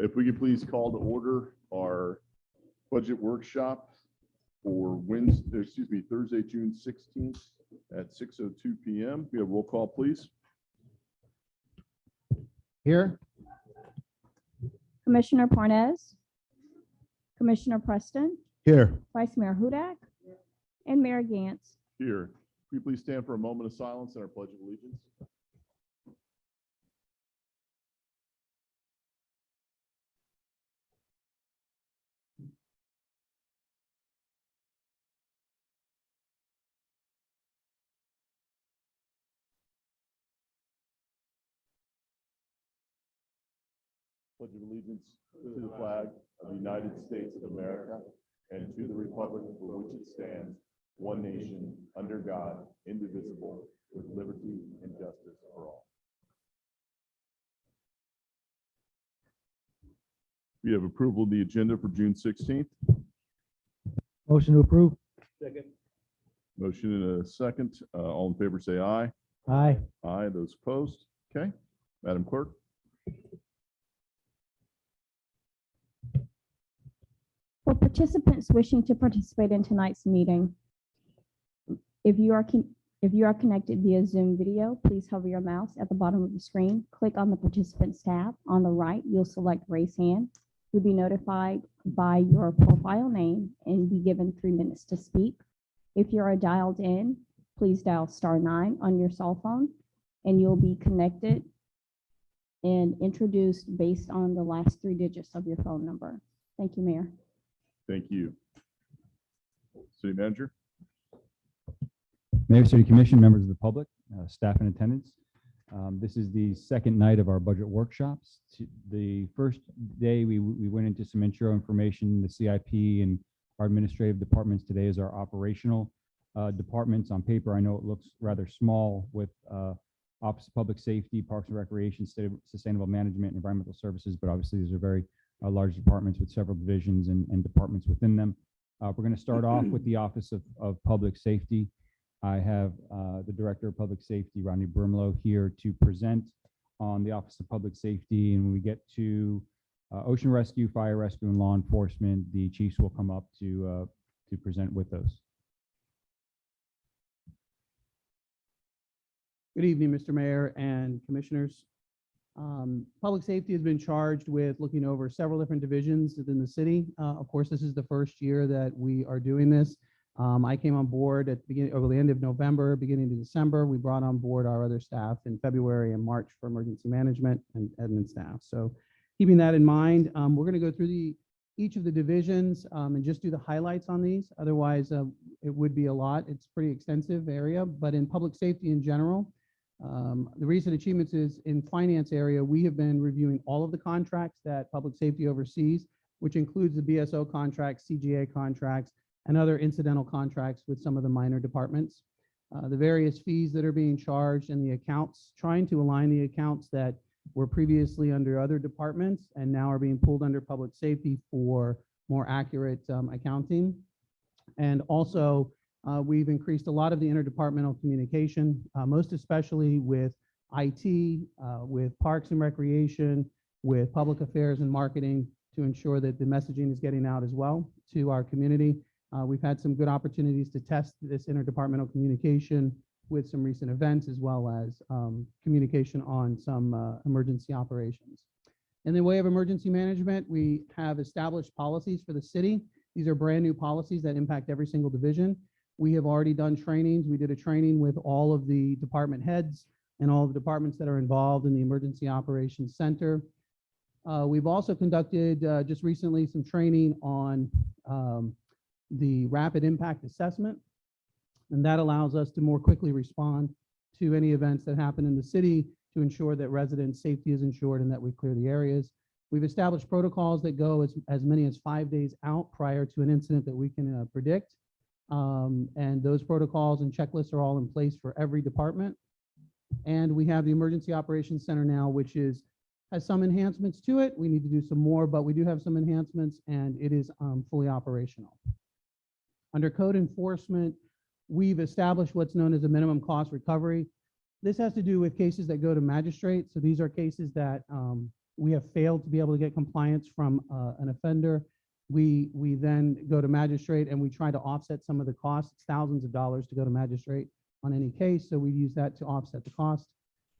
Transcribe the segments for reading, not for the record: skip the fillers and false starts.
If we could please call to order our budget workshop for Thursday, June 16th at 6:02 p.m. We have roll call, please. Here. Commissioner Parnes, Commissioner Preston, Here. Vice Mayor Hudak, and Mayor Gantz. Here. Can we please stand for a moment of silence and our pledge of allegiance? Pledge of allegiance to the flag of the United States of America and to the republic for which it stands, one nation, under God, indivisible, with liberty and justice for all. We have approval of the agenda for June 16th. Motion to approve. Second. Motion and a second. All in favor say aye. Aye. Aye. Those opposed? Okay. Madam Clerk. For participants wishing to participate in tonight's meeting, if you are connected via Zoom video, please hover your mouse at the bottom of the screen. Click on the Participants tab. On the right, you'll select Raise Hand. You'll be notified by your profile name and be given 3 minutes to speak. If you are dialed in, please dial *9 on your cell phone, and you'll be connected and introduced based on the last 3 digits of your phone number. Thank you, Mayor. Thank you. City Manager. Mayor, City Commission, members of the public, staff in attendance. This is the second night of our budget workshops. The first day, we went into some intro information, the CIP and our administrative departments. Today is our operational departments. On paper, I know it looks rather small with Office of Public Safety, Parks and Recreation, Sustainable Management, Environmental Services, but obviously these are very large departments with several divisions and departments within them. We're going to start off with the Office of Public Safety. I have the Director of Public Safety, Rodney Brimlow, here to present on the Office of Public Safety. And when we get to Ocean Rescue, Fire Rescue, and Law Enforcement, the chiefs will come up to present with those. Good evening, Mr. Mayor and Commissioners. Public Safety has been charged with looking over several different divisions within the city. Of course, this is the first year that we are doing this. I came on board at the end of November, beginning of December. We brought on board our other staff in February and March for emergency management and admin staff. So keeping that in mind, we're going to go through each of the divisions and just do the highlights on these. Otherwise, it would be a lot. It's a pretty extensive area, but in public safety in general, the recent achievements is in finance area, we have been reviewing all of the contracts that public safety oversees, which includes the BSO contracts, CGA contracts, and other incidental contracts with some of the minor departments. The various fees that are being charged and the accounts, trying to align the accounts that were previously under other departments and now are being pulled under public safety for more accurate accounting. And also, we've increased a lot of the interdepartmental communication, most especially with IT, with Parks and Recreation, with Public Affairs and Marketing, to ensure that the messaging is getting out as well to our community. We've had some good opportunities to test this interdepartmental communication with some recent events, as well as communication on some emergency operations. In the way of emergency management, we have established policies for the city. These are brand new policies that impact every single division. We have already done trainings. We did a training with all of the department heads and all the departments that are involved in the Emergency Operations Center. We've also conducted just recently some training on the rapid impact assessment, and that allows us to more quickly respond to any events that happen in the city to ensure that resident safety is ensured and that we clear the areas. We've established protocols that go as many as 5 days out prior to an incident that we can predict. And those protocols and checklists are all in place for every department. And we have the Emergency Operations Center now, which has some enhancements to it. We need to do some more, but we do have some enhancements, and it is fully operational. Under code enforcement, we've established what's known as a minimum cost recovery. This has to do with cases that go to magistrates. So these are cases that we have failed to be able to get compliance from an offender, we then go to magistrate and we try to offset some of the costs. It's thousands of dollars to go to magistrate on any case, so we use that to offset the cost.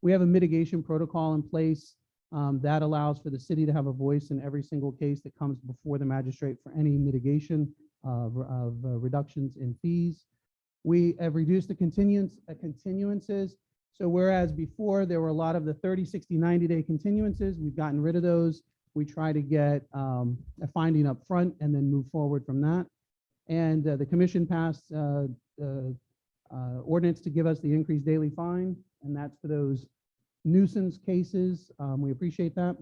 We have a mitigation protocol in place that allows for the city to have a voice in every single case that comes before the magistrate for any mitigation of reductions in fees. We have reduced the continuances. So whereas before there were a lot of the 30, 60, 90-day continuances, we've gotten rid of those. We try to get a finding up front and then move forward from that. And the commission passed ordinance to give us the increased daily fine, and that's for those nuisance cases. We appreciate that.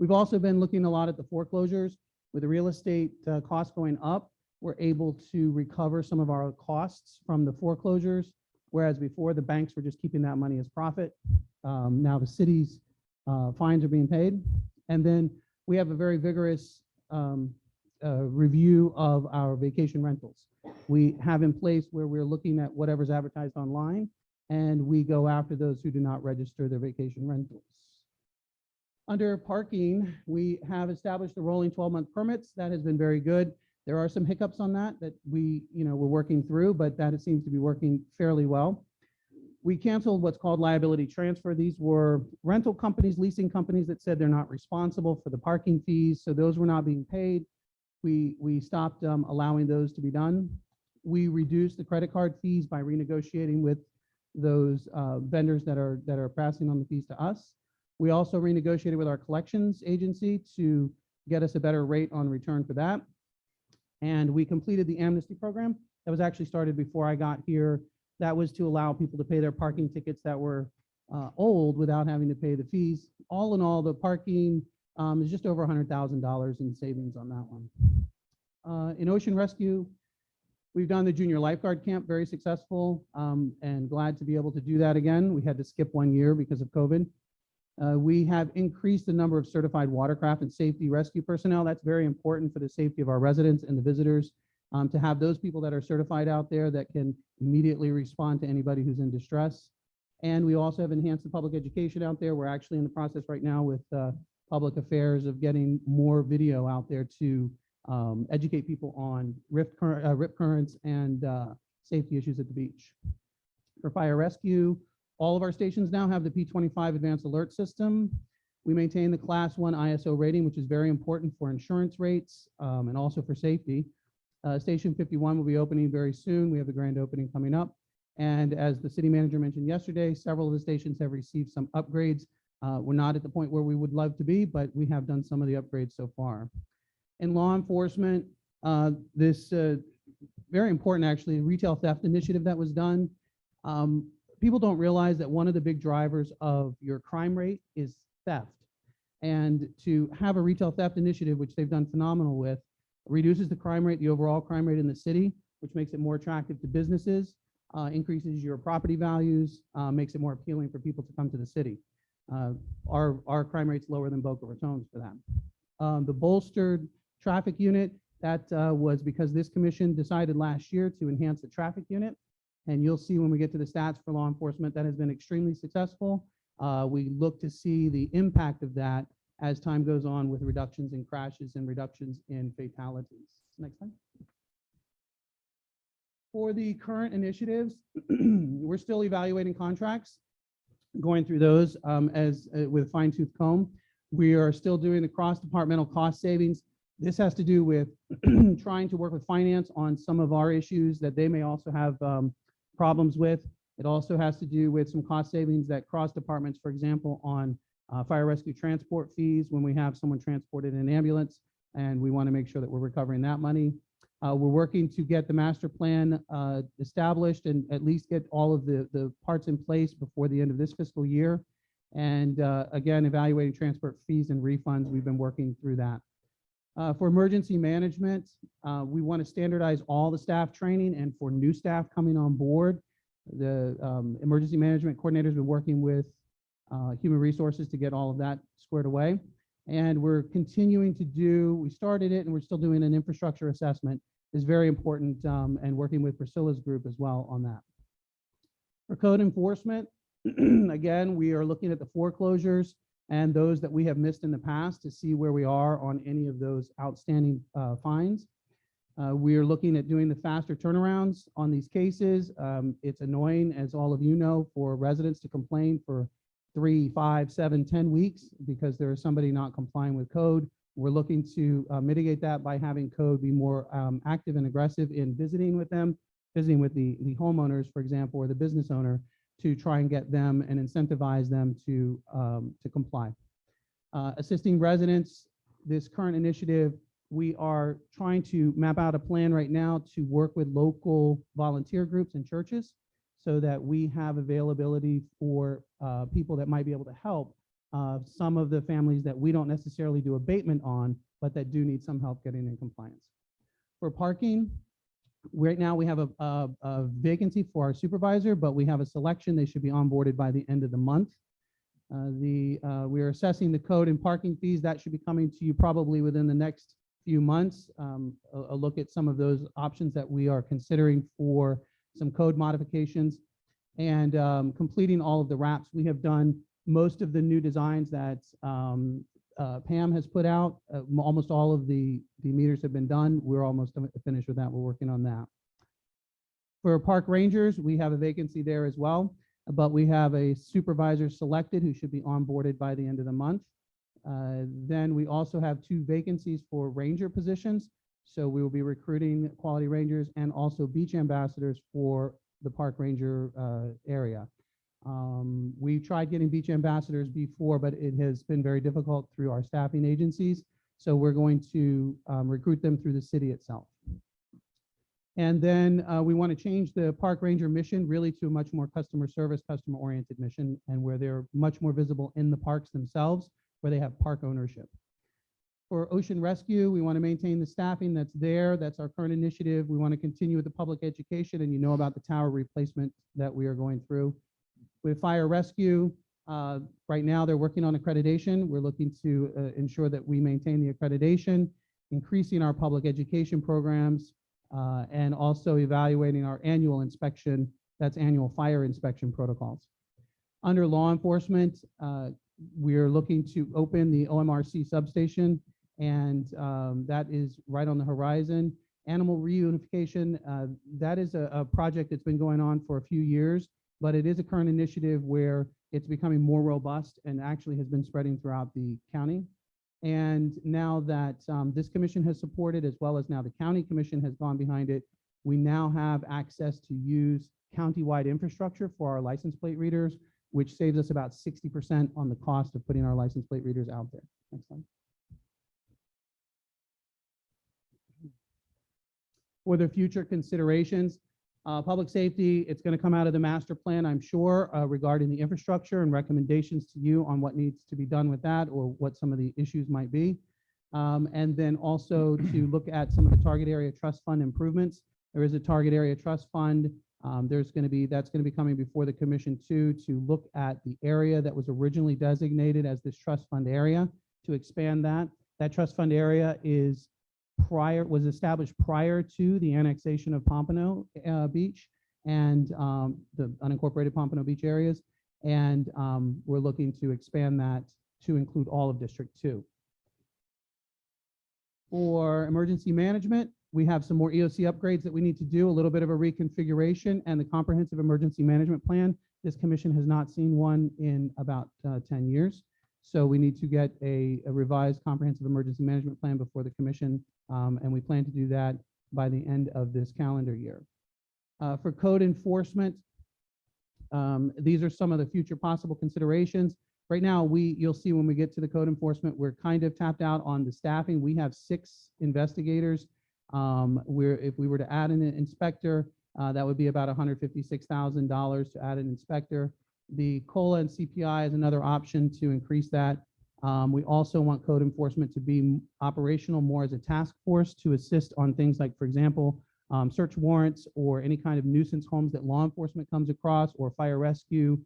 We've also been looking a lot at the foreclosures. With the real estate costs going up, we're able to recover some of our costs from the foreclosures, whereas before the banks were just keeping that money as profit. Now the city's fines are being paid. And then we have a very vigorous review of our vacation rentals. We have in place where we're looking at whatever's advertised online, and we go after those who do not register their vacation rentals. Under parking, we have established the rolling 12-month permits. That has been very good. There are some hiccups on that we're working through, but that it seems to be working fairly well. We canceled what's called liability transfer. These were rental companies, leasing companies that said they're not responsible for the parking fees, so those were not being paid. We stopped allowing those to be done. We reduced the credit card fees by renegotiating with those vendors that are passing on the fees to us. We also renegotiated with our collections agency to get us a better rate on return for that. And we completed the amnesty program. That was actually started before I got here. That was to allow people to pay their parking tickets that were old without having to pay the fees. All in all, the parking is just over $100,000 in savings on that one. In Ocean Rescue, we've done the junior lifeguard camp, very successful, and glad to be able to do that again. We had to skip 1 year because of COVID. We have increased the number of certified watercraft and safety rescue personnel. That's very important for the safety of our residents and the visitors, to have those people that are certified out there that can immediately respond to anybody who's in distress. And we also have enhanced the public education out there. We're actually in the process right now with public affairs of getting more video out there to educate people on rip currents and safety issues at the beach. For fire rescue, all of our stations now have the P25 advanced alert system. We maintain the Class 1 ISO rating, which is very important for insurance rates and also for safety. Station 51 will be opening very soon. We have the grand opening coming up. And as the city manager mentioned yesterday, several of the stations have received some upgrades. We're not at the point where we would love to be, but we have done some of the upgrades so far. In law enforcement, this very important actually retail theft initiative that was done. People don't realize that one of the big drivers of your crime rate is theft. And to have a retail theft initiative, which they've done phenomenal with, reduces the crime rate, the overall crime rate in the city, which makes it more attractive to businesses, increases your property values, makes it more appealing for people to come to the city. Our crime rate's lower than Boca Raton's for that. The bolstered traffic unit, that was because this commission decided last year to enhance the traffic unit. And you'll see when we get to the stats for law enforcement, that has been extremely successful. We look to see the impact of that as time goes on with reductions in crashes and reductions in fatalities. Next slide. For the current initiatives, we're still evaluating contracts, going through those with a fine-tooth comb. We are still doing the cross-departmental cost savings. This has to do with trying to work with finance on some of our issues that they may also have problems with. It also has to do with some cost savings that cross departments, for example, on fire rescue transport fees when we have someone transported in an ambulance, and we want to make sure that we're recovering that money. We're working to get the master plan established and at least get all of the parts in place before the end of this fiscal year. And again, evaluating transport fees and refunds, we've been working through that. For emergency management, we want to standardize all the staff training, and for new staff coming on board, the emergency management coordinator has been working with human resources to get all of that squared away. And we're continuing to we started it and we're still doing an infrastructure assessment is very important, and working with Priscilla's group as well on that. For code enforcement, again, we are looking at the foreclosures and those that we have missed in the past to see where we are on any of those outstanding fines. We are looking at doing the faster turnarounds on these cases. It's annoying, as all of you know, for residents to complain for 3, 5, 7, 10 weeks because there is somebody not complying with code. We're looking to mitigate that by having code be more active and aggressive in visiting with them, visiting with the homeowners, for example, or the business owner, to try and get them and incentivize them to comply. Assisting residents, this current initiative, we are trying to map out a plan right now to work with local volunteer groups and churches so that we have availability for people that might be able to help some of the families that we don't necessarily do abatement on, but that do need some help getting in compliance. For parking, right now we have a vacancy for our supervisor, but we have a selection. They should be onboarded by the end of the month. We are assessing the code and parking fees. That should be coming to you probably within the next few months. A look at some of those options that we are considering for some code modifications, and completing all of the wraps. We have done most of the new designs that Pam has put out. Almost all of the meters have been done. We're almost finished with that. We're working on that. For park rangers, we have a vacancy there as well, but we have a supervisor selected who should be onboarded by the end of the month. Then we also have 2 vacancies for ranger positions. So we will be recruiting quality rangers and also beach ambassadors for the park ranger area. We've tried getting beach ambassadors before, but it has been very difficult through our staffing agencies. So we're going to recruit them through the city itself. And then we want to change the park ranger mission really to a much more customer service, customer oriented mission, and where they're much more visible in the parks themselves, where they have park ownership. For ocean rescue, we want to maintain the staffing that's there. That's our current initiative. We want to continue with the public education, and you know about the tower replacement that we are going through. With fire rescue, right now they're working on accreditation. We're looking to ensure that we maintain the accreditation, increasing our public education programs, and also evaluating our annual inspection, that's annual fire inspection protocols. Under law enforcement, we are looking to open the OMRC substation, and that is right on the horizon. Animal reunification, that is a project that's been going on for a few years, but it is a current initiative where it's becoming more robust and actually has been spreading throughout the county. And now that this commission has supported, as well as now the county commission has gone behind it, we now have access to use countywide infrastructure for our license plate readers, which saves us about 60% on the cost of putting our license plate readers out there. Next slide. For the future considerations, public safety, it's going to come out of the master plan, I'm sure, regarding the infrastructure and recommendations to you on what needs to be done with that or what some of the issues might be. And then also to look at some of the target area trust fund improvements. There is a target area trust fund. That's going to be coming before the commission too, to look at the area that was originally designated as this trust fund area, to expand that. That trust fund area was established prior to the annexation of Pompano Beach and the unincorporated Pompano Beach areas. And we're looking to expand that to include all of District 2. For emergency management, we have some more EOC upgrades that we need to do, a little bit of a reconfiguration, and the comprehensive emergency management plan. This commission has not seen one in about 10 years. So we need to get a revised comprehensive emergency management plan before the commission, and we plan to do that by the end of this calendar year. For code enforcement, these are some of the future possible considerations. Right now, you'll see when we get to the code enforcement, we're kind of tapped out on the staffing. We have 6 investigators. If we were to add an inspector, that would be about $156,000 to add an inspector. The COLA and CPI is another option to increase that. We also want code enforcement to be operational more as a task force to assist on things like, for example, search warrants or any kind of nuisance homes that law enforcement comes across, or fire rescue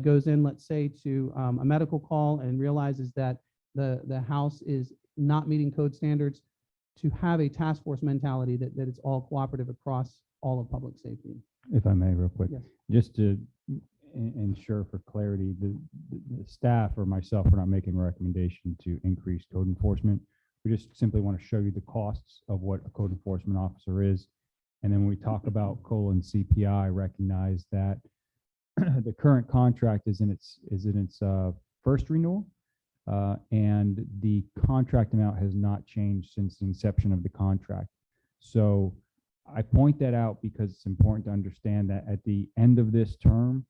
goes in, let's say, to a medical call and realizes that the house is not meeting code standards, to have a task force mentality that it's all cooperative across all of public safety. If I may, real quick, Yes. just to ensure for clarity, the staff or myself are not making a recommendation to increase code enforcement. We just simply want to show you the costs of what a code enforcement officer is. And then when we talk about colon CPI, recognize that the current contract is in its first renewal, and the contract amount has not changed since the inception of the contract. So I point that out because it's important to understand that at the end of this term,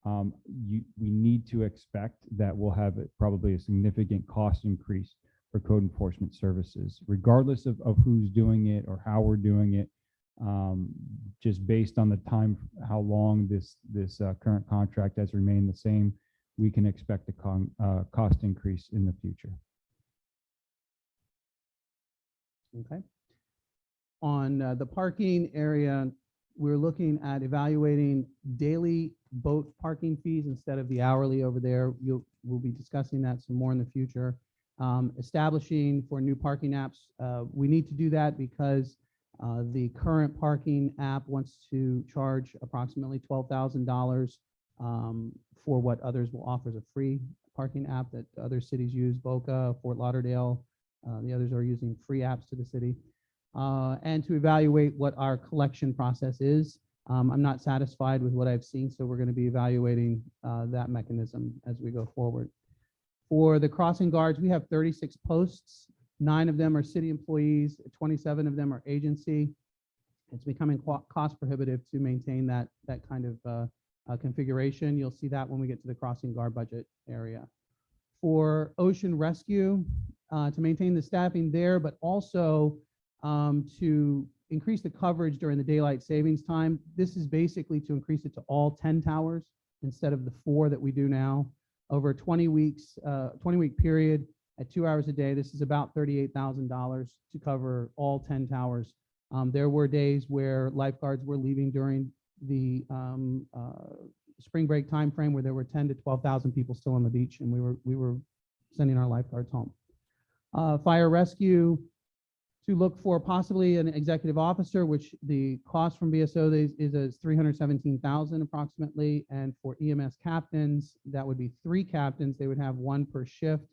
we need to expect that we'll have probably a significant cost increase for code enforcement services, regardless of who's doing it or how we're doing it. Just based on the time, how long this current contract has remained the same, we can expect a cost increase in the future. Okay. On the parking area, we're looking at evaluating daily boat parking fees instead of the hourly over there. We'll be discussing that some more in the future. Establishing for new parking apps, we need to do that because the current parking app wants to charge approximately $12,000 for what others will offer as a free parking app that other cities use, Boca, Fort Lauderdale. The others are using free apps to the city. And to evaluate what our collection process is. I'm not satisfied with what I've seen, so we're going to be evaluating that mechanism as we go forward. For the crossing guards, we have 36 posts. 9 of them are city employees, 27 of them are agency. It's becoming cost prohibitive to maintain that kind of configuration. You'll see that when we get to the crossing guard budget area. For ocean rescue, to maintain the staffing there, but also to increase the coverage during the daylight savings time. This is basically to increase it to all 10 towers instead of the 4 that we do now. Over a 20-week period at 2 hours a day, this is about $38,000 to cover all 10 towers. There were days where lifeguards were leaving during the spring break timeframe where there were 10 to 12,000 people still on the beach, and we were sending our lifeguards home. Fire rescue, to look for possibly an executive officer, which the cost from BSO is $317,000 approximately, and for EMS captains, that would be 3 captains. They would have 1 per shift.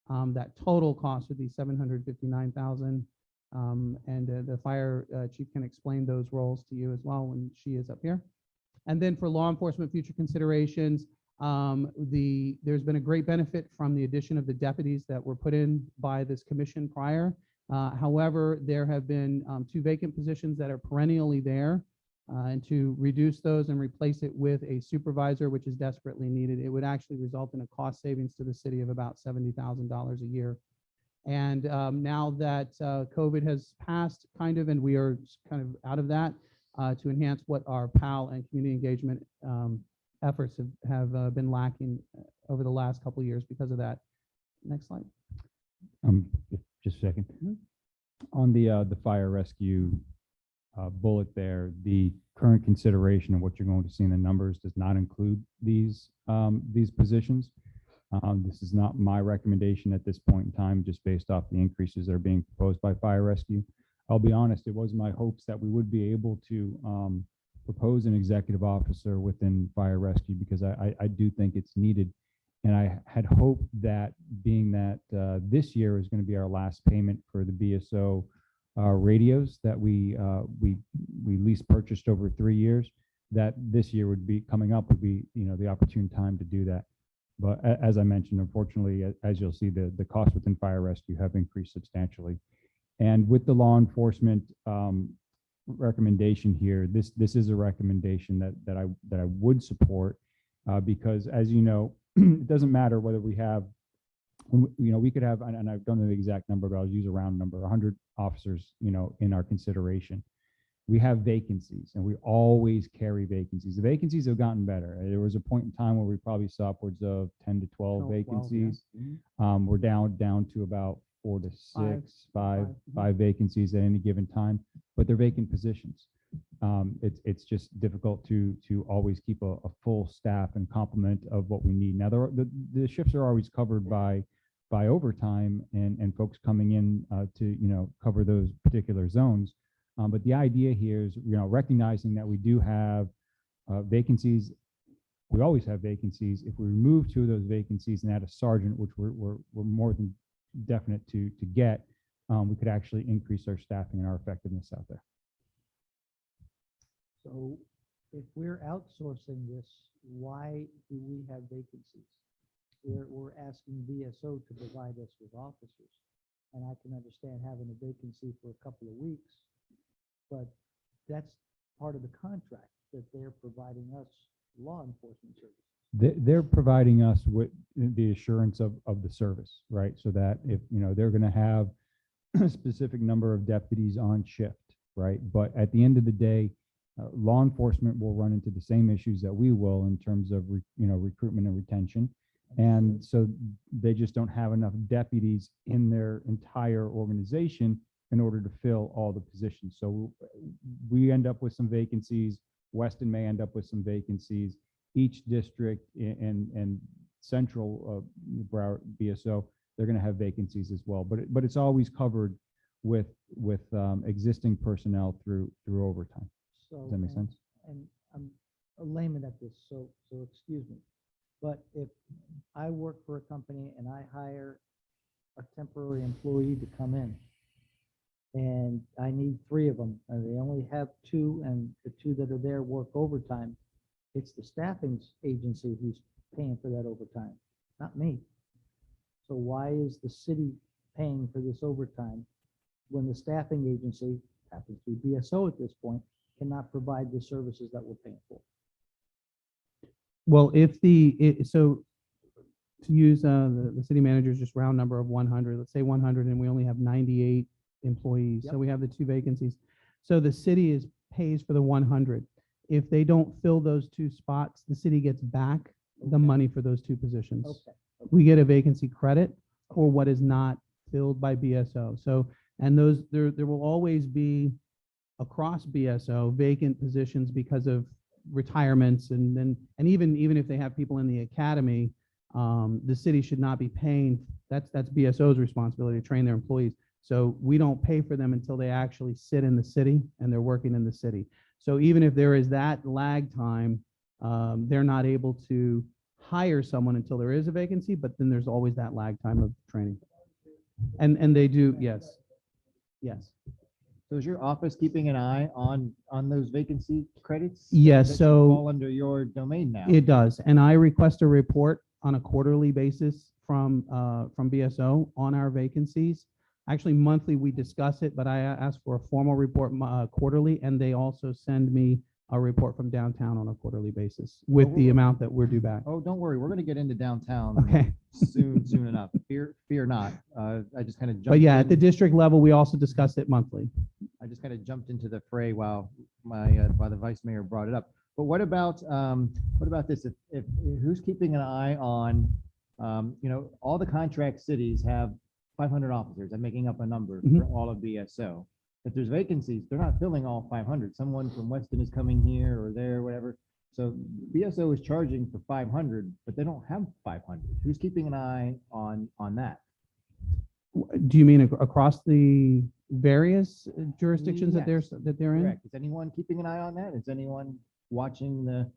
That total cost would be $759,000. And the fire chief can explain those roles to you as well when she is up here. And then for law enforcement future considerations, there's been a great benefit from the addition of the deputies that were put in by this commission prior. However, there have been 2 vacant positions that are perennially there, and to reduce those and replace it with a supervisor, which is desperately needed, it would actually result in a cost savings to the city of about $70,000 a year. And now that COVID has passed, and we are kind of out of that, to enhance what our PAL and community engagement efforts have been lacking over the last couple of years because of that. Next slide. Just a second. On the fire rescue bullet there, the current consideration of what you're going to see in the numbers does not include these positions. This is not my recommendation at this point in time, just based off the increases that are being proposed by fire rescue. I'll be honest, it was my hopes that we would be able to propose an executive officer within fire rescue, because I do think it's needed. And I had hoped that, being that this year is going to be our last payment for the BSO radios that we lease purchased over 3 years, that this year would be coming up would be the opportune time to do that. But as I mentioned, unfortunately, as you'll see, the costs within fire rescue have increased substantially. And with the law enforcement recommendation here, this is a recommendation that I would support, because, as you know, it doesn't matter whether we have, we could have, and I don't know the exact number, but I'll use a round number, 100 officers, in our consideration. We have vacancies, and we always carry vacancies. The vacancies have gotten better. There was a point in time where we probably saw upwards of 10 to 12 vacancies. Yeah. We're down to about 4 to 6, five vacancies at any given time, but they're vacant positions. It's just difficult to always keep a full staff and complement of what we need. Now, the shifts are always covered by overtime and folks coming in to cover those particular zones. But the idea here is recognizing that we do have vacancies we always have vacancies. If we remove 2 of those vacancies and add a sergeant, which we're more than definite to get, we could actually increase our staffing and our effectiveness out there. So if we're outsourcing this, why do we have vacancies? We're asking VSO to provide us with officers. And I can understand having a vacancy for a couple of weeks, but that's part of the contract that they're providing us law enforcement services. They're providing us with the assurance of the service, right? So that if, they're going to have a specific number of deputies on shift, right? But at the end of the day, law enforcement will run into the same issues that we will in terms of, recruitment and retention. And so they just don't have enough deputies in their entire organization in order to fill all the positions. So we end up with some vacancies. Weston may end up with some vacancies. Each district and central Broward BSO, they're going to have vacancies as well. But it's always covered with existing personnel through overtime. So, Does that make sense? And I'm a layman at this, so excuse me. But if I work for a company and I hire a temporary employee to come in, and I need 3 of them, and they only have 2, and the 2 that are there work overtime, it's the staffing agency who's paying for that overtime, not me. So why is the city paying for this overtime when the staffing agency, happens to be BSO at this point, cannot provide the services that we're paying for? Well, so to use the city manager's just round number of 100, let's say 100, and we only have 98 employees. Yep. So we have the 2 vacancies. So the city pays for the 100. If they don't fill those 2 spots, the city gets back the Okay. money for those 2 positions. Okay. We get a vacancy credit for what is not filled by BSO. So, and there will always be across BSO vacant positions because of retirements, and even if they have people in the academy, the city should not be paying. That's BSO's responsibility to train their employees. So we don't pay for them until they actually sit in the city and they're working in the city. So even if there is that lag time, they're not able to hire someone until there is a vacancy, but then there's always that lag time of training. And they do, yes. So is your office keeping an eye on those vacancy credits? Yes, That should so fall under your domain now. it does. And I request a report on a quarterly basis from BSO on our vacancies. Actually, monthly, we discuss it, but I ask for a formal report quarterly, and they also send me a report from downtown on a quarterly basis with the amount that we're due back. Oh, don't worry, we're going to get into downtown Okay. soon enough. Fear not. I just kind of jumped. But yeah, at the in. district level, we also discuss it monthly. I just kind of jumped into the fray while the vice mayor brought it up. But what about this? If who's keeping an eye on, all the contract cities have 500 officers. I'm making up a number Mhm. for all of BSO. If there's vacancies, they're not filling all 500. Someone from Weston is coming here or there, whatever. So BSO is charging for 500, but they don't have 500. Who's keeping an eye on that? Do you mean across the various jurisdictions that Yes. they're in? Correct. Is anyone keeping an eye on that? Is anyone watching the?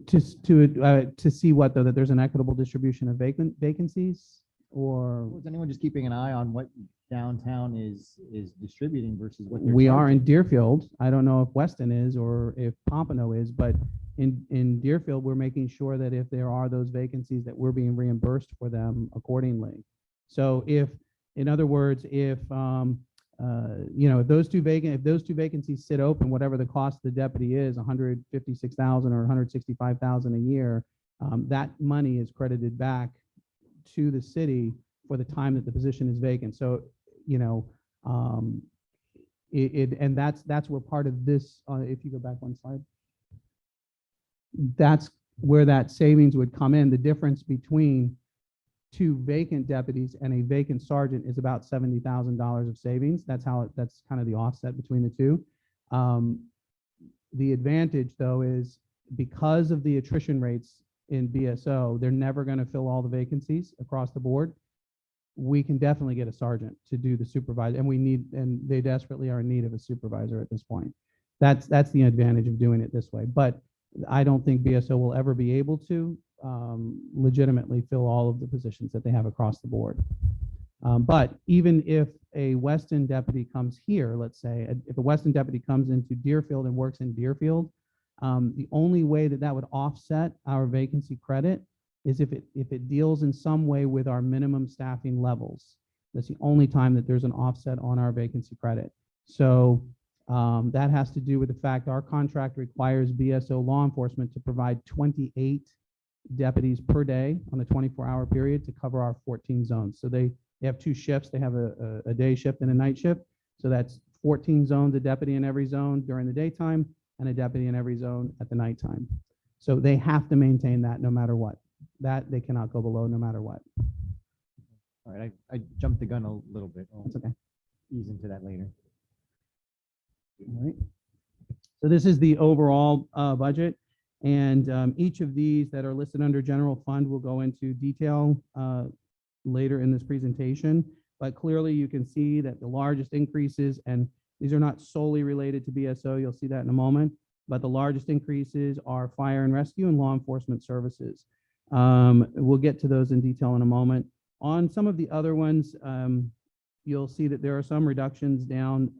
To see what, though, that there's an equitable distribution of vacancies, or Is anyone just keeping an eye on what downtown is distributing versus what they're we are in charging? Deerfield. I don't know if Weston is or if Pompano is, but in Deerfield, we're making sure that if there are those vacancies, that we're being reimbursed for them accordingly. So in other words, if if those two vacancies sit open, whatever the cost of the deputy is, 156,000 or 165,000 a year, that money is credited back to the city for the time that the position is vacant. So, and that's where part of this, if you go back one slide, that's where that savings would come in. The difference between 2 vacant deputies and a vacant sergeant is about $70,000 of savings. That's kind of the offset between the 2. The advantage, though, is because of the attrition rates in BSO, they're never going to fill all the vacancies across the board. We can definitely get a sergeant to do the supervisor, and they desperately are in need of a supervisor at this point. That's the advantage of doing it this way. But I don't think BSO will ever be able to legitimately fill all of the positions that they have across the board. But even if a Weston deputy comes here, let's say, if a Weston deputy comes into Deerfield and works in Deerfield, the only way that that would offset our vacancy credit is if it deals in some way with our minimum staffing levels. That's the only time that there's an offset on our vacancy credit. So that has to do with the fact our contract requires BSO law enforcement to provide 28 deputies per day on a 24-hour period to cover our 14 zones. So they have two shifts. They have a day shift and a night shift. So that's 14 zones, a deputy in every zone during the daytime and a deputy in every zone at the nighttime. So they have to maintain that no matter what. That they cannot go below no matter what. All right, I jumped the gun a little bit. I'll That's okay. ease into that later. All right. So this is the overall budget, and each of these that are listed under general fund will go into detail later in this presentation. But clearly you can see that the largest increases, and these are not solely related to BSO, you'll see that in a moment, but the largest increases are fire and rescue and law enforcement services. We'll get to those in detail in a moment. On some of the other ones, you'll see that there are some reductions down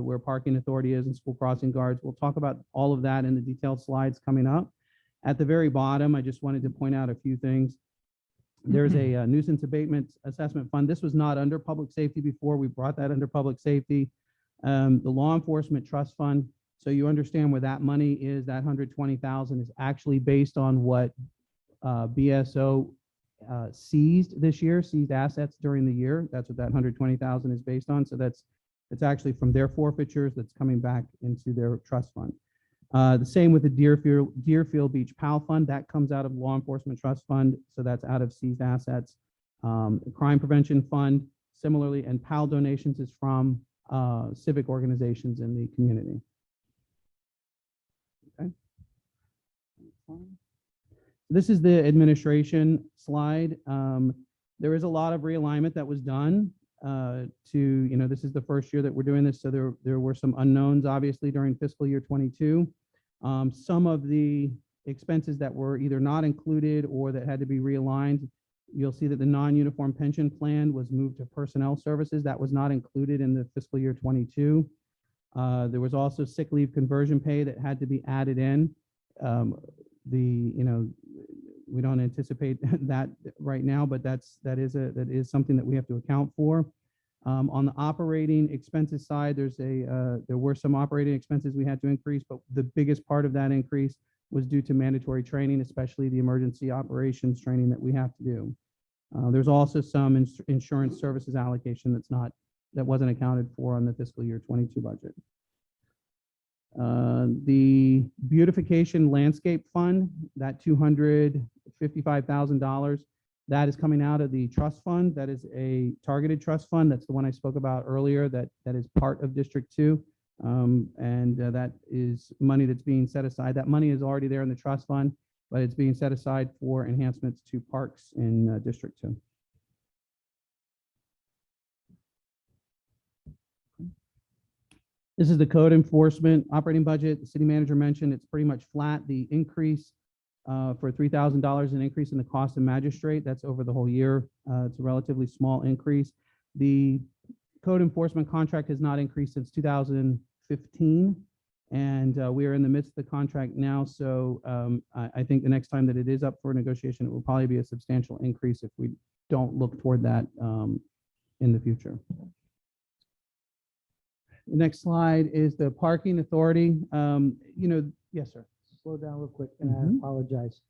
where parking authority is and school crossing guards. We'll talk about all of that in the detailed slides coming up. At the very bottom, I just wanted to point out a few things. There's a nuisance abatement assessment fund. This was not under public safety before. We brought that under public safety. The law enforcement trust fund. So you understand where that money is. That 120,000 is actually based on what BSO seized this year, seized assets during the year. That's what that 120,000 is based on. So it's actually from their forfeitures that's coming back into their trust fund. The same with the Deerfield Beach PAL fund. That comes out of law enforcement trust fund. So that's out of seized assets. The crime prevention fund, similarly, and PAL donations is from civic organizations in the community. Okay. This is the administration slide. There is a lot of realignment that was done this is the first year that we're doing this. So there were some unknowns, obviously, during fiscal year 22. Some of the expenses that were either not included or that had to be realigned, you'll see that the non-uniform pension plan was moved to personnel services. That was not included in the fiscal year 22. There was also sick leave conversion pay that had to be added in. We don't anticipate that right now, but that is something that we have to account for. On the operating expenses side, there were some operating expenses we had to increase, but the biggest part of that increase was due to mandatory training, especially the emergency operations training that we have to do. There's also some insurance services allocation that wasn't accounted for on the fiscal year 22 budget. The beautification landscape fund, that $255,000, that is coming out of the trust fund. That is a targeted trust fund. That's the one I spoke about earlier that is part of District 2. That is money that's being set aside. That money is already there in the trust fund, but it's being set aside for enhancements to parks in District 2. This is the code enforcement operating budget. The city manager mentioned it's pretty much flat. The increase for $3,000, an increase in the cost of magistrate, that's over the whole year. It's a relatively small increase. The code enforcement contract has not increased since 2015, and we are in the midst of the contract now. So I think the next time that it is up for negotiation, it will probably be a substantial increase if we don't look toward that in the future. The next slide is the parking authority. Yes, sir. Slow down real quick, and I apologize.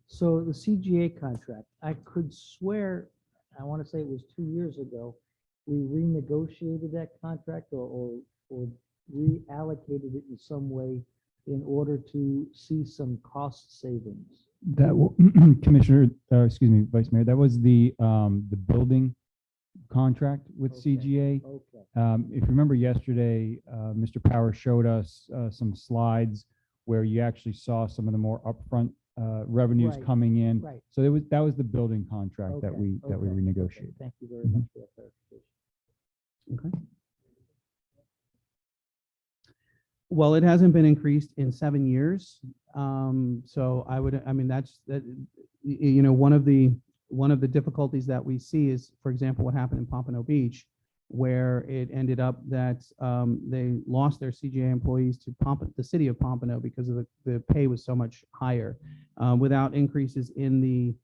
So the CGA contract, I could swear, I want to say it was 2 years ago, we renegotiated that contract or reallocated it in some way in order to see some cost savings. Commissioner, Vice Mayor, that was the building contract with Okay. CGA. Okay. If you remember yesterday, Mr. Power showed us some slides where you actually saw some of the more upfront revenues Right. coming in. Right. So that was the building contract that we Okay. renegotiated. Thank you very much for that clarification. Okay. Well, it hasn't been increased in 7 years. So I mean, you know, one of the difficulties that we see is, for example, what happened in Pompano Beach, where it ended up that they lost their CGA employees to the city of Pompano because of the pay was so much higher, without increases in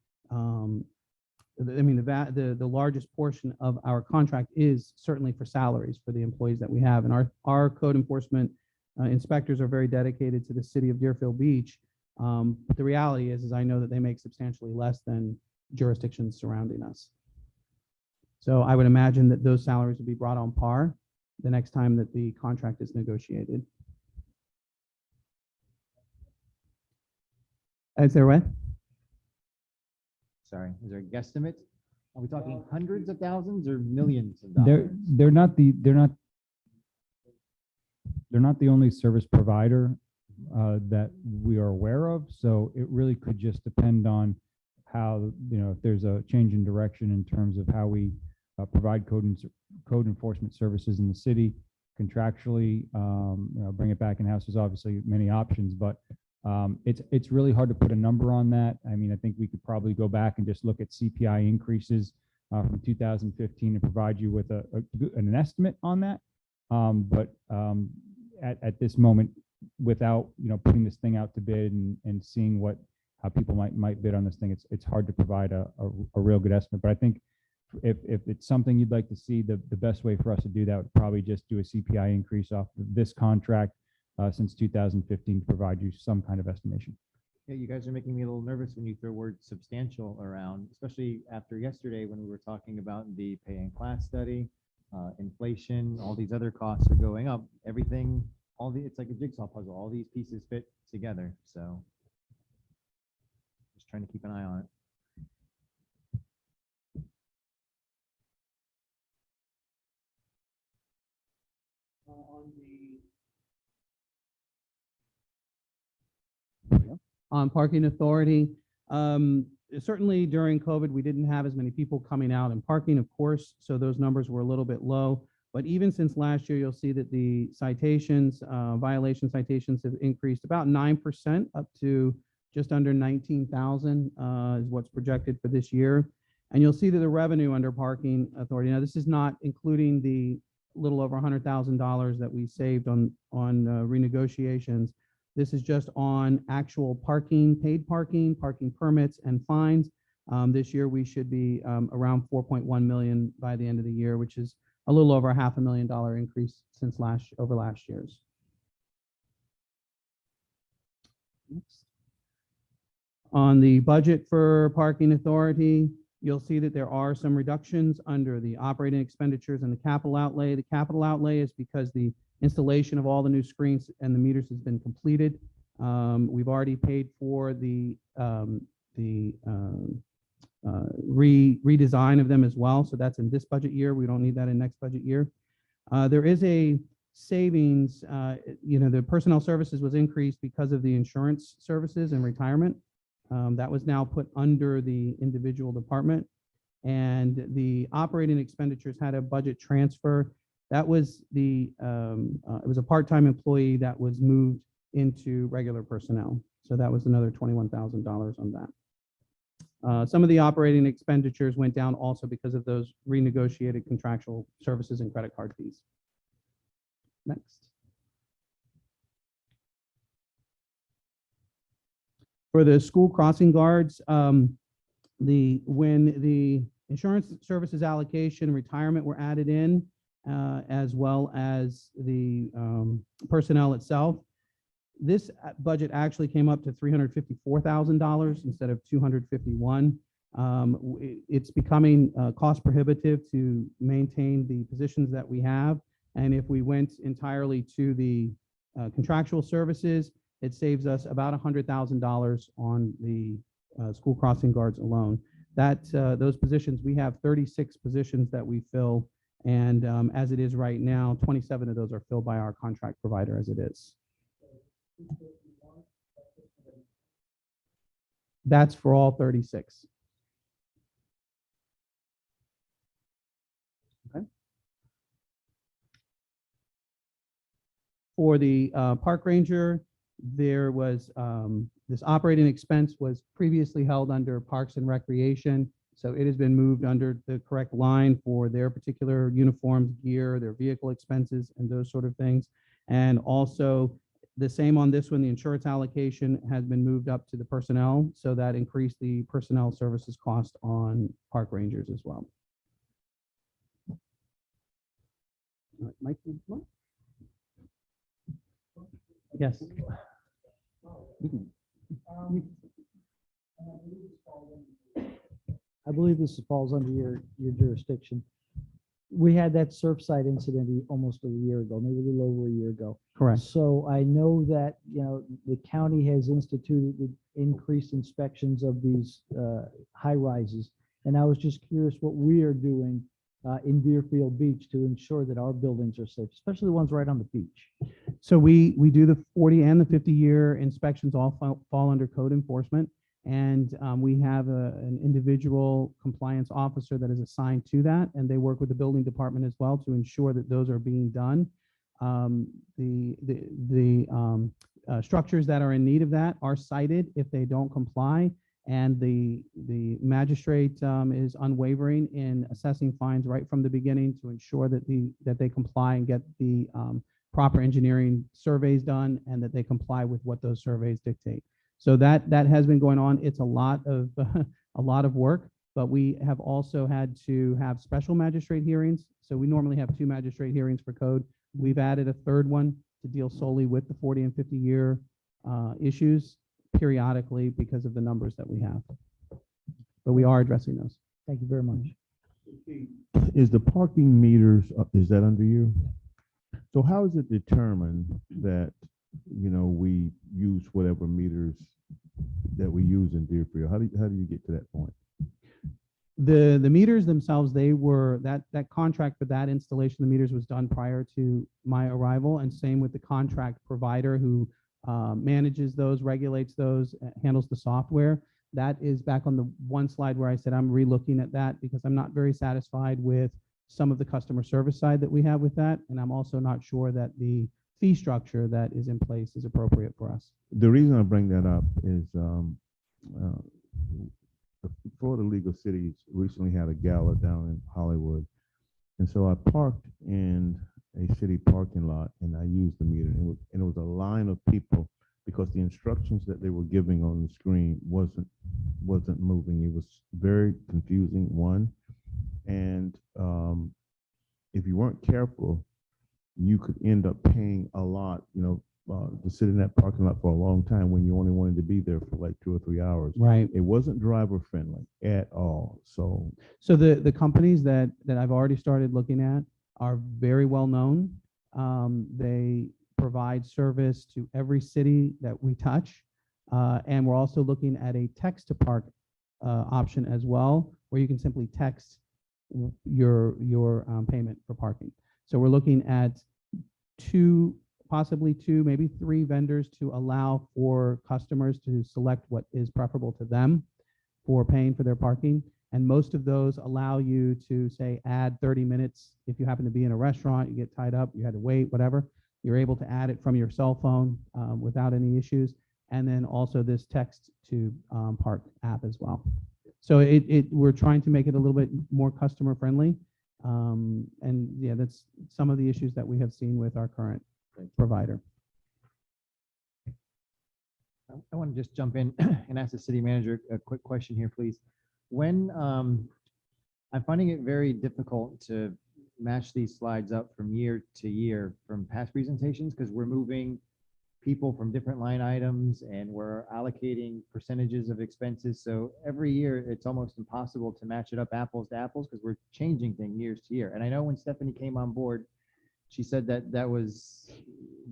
I mean, the largest portion of our contract is certainly for salaries for the employees that we have. And our code enforcement inspectors are very dedicated to the city of Deerfield Beach. But the reality is I know that they make substantially less than jurisdictions surrounding us. So I would imagine that those salaries will be brought on par the next time that the contract is negotiated. Is there what? Sorry, is there a guesstimate? Are we talking hundreds of thousands or millions of dollars? They're not the only service provider that we are aware of. So it really could just depend on how, you know, if there's a change in direction in terms of how we provide code enforcement services in the city contractually. You know, bring it back in-house. There's obviously many options, but it's really hard to put a number on that. I mean, I think we could probably go back and just look at CPI increases from 2015 and provide you with an estimate on that. But at this moment, without, you know, putting this thing out to bid and seeing how people might bid on this thing, it's hard to provide a real good estimate. But I think if it's something you'd like to see, the best way for us to do that would probably just do a CPI increase off this contract since 2015 to provide you some kind of estimation. Yeah, you guys are making me a little nervous when you throw word substantial around, especially after yesterday when we were talking about the pay and class study, inflation, all these other costs are going up. Everything, it's like a jigsaw puzzle. All these pieces fit together. So just trying to keep an eye on it. On parking authority, certainly during COVID, we didn't have as many people coming out and parking, of course, so those numbers were a little bit low. But even since last year, you'll see that the citations, violation citations have increased about 9% up to just under 19,000 is what's projected for this year. And you'll see that the revenue under parking authority, now this is not including the little over $100,000 that we saved on renegotiations. This is just on actual parking, paid parking, parking permits, and fines. This year, we should be around 4.1 million by the end of the year, which is a little over $500,000 increase since over last year's. Next. On the budget for parking authority, you'll see that there are some reductions under the operating expenditures and the capital outlay. The capital outlay is because the installation of all the new screens and the meters has been completed. We've already paid for the redesign of them as well. So that's in this budget year. We don't need that in next budget year. There is a savings, you know, the personnel services was increased because of the insurance services and retirement. That was now put under the individual department. And the operating expenditures had a budget transfer. That was it was a part-time employee that was moved into regular personnel. So that was another $21,000 on that. Some of the operating expenditures went down also because of those renegotiated contractual services and credit card fees. Next. For the school crossing guards, when the insurance services allocation retirement were added in, as well as the personnel itself, this budget actually came up to $354,000 instead of $251,000. It's becoming cost prohibitive to maintain the positions that we have. And if we went entirely to the contractual services, it saves us about $100,000 on the school crossing guards alone. Those positions, we have 36 positions that we fill. And as it is right now, 27 of those are filled by our contract provider as it is. That's for all 36. Okay. For the park ranger, there was This operating expense was previously held under Parks and Recreation, so it has been moved under the correct line for their particular uniforms, gear, their vehicle expenses, and those sort of things. And also, the same on this one, the insurance allocation has been moved up to the personnel, so that increased the personnel services cost on park rangers as well. All right, Mike, you come on. Yes. I believe this falls under your jurisdiction. We had that Surfside incident almost a year ago, maybe a little over a year ago. Correct. So I know that, the county has instituted increased inspections of these high rises. And I was just curious what we are doing in Deerfield Beach to ensure that our buildings are safe, especially the ones right on the beach. So we do the 40 and the 50-year inspections all fall under code enforcement. And we have an individual compliance officer that is assigned to that, and they work with the building department as well to ensure that those are being done. The structures that are in need of that are cited if they don't comply, and the magistrate is unwavering in assessing fines right from the beginning to ensure that they comply and get the proper engineering surveys done, and that they comply with what those surveys dictate. So that has been going on. It's a lot of a lot of work, but we have also had to have special magistrate hearings. So we normally have 2 magistrate hearings for code. We've added a 3rd one to deal solely with the 40 and 50-year issues periodically because of the numbers that we have. But we are addressing those. Thank you very much. Is the parking meters, is that under you? So how is it determined that, we use whatever meters that we use in Deerfield? How do you get to that point? The meters themselves, they were, that contract for that installation of the meters was done prior to my arrival, and same with the contract provider who manages those, regulates those, handles the software. That is back on the one slide where I said I'm relooking at that because I'm not very satisfied with some of the customer service side that we have with that, and I'm also not sure that the fee structure that is in place is appropriate for us. The reason I bring that up is the Florida League of Cities recently had a gala down in Hollywood. And so I parked in a city parking lot and I used the meter. And it was a line of people because the instructions that they were giving on the screen wasn't moving. It was very confusing, one. And if you weren't careful, you could end up paying a lot, to sit in that parking lot for a long time when you only wanted to be there for like 2 or 3 hours. Right. It wasn't driver friendly at all. So the companies that I've already started looking at are very well known. They provide service to every city that we touch. And we're also looking at a text to park option as well, where you can simply text your payment for parking. So we're looking at 2, possibly 2, maybe 3 vendors to allow for customers to select what is preferable to them for paying for their parking. And most of those allow you to say add 30 minutes. If you happen to be in a restaurant, you get tied up, you had to wait, whatever, you're able to add it from your cell phone without any issues. And then also this text to park app as well. So we're trying to make it a little bit more customer friendly. And yeah, that's some of the issues that we have seen with our current provider. I want to just jump in and ask the city manager a quick question here, please. When I'm finding it very difficult to match these slides up from year to year from past presentations because we're moving people from different line items and we're allocating percentages of expenses. So every year it's almost impossible to match it up apples to apples because we're changing things years to year. And I know when Stephanie came on board, she said that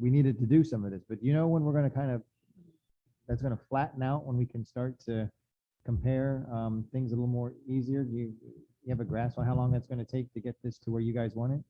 we needed to do some of this, but when we're going to that's going to flatten out when we can start to compare things a little more easier. Do you have a grasp on how long that's going to take to get this to where you guys want it?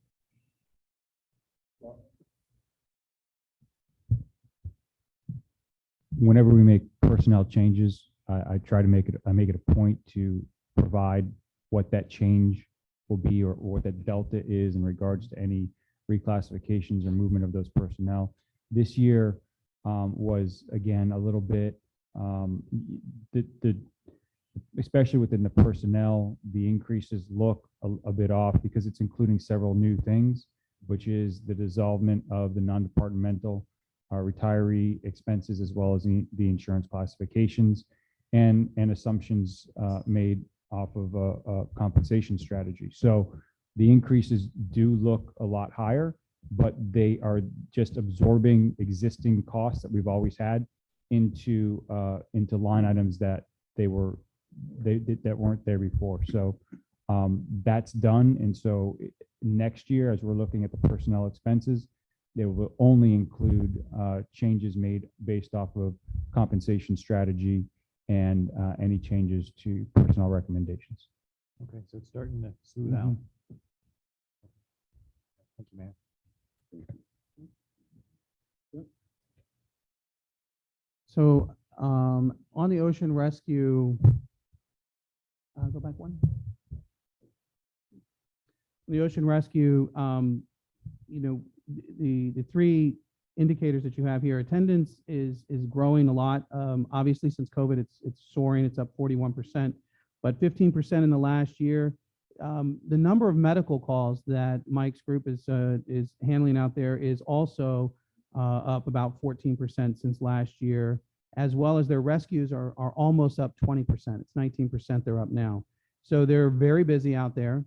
Whenever we make personnel changes, I try to make it a point to provide what that change will be or what that delta is in regards to any reclassifications or movement of those personnel. This year was, again, a little bit the especially within the personnel, the increases look a bit off because it's including several new things, which is the dissolvement of the non-departmental retiree expenses, as well as the insurance classifications and assumptions made off of a compensation strategy. So the increases do look a lot higher, but they are just absorbing existing costs that we've always had into line items that that weren't there before. So that's done. And so next year, as we're looking at the personnel expenses, they will only include changes made based off of compensation strategy and any changes to personnel recommendations. Okay, so it's starting to smooth out. Thank you, Mayor. So on the ocean rescue, go back one. The ocean rescue, the three indicators that you have here, attendance is growing a lot. Obviously, since COVID, it's soaring. It's up 41%, but 15% in the last year. The number of medical calls that Mike's group is handling out there is also up about 14% since last year, as well as their rescues are almost up 20%. It's 19% they're up now. So they're very busy out there.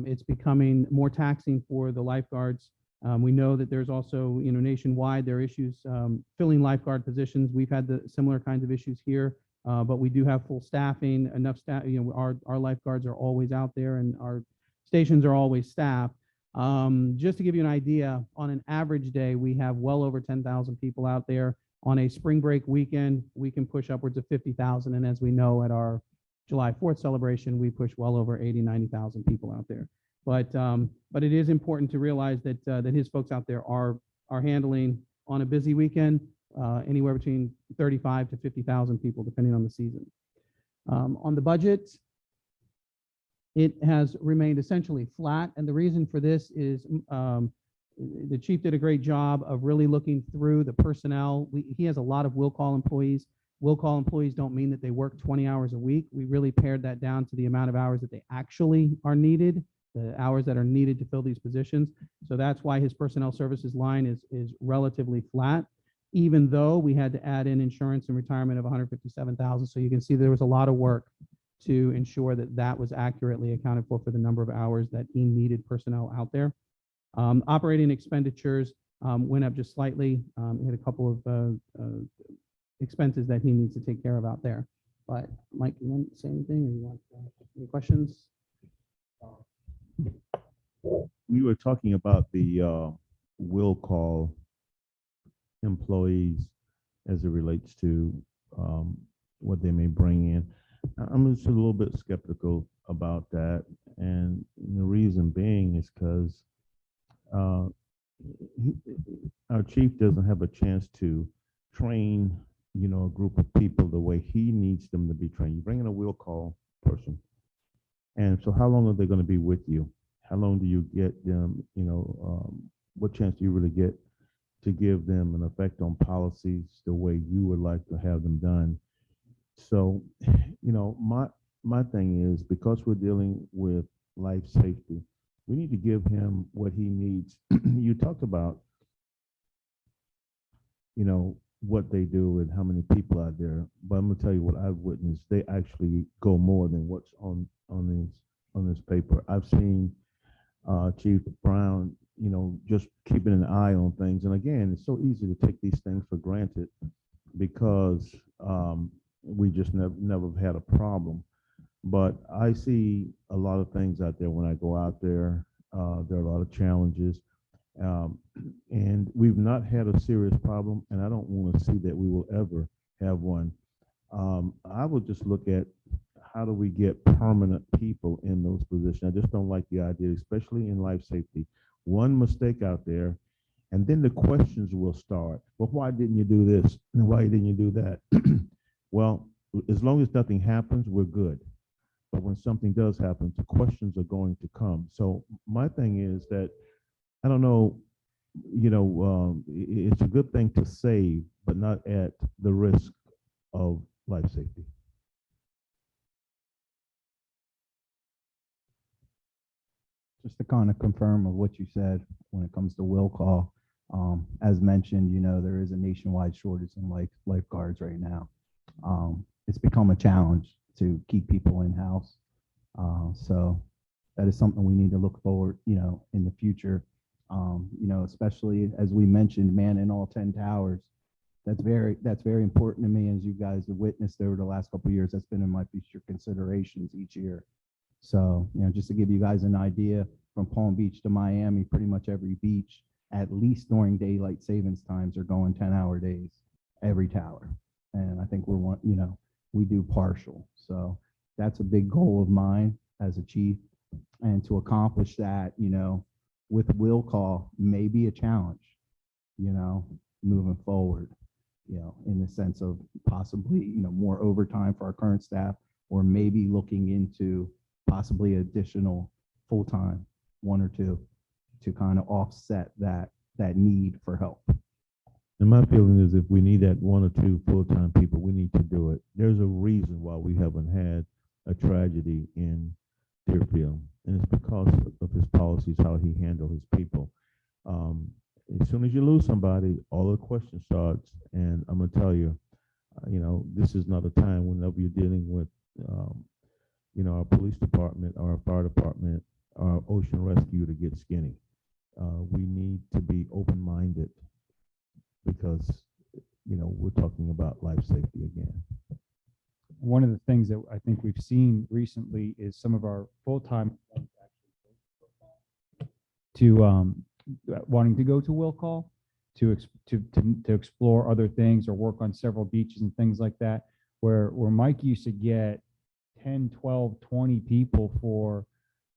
It's becoming more taxing for the lifeguards. We know that there's also, nationwide, there are issues filling lifeguard positions. We've had the similar kinds of issues here, but we do have full staffing, enough staff. Our lifeguards are always out there and our stations are always staffed. Just to give you an idea, on an average day, we have well over 10,000 people out there. On a spring break weekend, we can push upwards of 50,000. And as we know, at our July 4th celebration, we push well over 80, 90,000 people out there. But it is important to realize that that his folks out there are handling on a busy weekend anywhere between 35 to 50,000 people, depending on the season. On the budget, it has remained essentially flat, and the reason for this is the chief did a great job of really looking through the personnel. He has a lot of will call employees. Will call employees don't mean that they work 20 hours a week. We really pared that down to the amount of hours that they actually are needed, the hours that are needed to fill these positions. So that's why his personnel services line is relatively flat, even though we had to add in insurance and retirement of $157,000. So you can see there was a lot of work to ensure that that was accurately accounted for the number of hours that he needed personnel out there. Operating expenditures went up just slightly. He had a couple of expenses that he needs to take care of out there. But Mike, you want to say anything, or you want any questions? We were talking about the will call employees as it relates to what they may bring in. I'm just a little bit skeptical about that, and the reason being is because our chief doesn't have a chance to train, a group of people the way he needs them to be trained. You bring in a will call person, and so how long are they going to be with you? How long do you get them, what chance do you really get to give them an effect on policies the way you would like to have them done? So, my thing is, because we're dealing with life safety, we need to give him what he needs. You talked about, what they do and how many people are there, but I'm gonna tell you what I've witnessed. They actually go more than what's on this paper. I've seen Chief Brown, just keeping an eye on things. And again, it's so easy to take these things for granted because we just never had a problem. But I see a lot of things out there when I go out there. There are a lot of challenges. And we've not had a serious problem, and I don't want to see that we will ever have one. I would just look at how do we get permanent people in those positions. I just don't like the idea, especially in life safety. One mistake out there, and then the questions will start. Well, why didn't you do this? And why didn't you do that? Well, as long as nothing happens, we're good. But when something does happen, the questions are going to come. So my thing is that, I don't know, it's a good thing to save, but not at the risk of life safety. Just to kind of confirm of what you said when it comes to will call, as mentioned, there is a nationwide shortage in lifeguards right now. It's become a challenge to keep people in-house. So that is something we need to look forward, in the future. Especially as we mentioned, man in all 10 towers. That's very important to me, as you guys have witnessed over the last couple of years. That's been in my future considerations each year. So, just to give you guys an idea, from Palm Beach to Miami, pretty much every beach, at least during daylight savings times, are going 10-hour days, every tower. And I think we do partial. So that's a big goal of mine as a chief. And to accomplish that, with will call may be a challenge, moving forward, in the sense of possibly, more overtime for our current staff, or maybe looking into possibly additional full-time, 1 or 2, to kind of offset that need for help. And my feeling is if we need that 1 or 2 full-time people, we need to do it. There's a reason why we haven't had a tragedy in Deerfield, and it's because of his policies, how he handled his people. As soon as you lose somebody, all the question starts, and I'm gonna tell you, this is not a time whenever you're dealing with, our police department, our fire department, our ocean rescue to get skinny. We need to be open-minded because, we're talking about life safety again. One of the things that I think we've seen recently is some of our full-time to wanting to go to will call to explore other things or work on several beaches and things like that, where Mike used to get 10, 12, 20 people for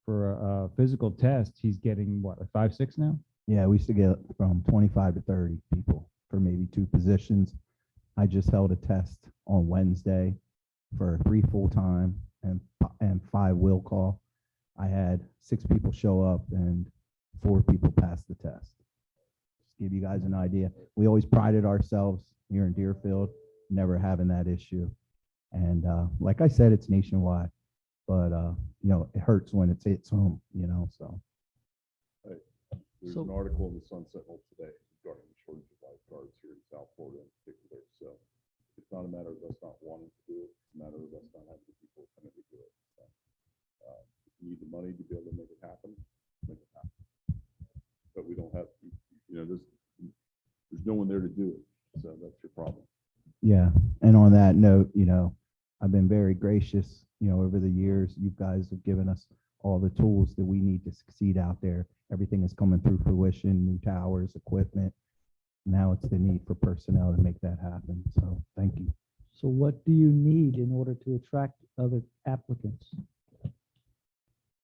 a physical test. He's getting what, like 5, 6 now? Yeah, we used to get from 25 to 30 people for maybe 2 positions. I just held a test on Wednesday for 3 full-time and 5 will call. I had 6 people show up and 4 people pass the test. Just give you guys an idea. We always prided ourselves here in Deerfield, never having that issue. And like I said, it's nationwide, but it hurts when it hits home, so. There's an article in the Sun Sentinel today regarding the shortage of lifeguards here in South Florida in particular. So it's not a matter of us not wanting to do it. It's a matter of us not having the people coming to do it. So, if you need the money to be able to make it happen, make it happen. But we don't have, there's no one there to do it. So that's your problem. Yeah, and on that note, I've been very gracious, over the years. You guys have given us all the tools that we need to succeed out there. Everything is coming through fruition, new towers, equipment. Now it's the need for personnel to make that happen. So thank you. So what do you need in order to attract other applicants?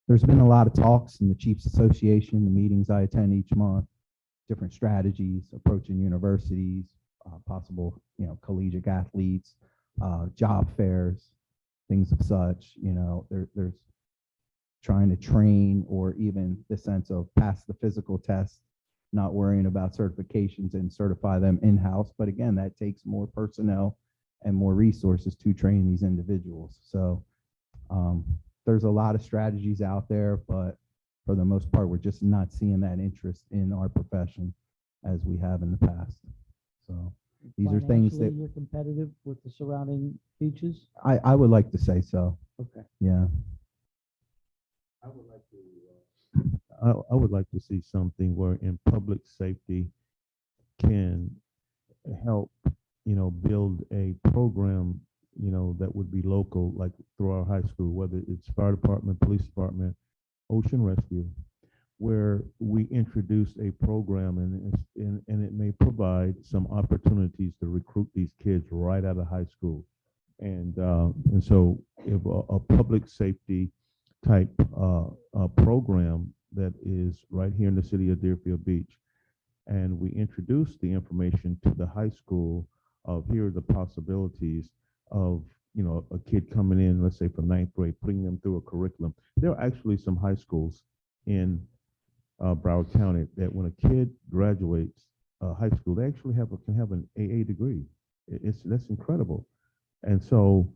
There's been a lot of talks in the Chiefs Association, the meetings I attend each month, different strategies, approaching universities, possible, collegiate athletes, job fairs, things of such. There's trying to train, or even the sense of pass the physical test, not worrying about certifications and certify them in-house. But again, that takes more personnel and more resources to train these individuals. So there's a lot of strategies out there, but for the most part, we're just not seeing that interest in our profession as we have in the past. So these are things that Financially, you're competitive with the surrounding beaches? I would like to say so. Okay. Yeah. I would like to see something where in public safety can help, build a program, that would be local, like through our high school, whether it's fire department, police department, ocean rescue, where we introduce a program and it may provide some opportunities to recruit these kids right out of high school. And so if a public safety type program that is right here in the city of Deerfield Beach, and we introduce the information to the high school of here are the possibilities of a kid coming in, let's say from 9th grade, putting them through a curriculum. There are actually some high schools in Broward County that when a kid graduates high school, they actually can have an AA degree. That's incredible. And so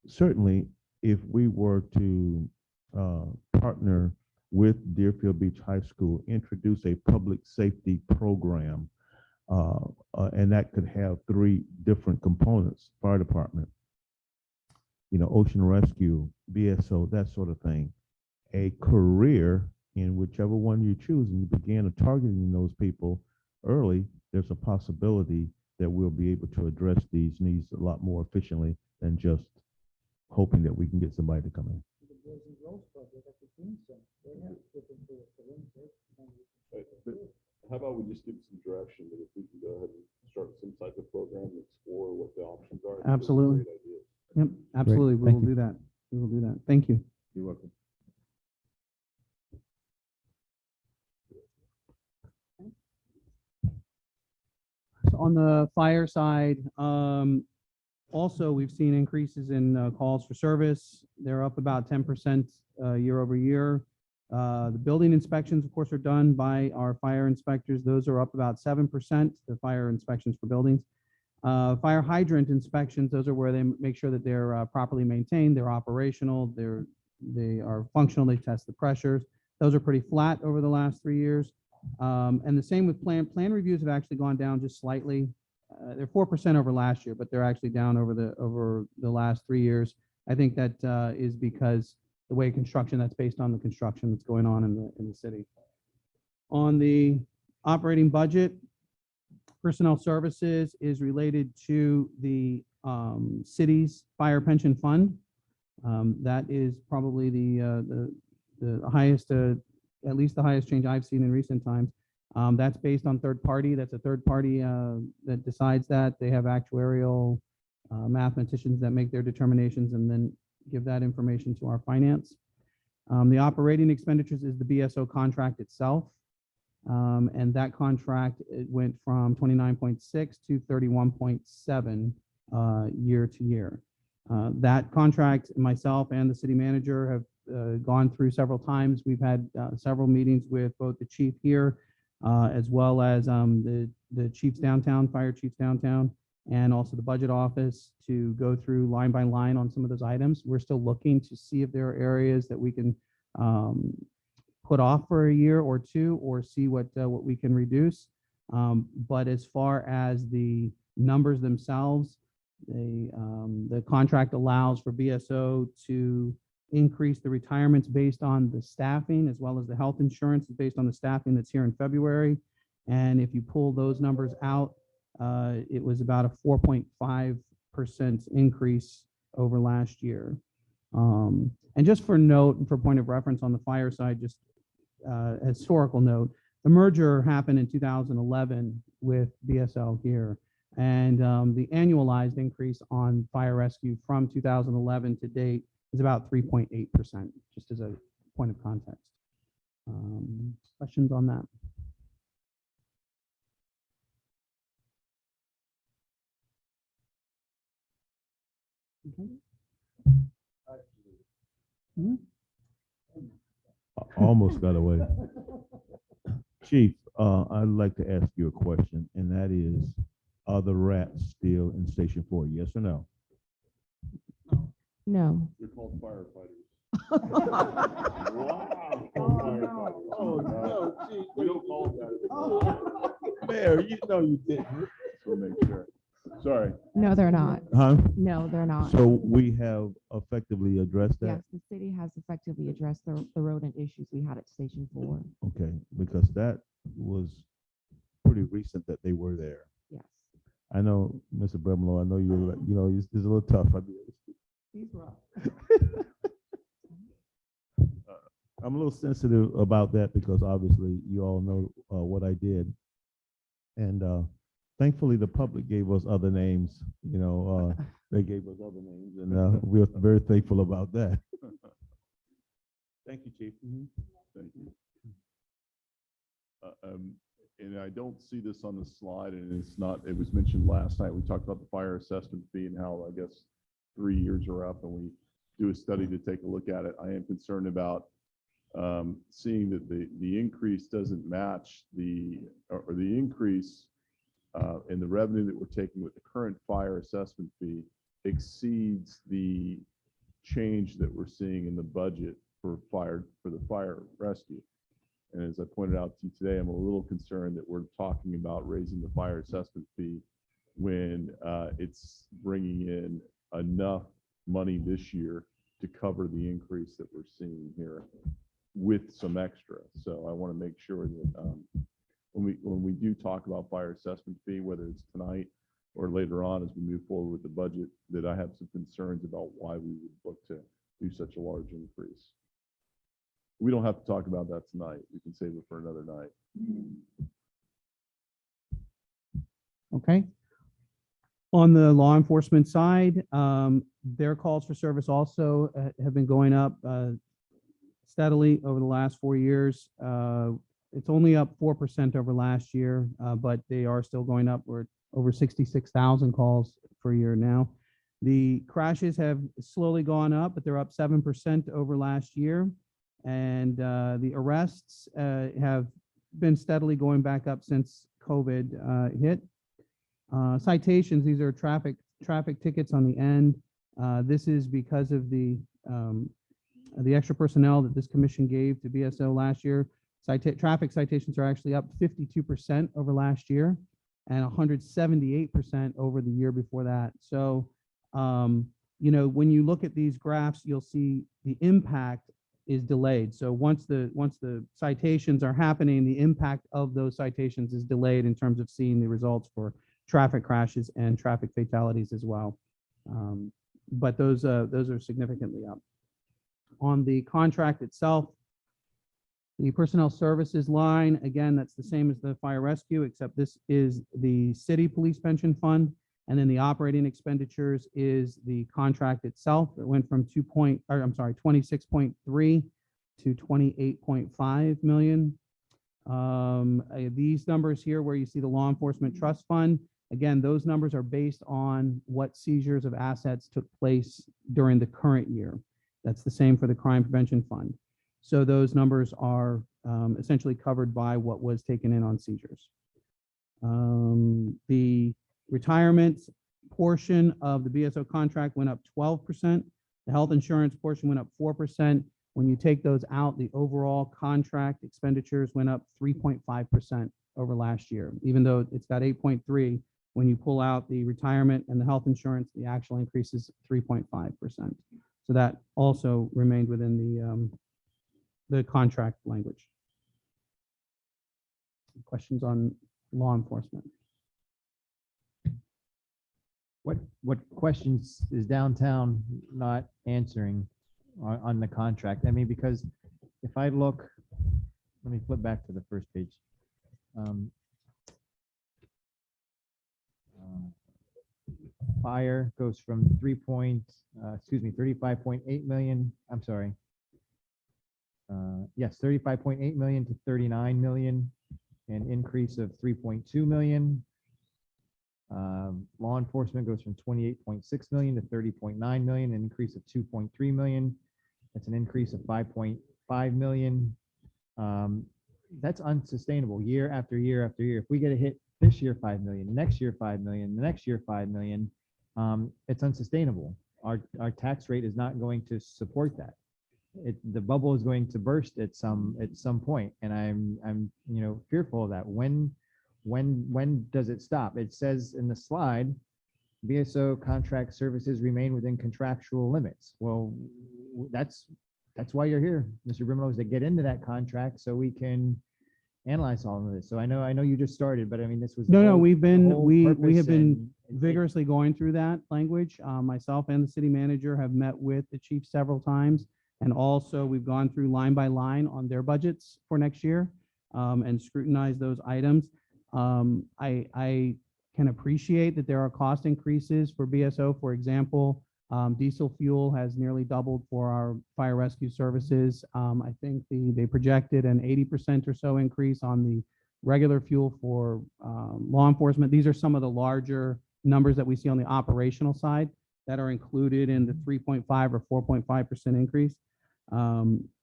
certainly, if we were to partner with Deerfield Beach High School, introduce a public safety program, and that could have three different components: fire department, ocean rescue, BSO, that sort of thing. A career in whichever one you choose, and you begin targeting those people early, there's a possibility that we'll be able to address these needs a lot more efficiently than just hoping that we can get somebody to come in. The Boys and Girls Club, they got the team center. They have different curriculums. How about we just give some direction that if we can go ahead and start some type of program and explore what the options are? I think those are Absolutely. great ideas. Yep, absolutely. We Thank will you. do that. We will do that. Thank you. You're welcome. So on the fire side, also, we've seen increases in calls for service. They're up about 10% year over year. The building inspections, of course, are done by our fire inspectors. Those are up about 7%, the fire inspections for buildings. Fire hydrant inspections, those are where they make sure that they're properly maintained, they're operational, they are functional, they test the pressures. Those are pretty flat over the last 3 years. And the same with plan reviews have actually gone down just slightly. They're 4% over last year, but they're actually down over the last 3 years. I think that is because the way construction, that's based on the construction that's going on in the city. On the operating budget, personnel services is related to the city's fire pension fund. That is probably the highest, at least the highest change I've seen in recent times. That's based on third party. That's a third party that decides that. They have actuarial mathematicians that make their determinations and then give that information to our finance. The operating expenditures is the BSO contract itself. And that contract, it went from 29.6 to 31.7 year to year. That contract, myself and the city manager have gone through several times. We've had several meetings with both the chief here as well as the chiefs downtown, fire chiefs downtown, and also the budget office to go through line by line on some of those items. We're still looking to see if there are areas that we can put off for a year or two, or see what we can reduce. But as far as the numbers themselves, the contract allows for BSO to increase the retirements based on the staffing, as well as the health insurance is based on the staffing that's here in February. And if you pull those numbers out, it was about a 4.5% increase over last year. And just for note and for point of reference on the fire side, just a historical note, the merger happened in 2011 with BSL here. And the annualized increase on fire rescue from 2011 to date is about 3.8%, just as a point of context. Questions on that? Okay. Mhm. Almost got away. Chief, I'd like to ask you a question, and that is, are the rats still in Station 4? Yes or no? No. They're called firefighters. Wow. Firefighters. Oh, no, gee. We don't call them that. Mayor, you know you didn't. Just want to make sure. Sorry. No, they're not. Huh? No, they're not. So we have effectively addressed that? Yes, the city has effectively addressed the rodent issues we had at Station 4. Okay, because that was pretty recent that they were there. Yes. I know, Mr. Bremlow, I know it's a little tough. He's rough. I'm a little sensitive about that because obviously you all know what I did. And thankfully, the public gave us other names, they gave us other names, and we're very thankful about that. Thank you, Chief. Thank you. And I don't see this on the slide, and it was mentioned last night. We talked about the fire assessment fee and how, I guess, 3 years are up and we do a study to take a look at it. I am concerned about seeing that the increase doesn't match the increase in the revenue that we're taking with the current fire assessment fee exceeds the change that we're seeing in the budget for the fire rescue. And as I pointed out to you today, I'm a little concerned that we're talking about raising the fire assessment fee when it's bringing in enough money this year to cover the increase that we're seeing here with some extra. So I want to make sure that when we do talk about fire assessment fee, whether it's tonight or later on as we move forward with the budget, that I have some concerns about why we would look to do such a large increase. We don't have to talk about that tonight. We can save it for another night. Okay. On the law enforcement side, their calls for service also have been going up steadily over the last 4 years. It's only up 4% over last year, but they are still going up. We're over 66,000 calls per year now. The crashes have slowly gone up, but they're up 7% over last year. And the arrests have been steadily going back up since COVID hit. Citations, these are traffic tickets on the end. This is because of the extra personnel that this commission gave to BSO last year. Traffic citations are actually up 52% over last year and 178% over the year before that. So, you know, when you look at these graphs, you'll see the impact is delayed. So once the citations are happening, the impact of those citations is delayed in terms of seeing the results for traffic crashes and traffic fatalities as well. But those are significantly up. On the contract itself, the personnel services line, again, that's the same as the fire rescue, except this is the city police pension fund. And then the operating expenditures is the contract itself that went from 26.3 to 28.5 million. These numbers here where you see the law enforcement trust fund, again, those numbers are based on what seizures of assets took place during the current year. That's the same for the crime prevention fund. So those numbers are essentially covered by what was taken in on seizures. The retirement portion of the BSO contract went up 12%. The health insurance portion went up 4%. When you take those out, the overall contract expenditures went up 3.5% over last year, even though it's got 8.3. When you pull out the retirement and the health insurance, the actual increase is 3.5%. So that also remained within the contract language. Questions on law enforcement? What questions is downtown not answering on the contract? I mean, because if I look, let me flip back to the first page. Fire goes from 35.8 million. I'm sorry. Yes, 35.8 million to 39 million, an increase of 3.2 million. Law enforcement goes from 28.6 million to 30.9 million, an increase of 2.3 million. That's an increase of 5.5 million. That's unsustainable year after year after year. If we get a hit this year, 5 million, next year, 5 million, the next year, 5 million, it's unsustainable. Our tax rate is not going to support that. The bubble is going to burst at some point, and I'm fearful of that. When does it stop? It says in the slide, BSO contract services remain within contractual limits. Well, that's why you're here, Mr. Brimlow, is to get into that contract so we can analyze all of this. So I know you just started, but I mean, this was No, we we have been vigorously going through that language. Myself and the city manager have met with the chief several times. And also we've gone through line by line on their budgets for next year and scrutinized those items. I can appreciate that there are cost increases for BSO. For example, diesel fuel has nearly doubled for our fire rescue services. I think they projected an 80% or so increase on the regular fuel for law enforcement. These are some of the larger numbers that we see on the operational side that are included in the 3.5 or 4.5% increase.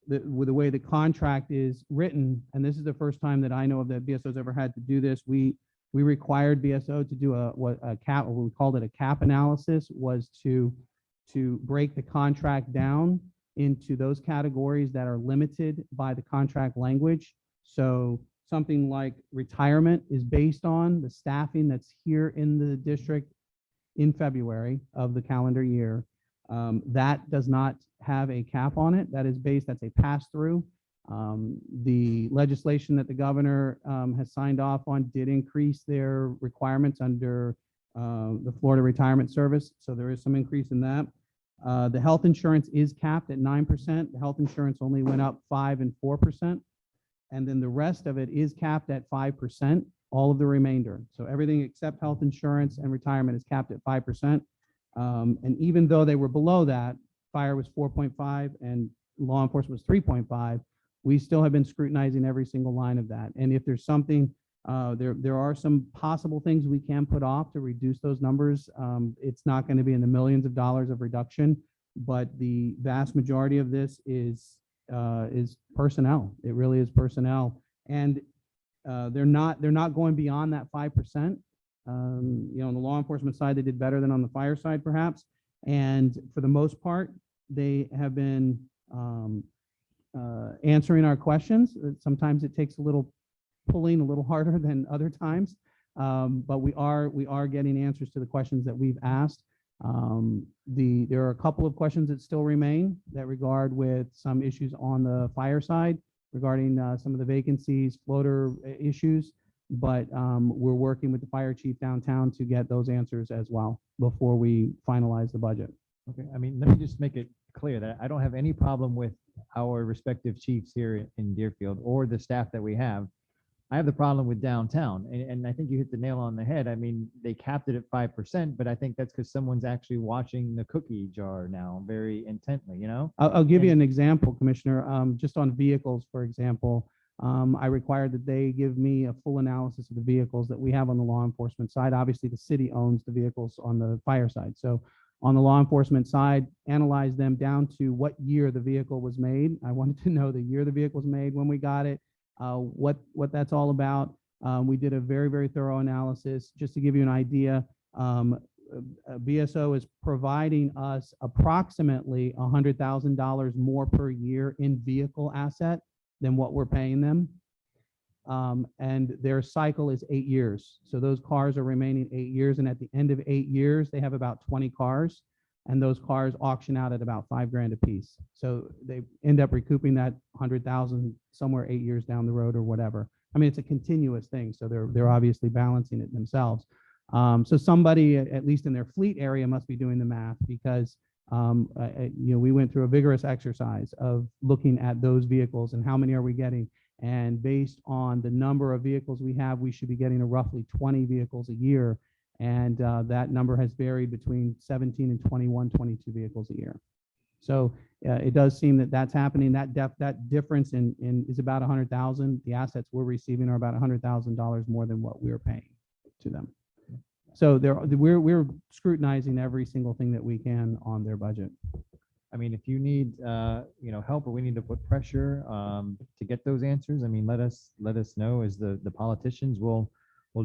With the way the contract is written, and this is the first time that I know of that BSO's ever had to do this, we we required BSO to do a cap, what we called it a cap analysis, was to break the contract down into those categories that are limited by the contract language. So something like retirement is based on the staffing that's here in the district in February of the calendar year. That does not have a cap on it. That is based, that's a pass-through. The legislation that the governor has signed off on did increase their requirements under the Florida Retirement Service. So there is some increase in that. The health insurance is capped at 9%. The health insurance only went up 5% and 4%. And then the rest of it is capped at 5%, all of the remainder. So everything except health insurance and retirement is capped at 5%. And even though they were below that, fire was 4.5 and law enforcement was 3.5, we still have been scrutinizing every single line of that. And if there's something, there are some possible things we can put off to reduce those numbers. It's not going to be in the millions of dollars of reduction, but the vast majority of this is personnel. It really is personnel, and they're not going beyond that 5%. On the law enforcement side, they did better than on the fire side, perhaps. And for the most part, they have been answering our questions. Sometimes it takes a little pulling a little harder than other times, but we are getting answers to the questions that we've asked. There are a couple of questions that still remain that regard with some issues on the fire side regarding some of the vacancies, floater issues, but we're working with the fire chief downtown to get those answers as well before we finalize the budget. Okay, I mean, let me just make it clear that I don't have any problem with our respective chiefs here in Deerfield or the staff that we have. I have the problem with downtown, and I think you hit the nail on the head. I mean, they capped it at 5%, but I think that's because someone's actually watching the cookie jar now very intently, you know? I'll give you an example, Commissioner. Just on vehicles, for example, I required that they give me a full analysis of the vehicles that we have on the law enforcement side. Obviously, the city owns the vehicles on the fire side. So on the law enforcement side, analyze them down to what year the vehicle was made. I wanted to know the year the vehicle was made, when we got it, what that's all about. We did a very, very thorough analysis. Just to give you an idea, BSO is providing us approximately $100,000 more per year in vehicle asset than what we're paying them. And their cycle is 8 years. So those cars are remaining 8 years. And at the end of 8 years, they have about 20 cars. And those cars auction out at about $5,000 a piece. So they end up recouping that 100,000 somewhere 8 years down the road or whatever. I mean, it's a continuous thing. So they're obviously balancing it themselves. So somebody, at least in their fleet area, must be doing the math, because we went through a vigorous exercise of looking at those vehicles and how many are we getting. And based on the number of vehicles we have, we should be getting roughly 20 vehicles a year. And that number has varied between 17 and 22 vehicles a year. So it does seem that that's happening. That difference in is about 100,000. The assets we're receiving are about $100,000 more than what we're paying to them. So we're scrutinizing every single thing that we can on their budget. I mean, if you need, help, or we need to put pressure to get those answers, I mean, let us know, as the politicians will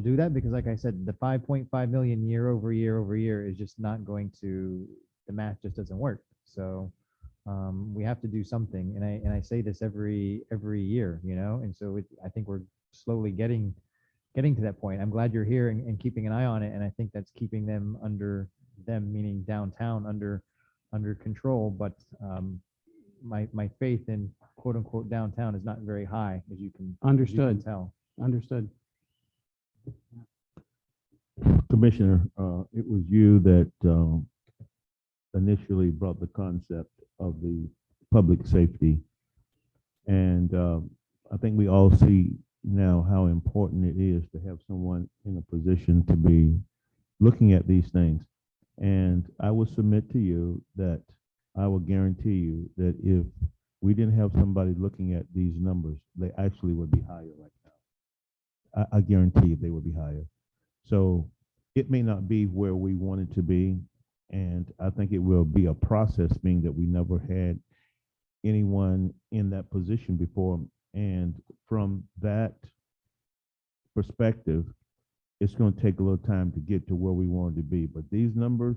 do that, because like I said, the 5.5 million year over year is just not going to, the math just doesn't work. So we have to do something. And I say this every year, and so I think we're slowly getting to that point. I'm glad you're here and keeping an eye on it. And I think that's keeping them meaning downtown, under control. But my faith in quote unquote downtown is not very high, as you can tell. Understood. Commissioner, it was you that initially brought the concept of the public safety. And I think we all see now how important it is to have someone in a position to be looking at these things. And I will submit to you that I will guarantee you that if we didn't have somebody looking at these numbers, they actually would be higher right now. I guarantee you they would be higher. So it may not be where we want it to be. And I think it will be a process, being that we never had anyone in that position before. And from that perspective, it's going to take a little time to get to where we want to be. But these numbers,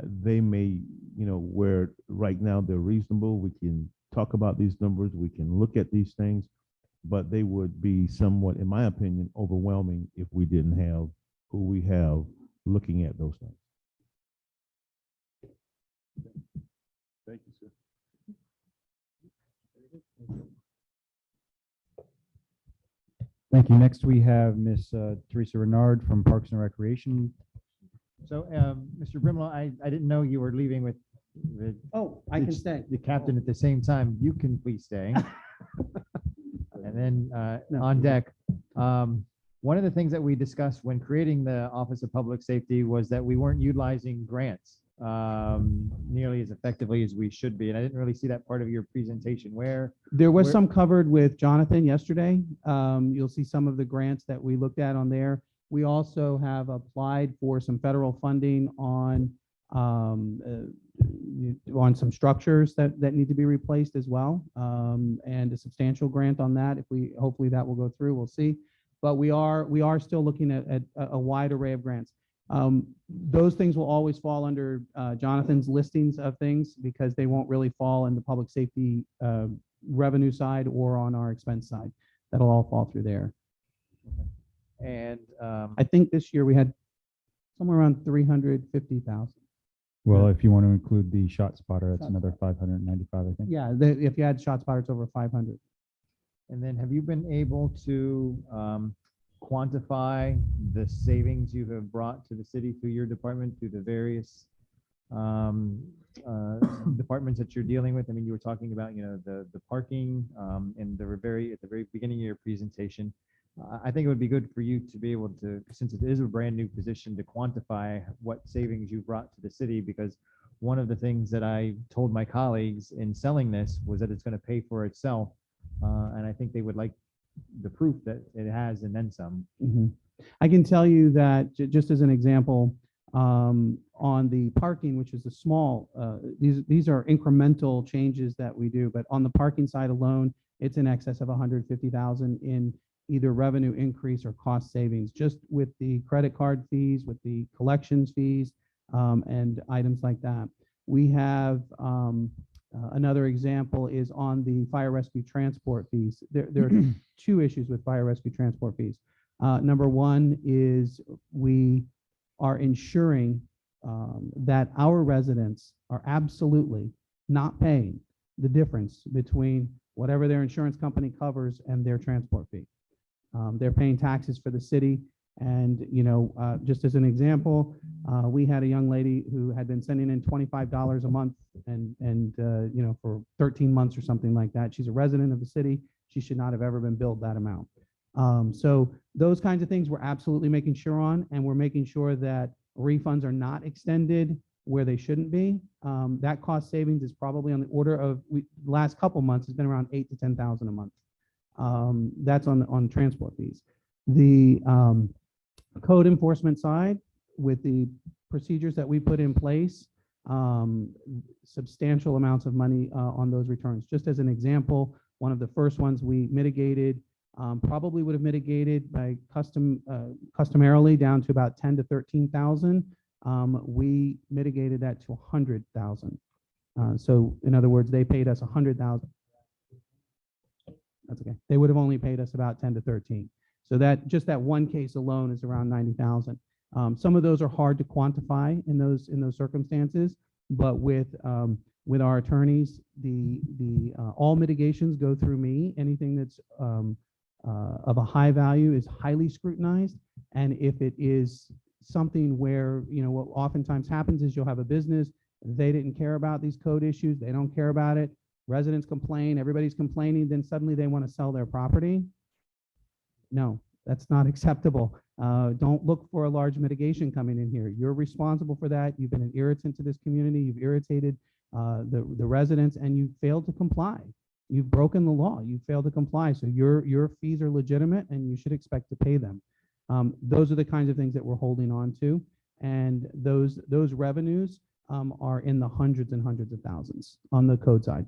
they may, where right now they're reasonable. We can talk about these numbers. We can look at these things, but they would be somewhat, in my opinion, overwhelming if we didn't have who we have looking at those things. Thank you, sir. Thank you. Next, we have Miss Teresa Renard from Parks and Recreation. So, Mr. Brimlow, I didn't know you were leaving with Oh, I can stay. the captain at the same time. You can please stay. And then No. on deck, one of the things that we discussed when creating the Office of Public Safety was that we weren't utilizing grants nearly as effectively as we should be. And I didn't really see that part of your presentation. There was Where- some covered with Jonathan yesterday. You'll see some of the grants that we looked at on there. We also have applied for some federal funding on some structures that need to be replaced as well, and a substantial grant on that. Hopefully that will go through, we'll see. But we are still looking at a wide array of grants. Those things will always fall under Jonathan's listings of things because they won't really fall in the public safety revenue side or on our expense side. That'll all fall through there. And I think this year we had somewhere around 350,000. Well, if you want to include the shot spotter, that's Shot another 595, I think. Yeah, if you add shot spotter, it's over 500. and then have you been able to quantify the savings you have brought to the city through your department, through the various departments that you're dealing with? I mean, you were talking about, the parking, and at the very beginning of your presentation. I think it would be good for you to be able to, since it is a brand new position, to quantify what savings you brought to the city, because one of the things that I told my colleagues in selling this was that it's going to pay for itself. And I think they would like the proof that it has and then some. Mhm. I can tell you that just as an example, on the parking, which is a small, these are incremental changes that we do, but on the parking side alone, it's in excess of 150,000 in either revenue increase or cost savings, just with the credit card fees, with the collections fees, and items like that. We have another example is on the fire rescue transport fees. There are two issues with fire rescue transport fees. Number one is we are ensuring that our residents are absolutely not paying the difference between whatever their insurance company covers and their transport fee. They're paying taxes for the city. And, just as an example, we had a young lady who had been sending in $25 a month and for 13 months or something like that. She's a resident of the city. She should not have ever been billed that amount. So those kinds of things we're absolutely making sure on, and we're making sure that refunds are not extended where they shouldn't be. That cost savings is probably on the order of, the last couple months has been around $8,000 to $10,000 a month. That's on transport fees. The code enforcement side, with the procedures that we put in place, substantial amounts of money on those returns. Just as an example, one of the first ones we mitigated, probably would have mitigated by customarily down to about 10 to 13,000. We mitigated that to 100,000. So in other words, they paid us 100,000. That's okay. They would have only paid us about 10 to 13. So that just that one case alone is around 90,000. Some of those are hard to quantify in those circumstances, but with our attorneys, all mitigations go through me. Anything that's of a high value is highly scrutinized, and if it is something where what oftentimes happens is you'll have a business, they didn't care about these code issues, they don't care about it. Residents complain, everybody's complaining, then suddenly they want to sell their property. No, that's not acceptable. Don't look for a large mitigation coming in here. You're responsible for that. You've been an irritant to this community. You've irritated the residents, and you failed to comply. You've broken the law. You failed to comply. So your fees are legitimate, and you should expect to pay them. Those are the kinds of things that we're holding on to, and those revenues are in the hundreds and hundreds of thousands on the code side.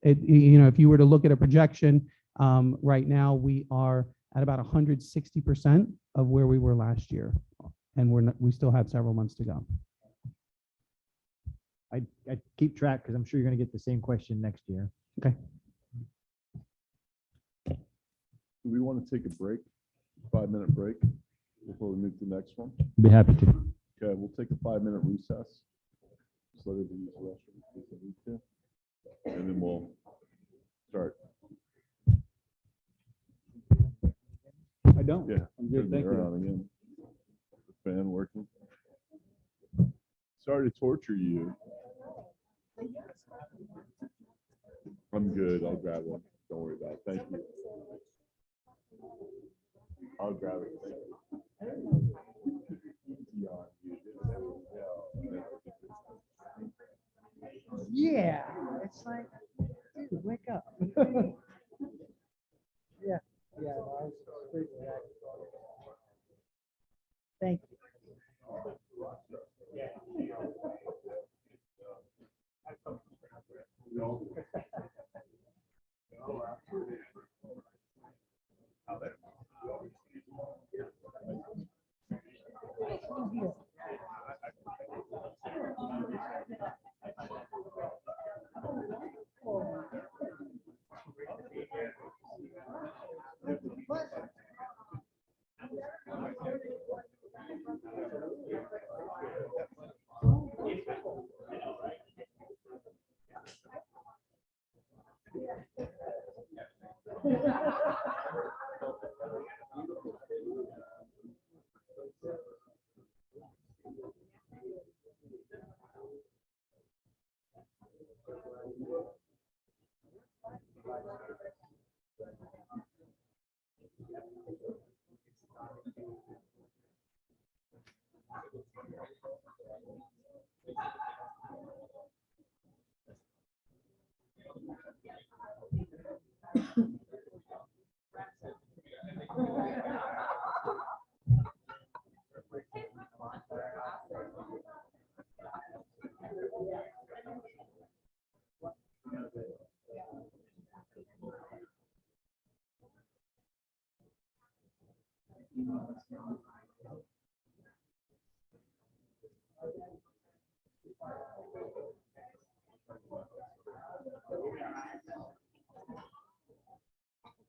If you were to look at a projection, right now we are at about 160% of where we were last year. And we still have several months to go. I keep track because I'm sure you're going to get the same question next year. Okay. Do we want to take a break, 5-minute break before we move to the next one? Be happy to. Okay, we'll take a 5-minute recess. Just let everybody use the restroom if they need to. And then we'll start. I don't. Yeah. I'm good, turn thank it you. around again. The fan working. Sorry to torture you. I'm good. I'll grab one. Don't worry about it. Thank you. I'll grab it. Thank you. Yeah, it's like, dude, wake up. Yeah, yeah, no, I was pretty relaxed. Thank you.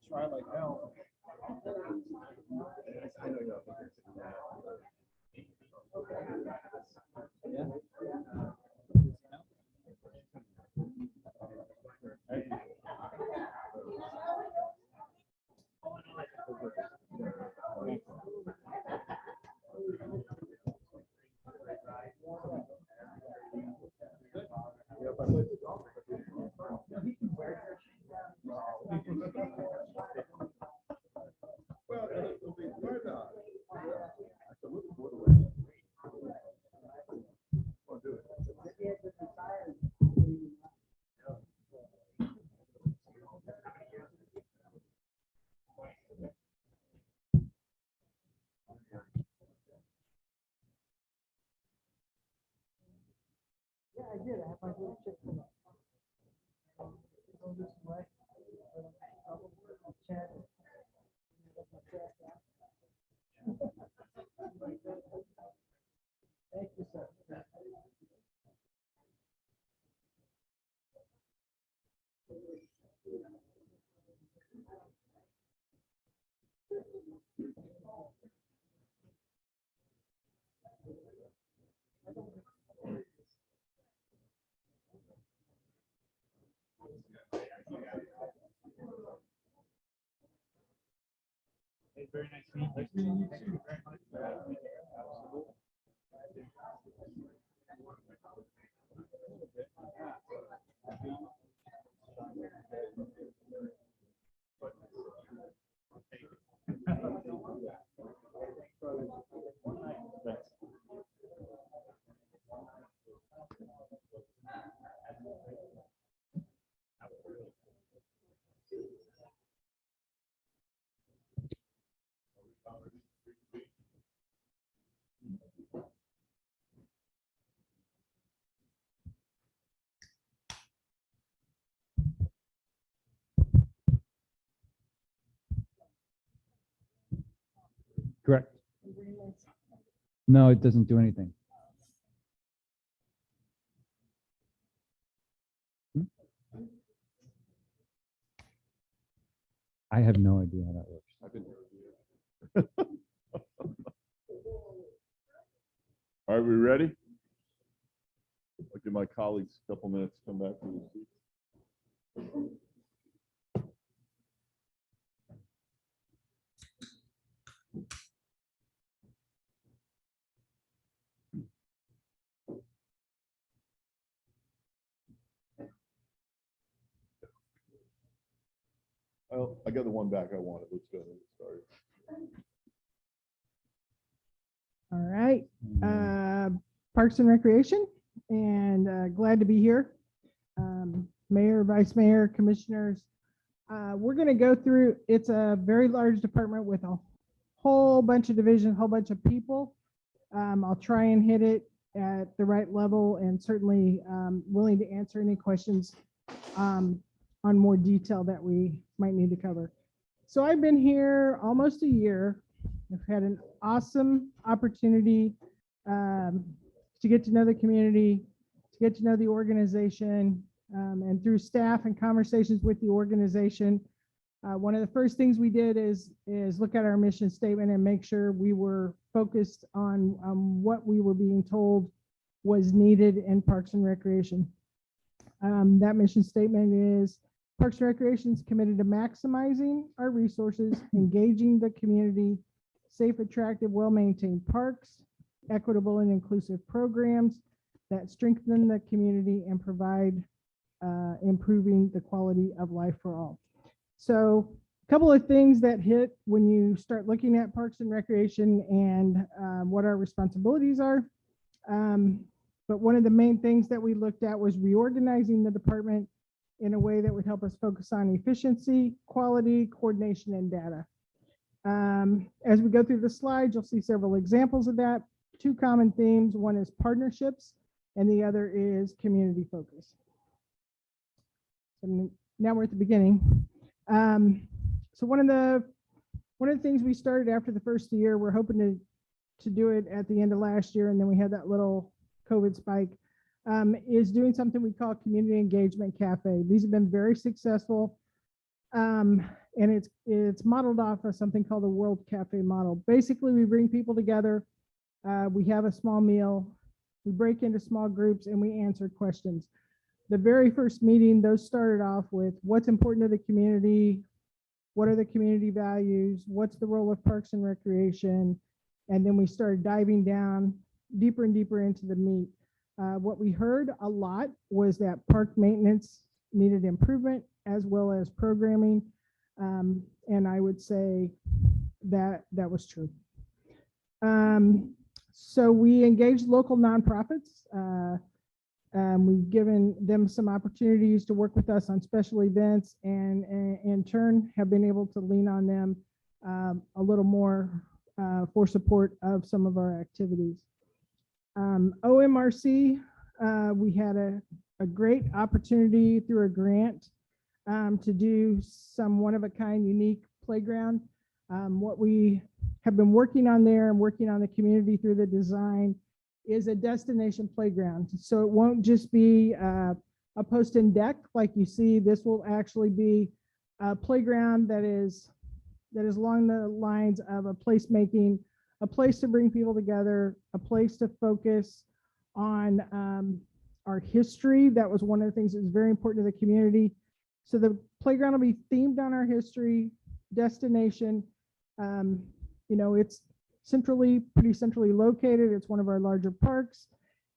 Try like hell. Yeah, I did. I have my little chip in it. Go this way. I'll chat. Thank you, sir. Very nice meeting you. Nice meeting you too. Very much. Correct. No, it doesn't do anything. Hmm? I have no idea how that works. I've been All right, we ready? I'll give my colleagues a couple minutes to come back to the seat. Oh, I got the one back I wanted. Let's go ahead and start. All right, Parks and Recreation, and glad to be here. Mayor, Vice Mayor, Commissioners, we're going to go through, it's a very large department with a whole bunch of divisions, whole bunch of people. I'll try and hit it at the right level and certainly willing to answer any questions on more detail that we might need to cover. So I've been here almost a year. I've had an awesome opportunity to get to know the community, to get to know the organization, and through staff and conversations with the organization. One of the first things we did is look at our mission statement and make sure we were focused on what we were being told was needed in Parks and Recreation. That mission statement is Parks and Recreation is committed to maximizing our resources, engaging the community, safe, attractive, well-maintained parks, equitable and inclusive programs that strengthen the community and provide improving the quality of life for all. So a couple of things that hit when you start looking at Parks and Recreation and what our responsibilities are. But one of the main things that we looked at was reorganizing the department in a way that would help us focus on efficiency, quality, coordination, and data. As we go through the slides, you'll see several examples of that. Two common themes. One is partnerships, and the other is community focus. So now we're at the beginning. So one of the things we started after the first year, we're hoping to do it at the end of last year, and then we had that little COVID spike, is doing something we call Community Engagement Cafe. These have been very successful. And it's modeled off of something called the World Cafe model. Basically, we bring people together, we have a small meal, we break into small groups, and we answer questions. The very first meeting, those started off with what's important to the community, what are the community values, what's the role of Parks and Recreation, and then we started diving down deeper and deeper into the meat. What we heard a lot was that park maintenance needed improvement as well as programming. And I would say that that was true. So we engaged local nonprofits. We've given them some opportunities to work with us on special events, and in turn have been able to lean on them a little more for support of some of our activities. OMRC, we had a great opportunity through a grant to do some one-of-a-kind unique playground. What we have been working on there and working on the community through the design is a destination playground. So it won't just be a post and deck like you see. This will actually be a playground that is along the lines of a placemaking, a place to bring people together, a place to focus on our history. That was one of the things that was very important to the community. So the playground will be themed on our history, destination. It's pretty centrally located. It's one of our larger parks,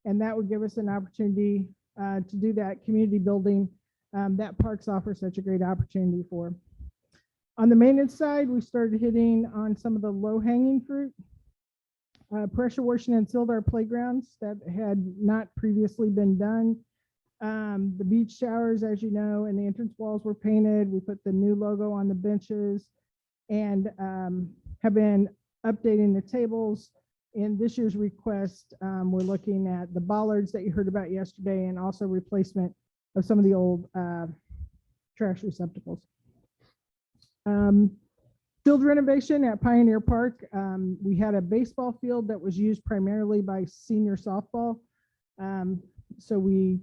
and that would give us an opportunity to do that community building that parks offer such a great opportunity for. On the maintenance side, we started hitting on some of the low-hanging fruit. Pressure washing and sealed our playgrounds that had not previously been done. The beach showers, as you know, and the entrance walls were painted. We put the new logo on the benches and have been updating the tables. In this year's request, we're looking at the bollards that you heard about yesterday and also replacement of some of the old trash receptacles. Field renovation at Pioneer Park. We had a baseball field that was used primarily by senior softball. So we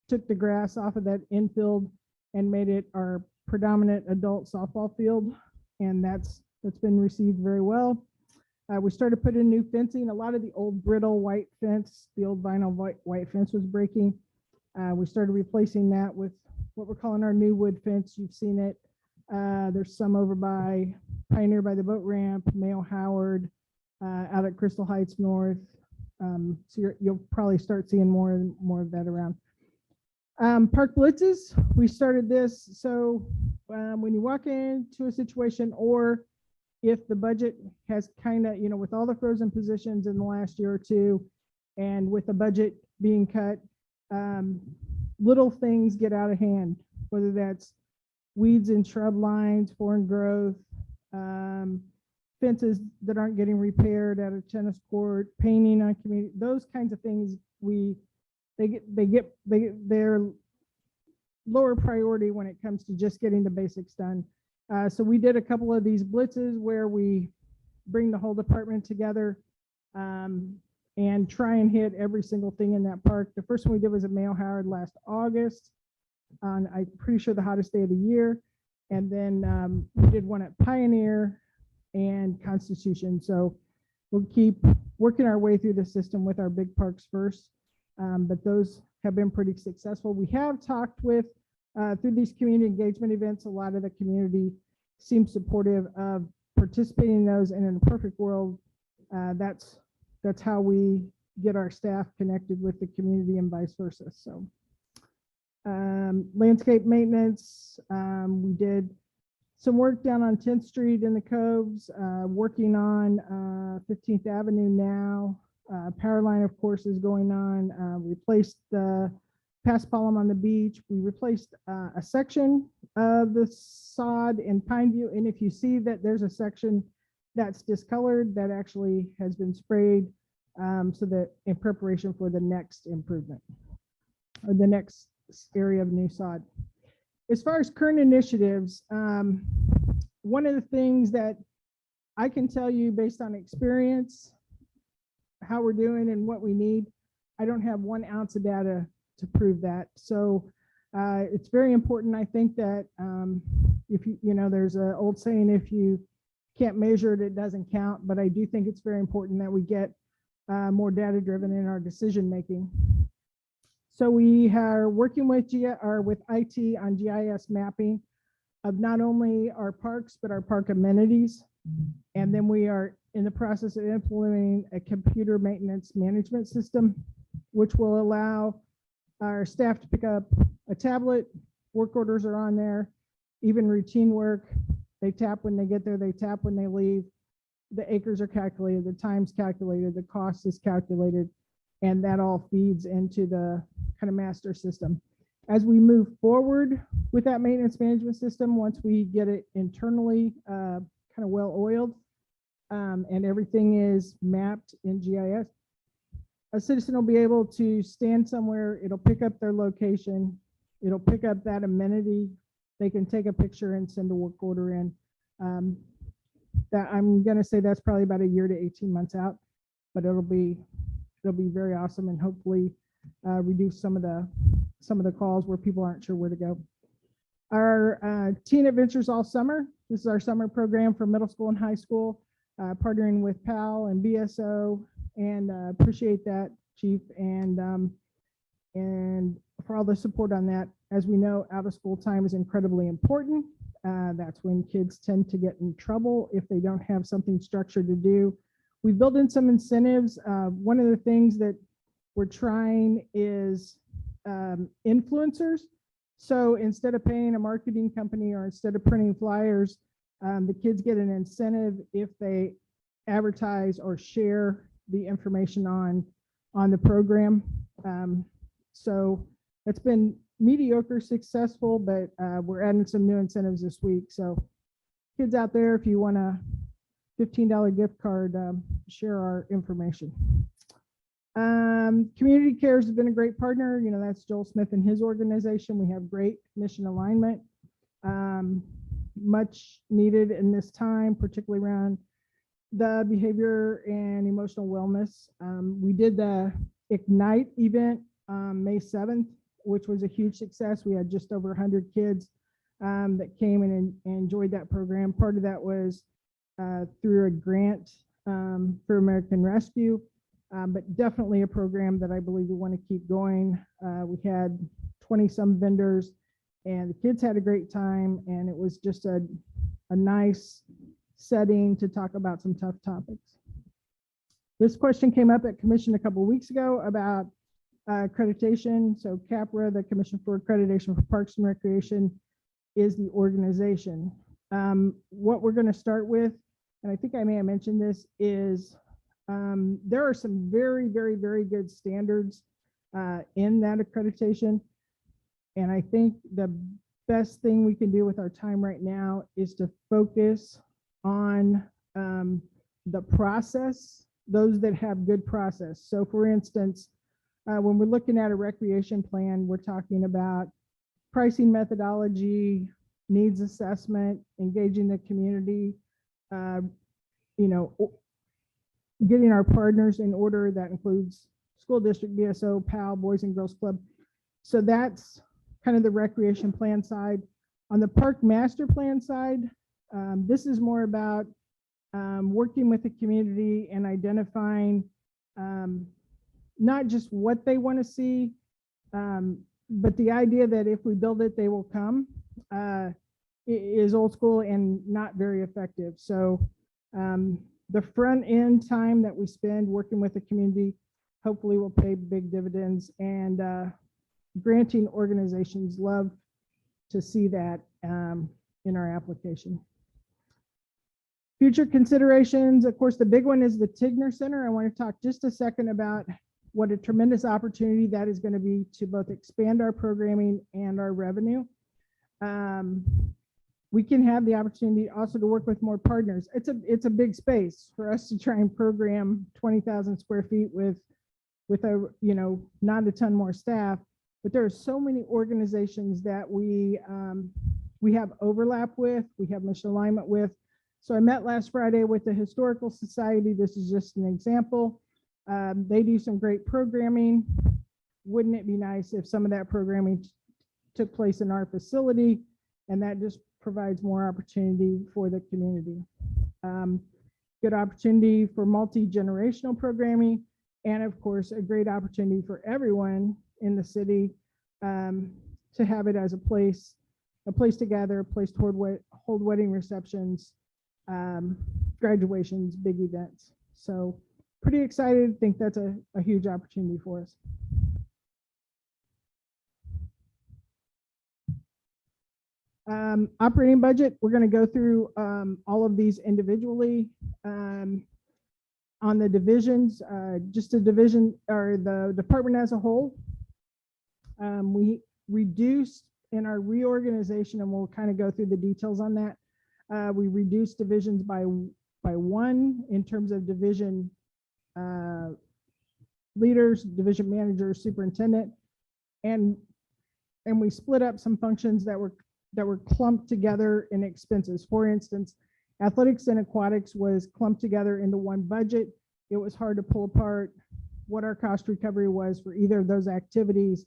took the grass off of that infield and made it our predominant adult softball field. And that's been received very well. We started putting in new fencing. A lot of the old brittle white fence, the old vinyl white fence was breaking. We started replacing that with what we're calling our new wood fence. You've seen it. There's some over by Pioneer by the boat ramp, Mayo Howard, out at Crystal Heights North. So you'll probably start seeing more of that around. Park blitzes, we started this. So when you walk into a situation, or if the budget has kind of, with all the frozen positions in the last year or two, and with the budget being cut, little things get out of hand, whether that's weeds and shrub lines, foreign growth, fences that aren't getting repaired at a tennis court, painting on community, those kinds of things. They're lower priority when it comes to just getting the basics done. So we did a couple of these blitzes where we bring the whole department together and try and hit every single thing in that park. The first one we did was at Mayo Howard last August on, I'm pretty sure, the hottest day of the year. And then we did one at Pioneer and Constitution. So we'll keep working our way through the system with our big parks first. But those have been pretty successful. We have talked with, through these community engagement events, a lot of the community seems supportive of participating in those. And in a perfect world, that's how we get our staff connected with the community and vice versa. So landscape maintenance, we did some work down on 10th Street in the Coves, working on 15th Avenue now. Power line, of course, is going on. We replaced the pass column on the beach. We replaced a section of the sod in Pineview. And if you see that there's a section that's discolored, that actually has been sprayed so that in preparation for the next improvement or the next area of new sod. As far as current initiatives, one of the things that I can tell you based on experience, how we're doing and what we need, I don't have 1 ounce of data to prove that. So it's very important, I think, that if there's an old saying, if you can't measure it, it doesn't count. But I do think it's very important that we get more data driven in our decision making. So we are working with IT on GIS mapping of not only our parks, but our park amenities. And then we are in the process of implementing a computer maintenance management system, which will allow our staff to pick up a tablet. Work orders are on there, even routine work. They tap when they get there, they tap when they leave. The acres are calculated, the time's calculated, the cost is calculated, and that all feeds into the kind of master system. As we move forward with that maintenance management system, once we get it internally kind of well oiled and everything is mapped in GIS, a citizen will be able to stand somewhere, it'll pick up their location, it'll pick up that amenity, they can take a picture and send a work order in. That I'm going to say that's probably about 1 year to 18 months out, but it'll be very awesome and hopefully reduce some of the calls where people aren't sure where to go. Our Teen Adventures All Summer. This is our summer program for middle school and high school, partnering with PAL and BSO, and appreciate that, Chief, and for all the support on that. As we know, out of school time is incredibly important. That's when kids tend to get in trouble if they don't have something structured to do. We've built in some incentives. One of the things that we're trying is influencers. So instead of paying a marketing company or instead of printing flyers, the kids get an incentive if they advertise or share the information on the program. So it's been mediocre successful, but we're adding some new incentives this week. So kids out there, if you want a $15 gift card, share our information. Community Cares has been a great partner. That's Joel Smith and his organization. We have great mission alignment. much needed in this time, particularly around the behavior and emotional wellness. We did the Ignite event May 7th, which was a huge success. We had just over 100 kids that came and enjoyed that program. Part of that was through a grant for American Rescue, but definitely a program that I believe we want to keep going. We had 20-some vendors, and the kids had a great time, and it was just a nice setting to talk about some tough topics. This question came up at commission a couple of weeks ago about accreditation. So CAPRA, the Commission for Accreditation for Parks and Recreation, is the organization. What we're going to start with, and I think I may have mentioned this, is there are some very, very, very good standards in that accreditation. And I think the best thing we can do with our time right now is to focus on the process, those that have good process. So for instance, when we're looking at a recreation plan, we're talking about pricing methodology, needs assessment, engaging the community, getting our partners in order. That includes school district, BSO, PAL, Boys and Girls Club. So that's kind of the recreation plan side. On the park master plan side, this is more about working with the community and identifying not just what they want to see, but the idea that if we build it, they will come is old school and not very effective. So the front end time that we spend working with the community hopefully will pay big dividends, and granting organizations love to see that in our application. Future considerations, of course, the big one is the Tigner Center. I want to talk just a second about what a tremendous opportunity that is going to be to both expand our programming and our revenue. We can have the opportunity also to work with more partners. It's a big space for us to try and program 20,000 square feet with a, not a ton more staff, but there are so many organizations that we have overlap with, we have mission alignment with. So I met last Friday with the Historical Society. This is just an example. They do some great programming. Wouldn't it be nice if some of that programming took place in our facility? And that just provides more opportunity for the community. Good opportunity for multi-generational programming, and of course, a great opportunity for everyone in the city to have it as a place to gather, a place to hold wedding receptions, graduations, big events. So pretty excited. Think that's a huge opportunity for us. Operating budget, we're going to go through all of these individually. On the divisions, just a division or the department as a whole, we reduced in our reorganization, and we'll kind of go through the details on that. We reduced divisions by one in terms of division leaders, division managers, superintendent, and we split up some functions that were clumped together in expenses. For instance, athletics and aquatics was clumped together into one budget. It was hard to pull apart what our cost recovery was for either of those activities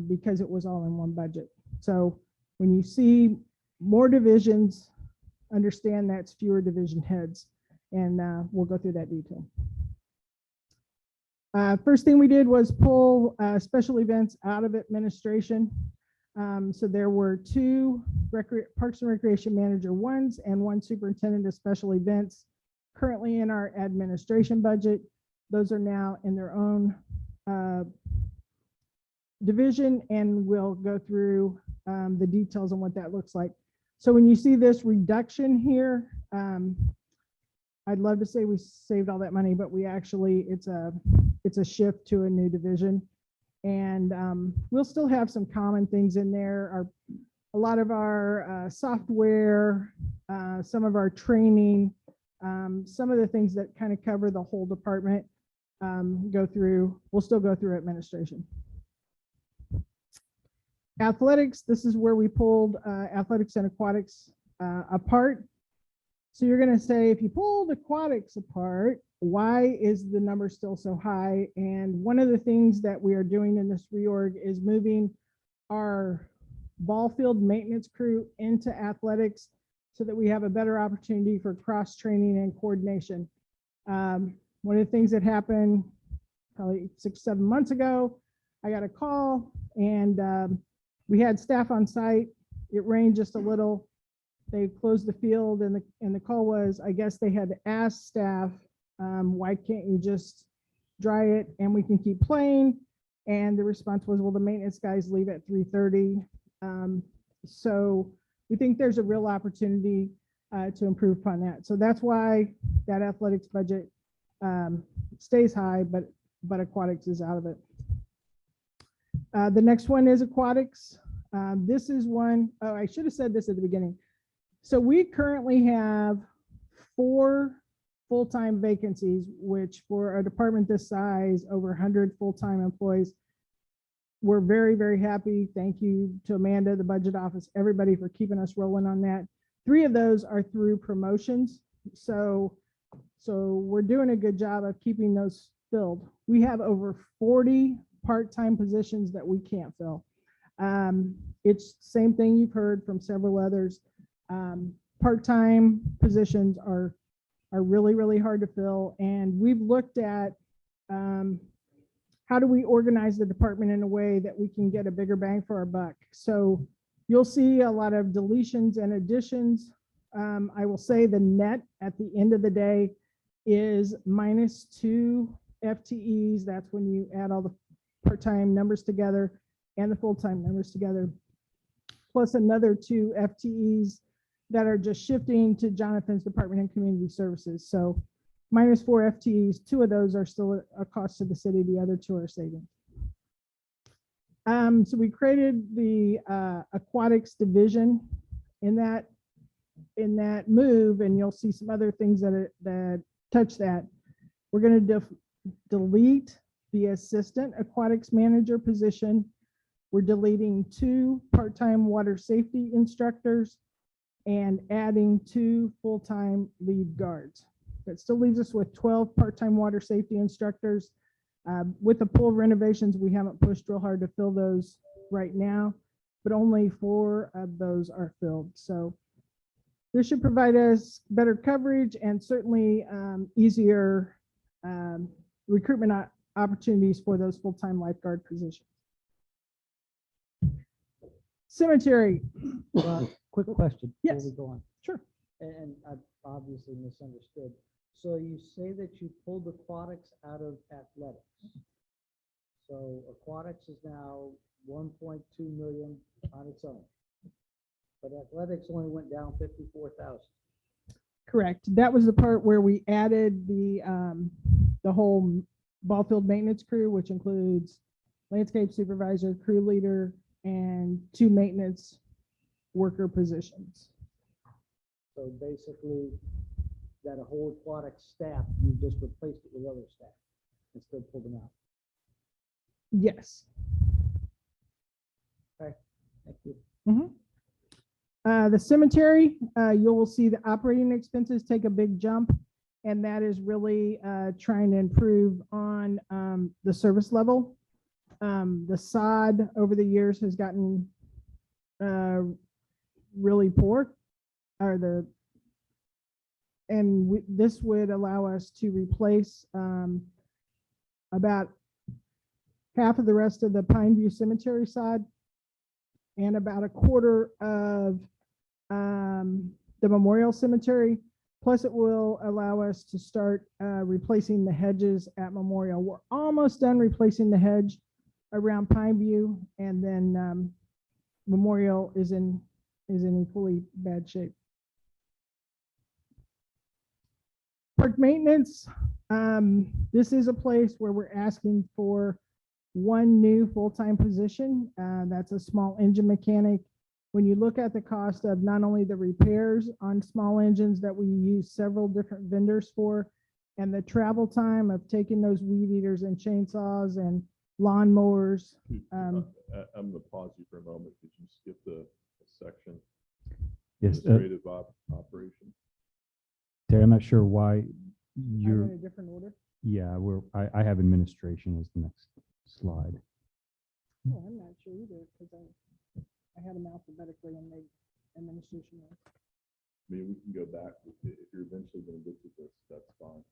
because it was all in one budget. So when you see more divisions, understand that's fewer division heads, and we'll go through that detail. First thing we did was pull special events out of administration. So there were two Parks and Recreation Manager ones and one Superintendent of Special Events currently in our administration budget. Those are now in their own division, and we'll go through the details on what that looks like. So when you see this reduction here, I'd love to say we saved all that money, but we actually, it's a shift to a new division. And we'll still have some common things in there. A lot of our software, some of our training, some of the things that kind of cover the whole department we'll still go through administration. Athletics, this is where we pulled athletics and aquatics apart. So you're going to say, if you pulled aquatics apart, why is the number still so high? And one of the things that we are doing in this reorg is moving our ball field maintenance crew into athletics so that we have a better opportunity for cross training and coordination. One of the things that happened probably 6-7 months ago, I got a call and we had staff on site. It rained just a little. They closed the field and the call was, I guess they had asked staff, why can't you just dry it and we can keep playing? And the response was, well, the maintenance guys leave at 3:30. So we think there's a real opportunity to improve upon that. So that's why that athletics budget stays high, but aquatics is out of it. The next one is aquatics. This is one, oh, I should have said this at the beginning. So we currently have 4 full-time vacancies, which for a department this size, over 100 full-time employees, we're very, very happy. Thank you to Amanda, the budget office, everybody for keeping us rolling on that. 3 of those are through promotions. So we're doing a good job of keeping those filled. We have over 40 part-time positions that we can't fill. It's the same thing you've heard from several others. Part-time positions are really, really hard to fill. And we've looked at how do we organize the department in a way that we can get a bigger bang for our buck. So you'll see a lot of deletions and additions. I will say the net at the end of the day is -2 FTEs. That's when you add all the part-time numbers together and the full-time numbers together, plus another 2 FTEs that are just shifting to Jonathan's Department of Community Services. So -4 FTEs, 2 of those are still a cost to the city, the other 2 are savings. So we created the aquatics division in that move, and you'll see some other things that touch that. We're going to delete the assistant aquatics manager position. We're deleting 2 part-time water safety instructors and adding 2 full-time lead guards. That still leaves us with 12 part-time water safety instructors. With the pool renovations, we haven't pushed real hard to fill those right now, but only 4 of those are filled. So this should provide us better coverage and certainly easier recruitment opportunities for those full-time lifeguard positions. Cemetery. Quick question. Before Yes. we go on. Sure. And I obviously misunderstood. So you say that you pulled aquatics out of athletics. So aquatics is now 1.2 million on its own. But athletics only went down 54,000. Correct. That was the part where we added the whole ball field maintenance crew, which includes landscape supervisor, crew leader, and 2 maintenance worker positions. So basically, that a whole aquatic staff, you just replaced it with other staff and still pulled them out. Yes. Okay, thank you. The cemetery, you will see the operating expenses take a big jump, and that is really trying to improve on the service level. The sod over the years has gotten really poor, this would allow us to replace about half of the rest of the Pine View Cemetery sod and about a quarter of the Memorial Cemetery. Plus, it will allow us to start replacing the hedges at Memorial. We're almost done replacing the hedge around Pine View, and then Memorial is in equally bad shape. Park maintenance. This is a place where we're asking for 1 new full-time position. That's a small engine mechanic. When you look at the cost of not only the repairs on small engines that we use several different vendors for, and the travel time of taking those weed eaters and chainsaws and lawnmowers. I'm going to pause you for a moment because you skipped a section. Yes, Administrative operation. Terry, I'm not sure why I'm you're, in a different order. yeah, I have administration as the next slide. Oh, I'm not sure either, because I had them alphabetically and they administration. was. I mean, we can go back, if you're eventually gonna get to this, that's fine.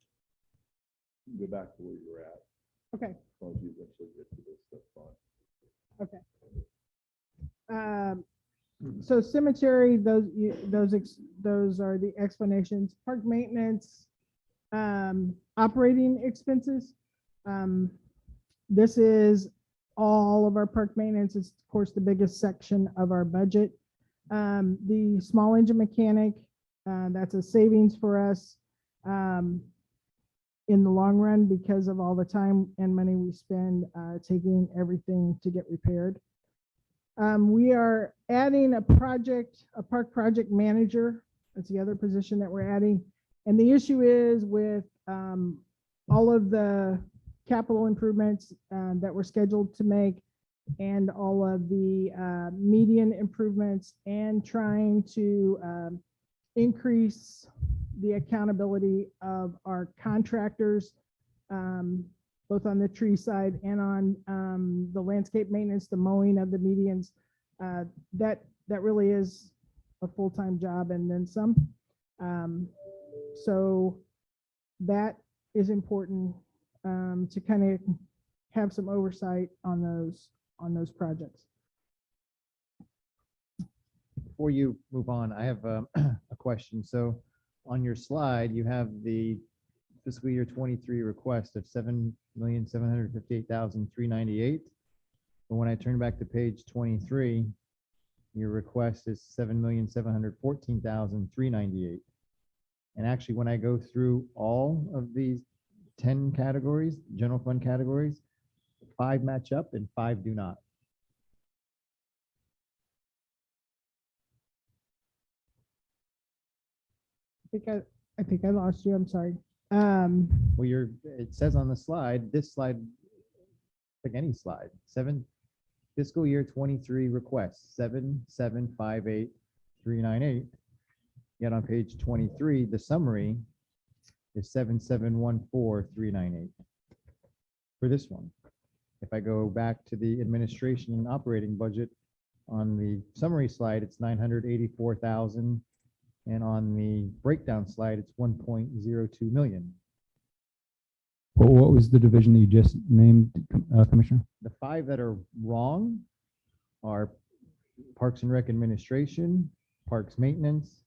You can go back to where you're at, Okay, as long as you eventually get to this, that's fine. okay. So cemetery, those are the explanations. Park maintenance, operating expenses. This is all of our park maintenance. It's of course the biggest section of our budget. The small engine mechanic, that's a savings for us in the long run because of all the time and money we spend taking everything to get repaired. We are adding a park project manager. That's the other position that we're adding. And the issue is with all of the capital improvements that we're scheduled to make and all of the median improvements and trying to increase the accountability of our contractors, both on the tree side and on the landscape maintenance, the mowing of the medians. That really is a full-time job and then some. So that is important to kind of have some oversight on those projects. Before you move on, I have a question. So on your slide, you have the fiscal year 23 request of 7,758,398. But when I turn back to page 23, your request is 7,714,398. And actually, when I go through all of these 10 categories, general fund categories, 5 match up and 5 do not. I think I lost you. I'm sorry. Well, it says on the slide, this slide, like any slide, fiscal year 23 requests, 7,758,398. Yet on page 23, the summary is 7,714,398 for this one. If I go back to the administration and operating budget, on the summary slide, it's 984,000. And on the breakdown slide, it's 1.02 million. What was the division that you just named, Commissioner? The 5 that are wrong are Parks and Rec Administration, Parks Maintenance,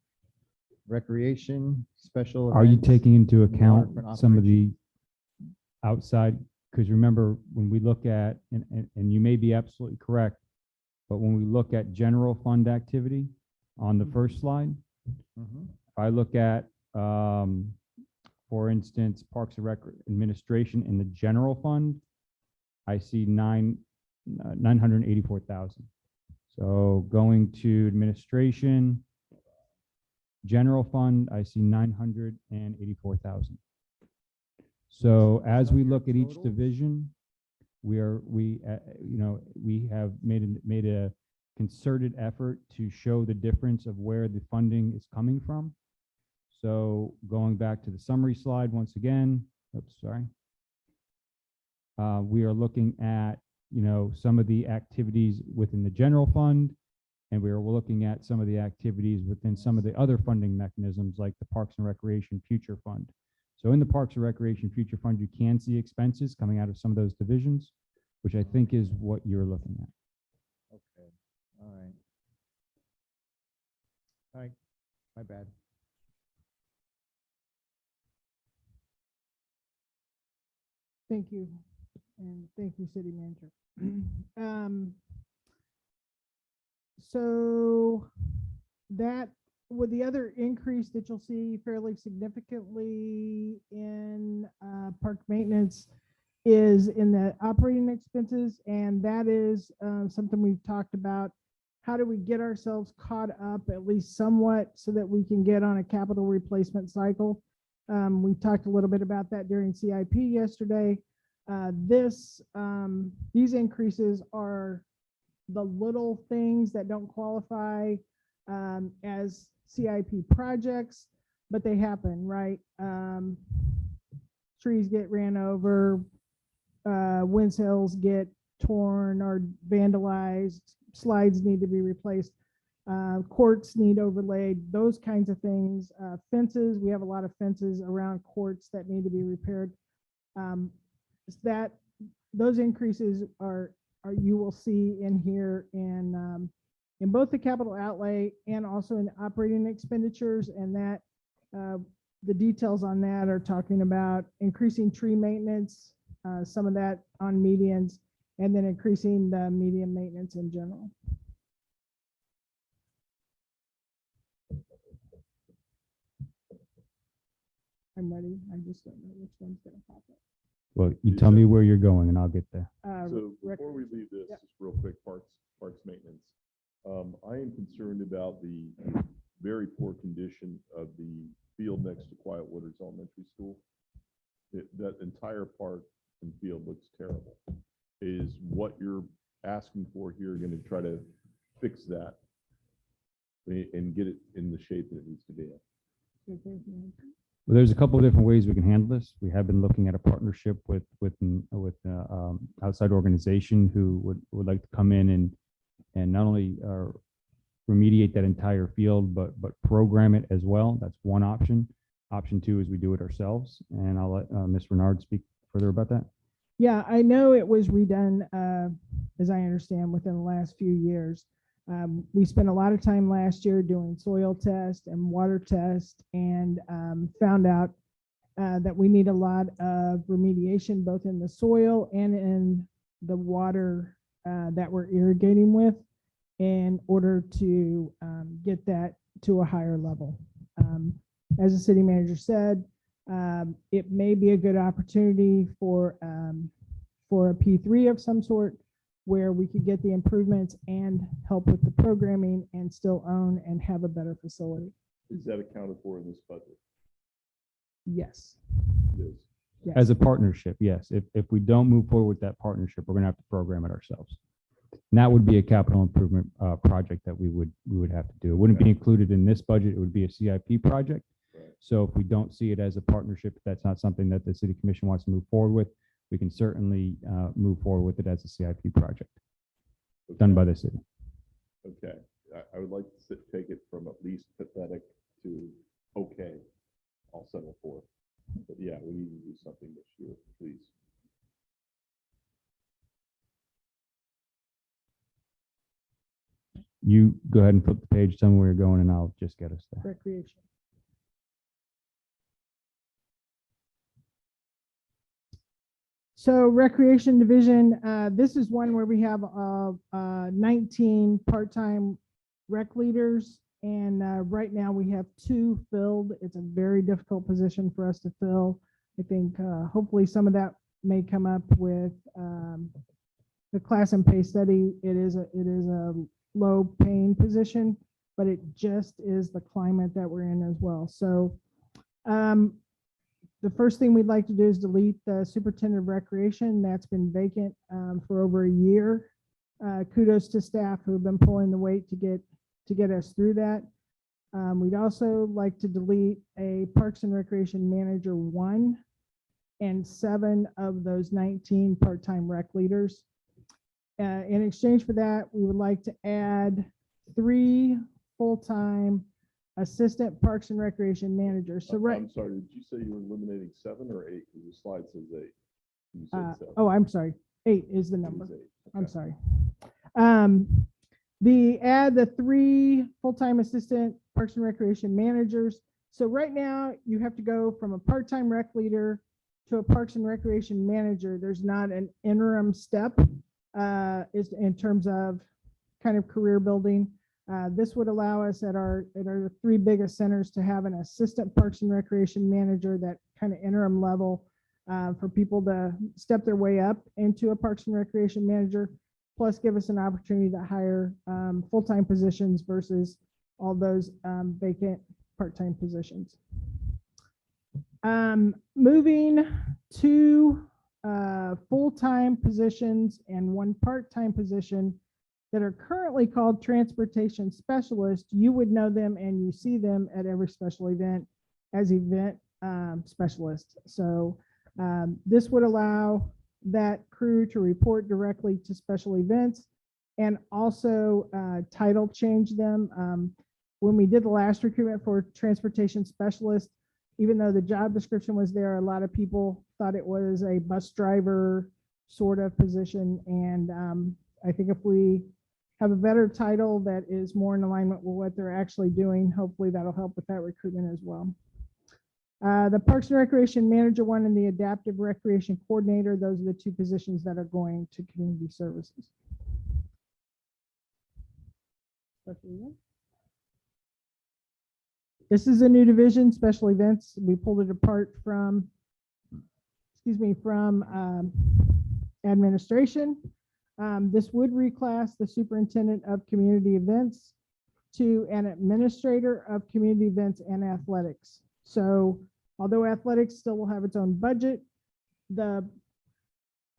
Recreation, Special Are you Events, taking into and account Waterfront some of the Operations. outside? Because remember, when we look at, and you may be absolutely correct, but when we look at general fund activity on the first slide, Mhm. if I look at, for instance, Parks and Rec Administration in the general fund, I see 984,000. So going to administration, general fund, I see 984,000. So as we look at each division, we have made a concerted effort to show the difference of where the funding is coming from. So going back to the summary slide once again, oops, sorry. We are looking at, some of the activities within the general fund, and we are looking at some of the activities within some of the other funding mechanisms like the Parks and Recreation Future Fund. So in the Parks and Recreation Future Fund, you can see expenses coming out of some of those divisions, which I think is what you're looking at. Okay, all right. All right, my bad. Thank you. And thank you, City Manager. So that, with the other increase that you'll see fairly significantly in park maintenance is in the operating expenses. And that is something we've talked about. How do we get ourselves caught up at least somewhat so that we can get on a capital replacement cycle? We talked a little bit about that during CIP yesterday. These increases are the little things that don't qualify as CIP projects, but they happen, right? Trees get ran over, wind sails get torn or vandalized, slides need to be replaced, courts need overlaid, those kinds of things. Fences, we have a lot of fences around courts that need to be repaired. That those increases are you will see in here in both the capital outlay and also in operating expenditures, and that the details on that are talking about increasing tree maintenance, some of that on medians, and then increasing the median maintenance in general. I'm ready. I just don't know which one's going to pop up. Well, you tell me where you're going and I'll get there. So Rec- before we leave this, Yep. just real quick, parks maintenance. I am concerned about the very poor condition of the field next to Quiet Waters Elementary School. That entire park and field looks terrible. Is what you're asking for here going to try to fix that and get it in the shape that it needs to be in? Well, there's a couple of different ways we can handle this. We have been looking at a partnership with outside organization who would like to come in and not only remediate that entire field, but program it as well. That's one option. Option two is we do it ourselves, and I'll let Ms. Renard speak further about that. Yeah, I know it was redone, as I understand, within the last few years. We spent a lot of time last year doing soil test and water test, and found out that we need a lot of remediation, both in the soil and in the water that we're irrigating with, in order to get that to a higher level. As the city manager said, it may be a good opportunity for a P3 of some sort, where we could get the improvements and help with the programming and still own and have a better facility. Is that accounted for in this budget? Yes. It is. Yes. As a partnership, yes. If we don't move forward with that partnership, we're gonna have to program it ourselves. And that would be a capital improvement project that we would have to do. It wouldn't be included in this budget. It would be a CIP project. Right. So if we don't see it as a partnership, if that's not something that the city commission wants to move forward with, we can certainly move forward with it as a CIP project done by the city. Okay, I would like to take it from at least pathetic to okay. I'll settle for it. But yeah, we need to do something this year, please. You go ahead and flip the page, tell me where you're going, and I'll just get us there. Recreation. So Recreation Division, this is one where we have 19 part-time rec leaders, and right now we have 2 filled. It's a very difficult position for us to fill. I think hopefully some of that may come up with the class and pay study. It is a low paying position, but it just is the climate that we're in as well. So the first thing we'd like to do is delete the superintendent of recreation. That's been vacant for over a year. Kudos to staff who have been pulling the weight to get us through that. We'd also like to delete a Parks and Recreation Manager 1 and 7 of those 19 part-time rec leaders. In exchange for that, we would like to add 3 full-time assistant Parks and Recreation managers. So right. I'm sorry, did you say you were eliminating 7 or 8? Because the slide says 8. You said 7. Oh, I'm sorry. 8 is the It number. was 8. I'm Okay. sorry. The 3 full-time assistant Parks and Recreation managers. So right now you have to go from a part-time rec leader to a Parks and Recreation manager. There's not an interim step is in terms of kind of career building. This would allow us at our 3 biggest centers to have an assistant Parks and Recreation manager, that kind of interim level for people to step their way up into a Parks and Recreation manager, plus give us an opportunity to hire full-time positions versus all those vacant part-time positions. Moving to full-time positions and 1 part-time position that are currently called transportation specialists, you would know them and you see them at every special event as event specialists. So this would allow that crew to report directly to special events and also title change them. When we did the last recruitment for transportation specialist, even though the job description was there, a lot of people thought it was a bus driver sort of position. And I think if we have a better title that is more in alignment with what they're actually doing, hopefully that'll help with that recruitment as well. The Parks and Recreation Manager one and the Adaptive Recreation Coordinator, those are the two positions that are going to community services. This is a new division, special events. We pulled it apart from, administration. This would reclass the superintendent of community events to an administrator of community events and athletics. So although athletics still will have its own budget, the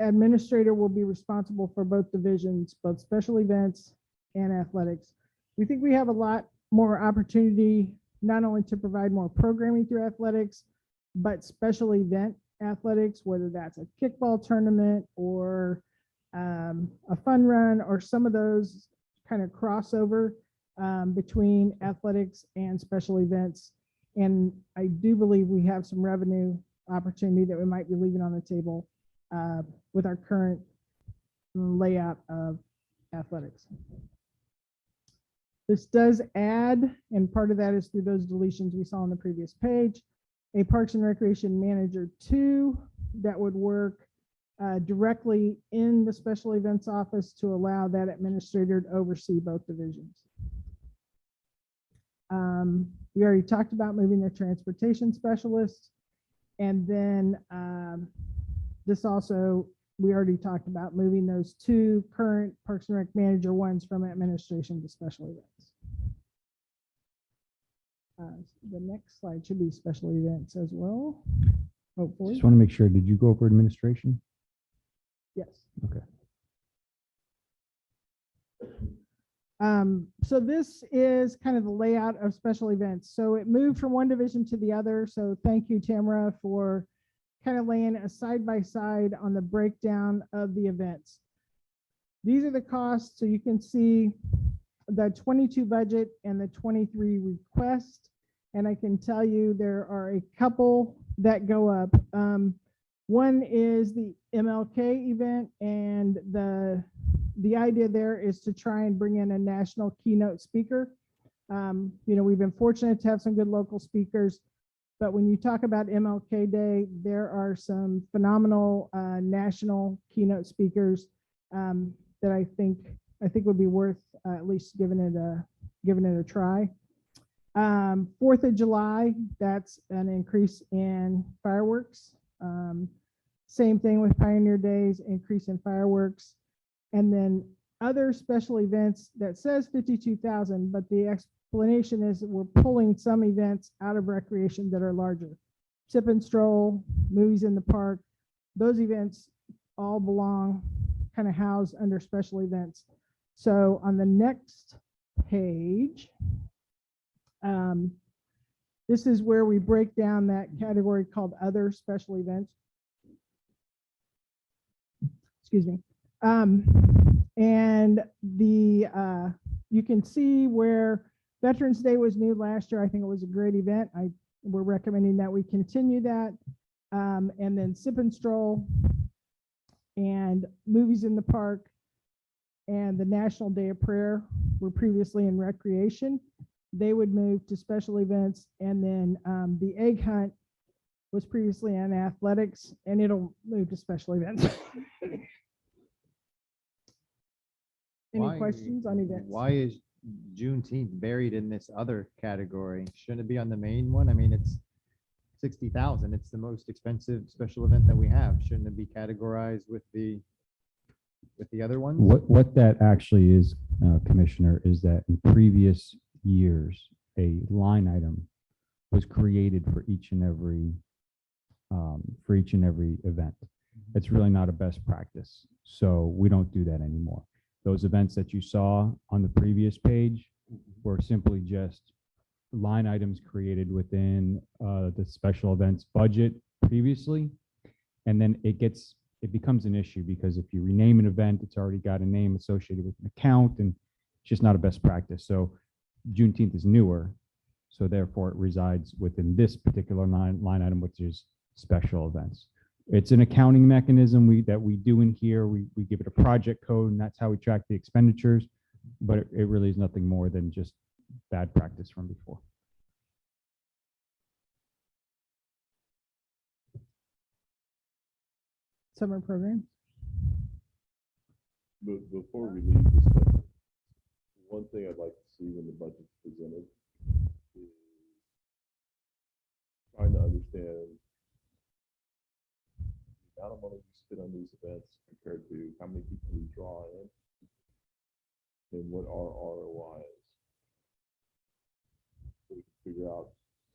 administrator will be responsible for both divisions, both special events and athletics. We think we have a lot more opportunity, not only to provide more programming through athletics, but special event athletics, whether that's a kickball tournament or a fun run or some of those kind of crossover between athletics and special events. And I do believe we have some revenue opportunity that we might be leaving on the table with our current layout of athletics. This does add, and part of that is through those deletions we saw on the previous page, a Parks and Recreation Manager 2 that would work directly in the special events office to allow that administrator to oversee both divisions. We already talked about moving the transportation specialist, and then this also, we already talked about moving those two current Parks and Rec Manager ones from administration to special events. The next slide should be special events as well, hopefully. Just want to make sure, did you go over administration? Yes. Okay. So this is kind of the layout of special events. So it moved from one division to the other. So thank you, Tamara, for kind of laying a side by side on the breakdown of the events. These are the costs. So you can see the 22 budget and the 23 request. And I can tell you there are a couple that go up. One is the MLK event, and the idea there is to try and bring in a national keynote speaker. We've been fortunate to have some good local speakers, but when you talk about MLK Day, there are some phenomenal national keynote speakers that I think would be worth at least giving it a try. 4th of July, that's an increase in fireworks. Same thing with Pioneer Days, increase in fireworks. And then other special events that says 52,000, but the explanation is that we're pulling some events out of recreation that are larger. Sip and stroll, movies in the park, those events all belong kind of housed under special events. So on the next page, this is where we break down that category called other special events. Excuse me. And you can see where Veterans Day was new last year. I think it was a great event. We're recommending that we continue that. And then Sip and Stroll and movies in the park and the National Day of Prayer were previously in recreation. They would move to special events. And then the egg hunt was previously in athletics, and it'll move to special events. Any questions on events? Why is Juneteenth buried in this other category? Shouldn't it be on the main one? I mean, it's 60,000. It's the most expensive special event that we have. Shouldn't it be categorized with the other ones? What that actually is, Commissioner, is that in previous years, a line item was created for each and every event. It's really not a best practice. So we don't do that anymore. Those events that you saw on the previous page were simply just line items created within the special events budget previously. And then it becomes an issue because if you rename an event, it's already got a name associated with an account, and it's just not a best practice. So Juneteenth is newer, so therefore it resides within this particular line item, which is special events. It's an accounting mechanism that we do in here. We give it a project code, and that's how we track the expenditures, but it really is nothing more than just bad practice from before. Summer program. But before we leave this stuff, one thing I'd like to see when the budget's presented is trying to understand the amount of money we spend on these events compared to how many people we draw in and what our ROI is. So we can figure out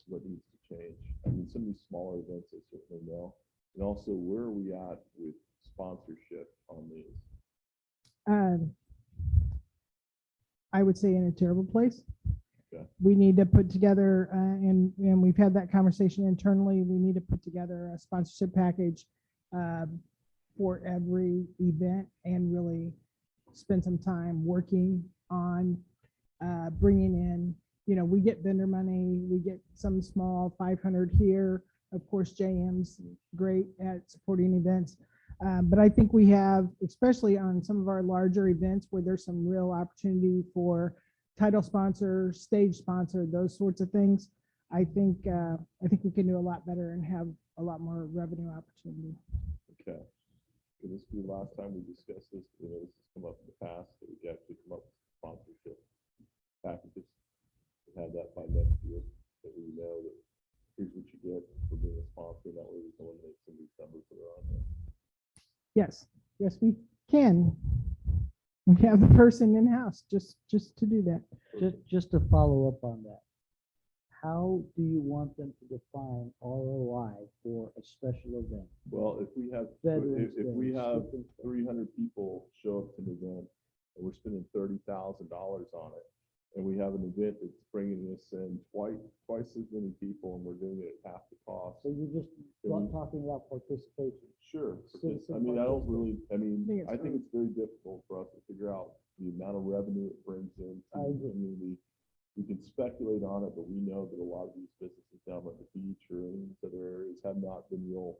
what needs to change. I mean, some of these smaller events I certainly know. And also, where are we at with sponsorship on these? I would say in a terrible place. Okay. We need to put together, and we've had that conversation internally, we need to put together a sponsorship package for every event and really spend some time working on bringing in, we get vendor money, we get some small 500 here. Of course, JM's great at supporting events. But I think we have, especially on some of our larger events where there's some real opportunity for title sponsor, stage sponsor, those sorts of things. I think we can do a lot better and have a lot more revenue opportunity. Okay. Could this be the last time we discuss this? This has come up in the past, that we can actually come up with sponsorship packages and have that by next year, that we know that here's what you get for being a sponsor. That way we can eliminate some of these numbers that are on there. Yes, we can. We have the person in-house just to do that. Just to follow up on that, how do you want them to define ROI for a special event? Well, if we have, Veterans if we Day, have Veterans Day. 300 people show up to an event and we're spending $30,000 on it, and we have an event that's bringing us in twice as many people, and we're doing it at half the cost. So you're just talking about participation. Sure. Citizen I mean, I don't really, it's I think it's very difficult for us to figure out the amount of revenue it brings in to I the agree. community. We can speculate on it, but we know that a lot of these businesses down at the beach or in these other areas have not been real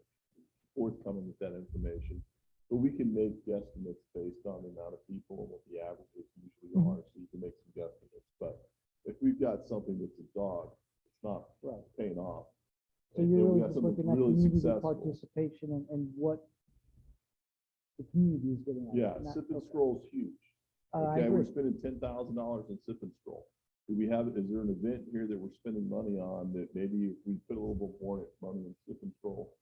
forthcoming with that information. But we can make guesstimates based on the amount of people and what the averages usually are, so you can make some guesstimates. But if we've got something that's a dog, it's not paying off. So And you're we really got just something looking at really community successful. participation and what the community is getting out of it. Yeah, not- sip and okay. scroll's huge. I Okay, we're agree. spending $10,000 in sip and scroll. Do we have, is there an event here that we're spending money on that maybe if we put a little bit more money in sip and scroll,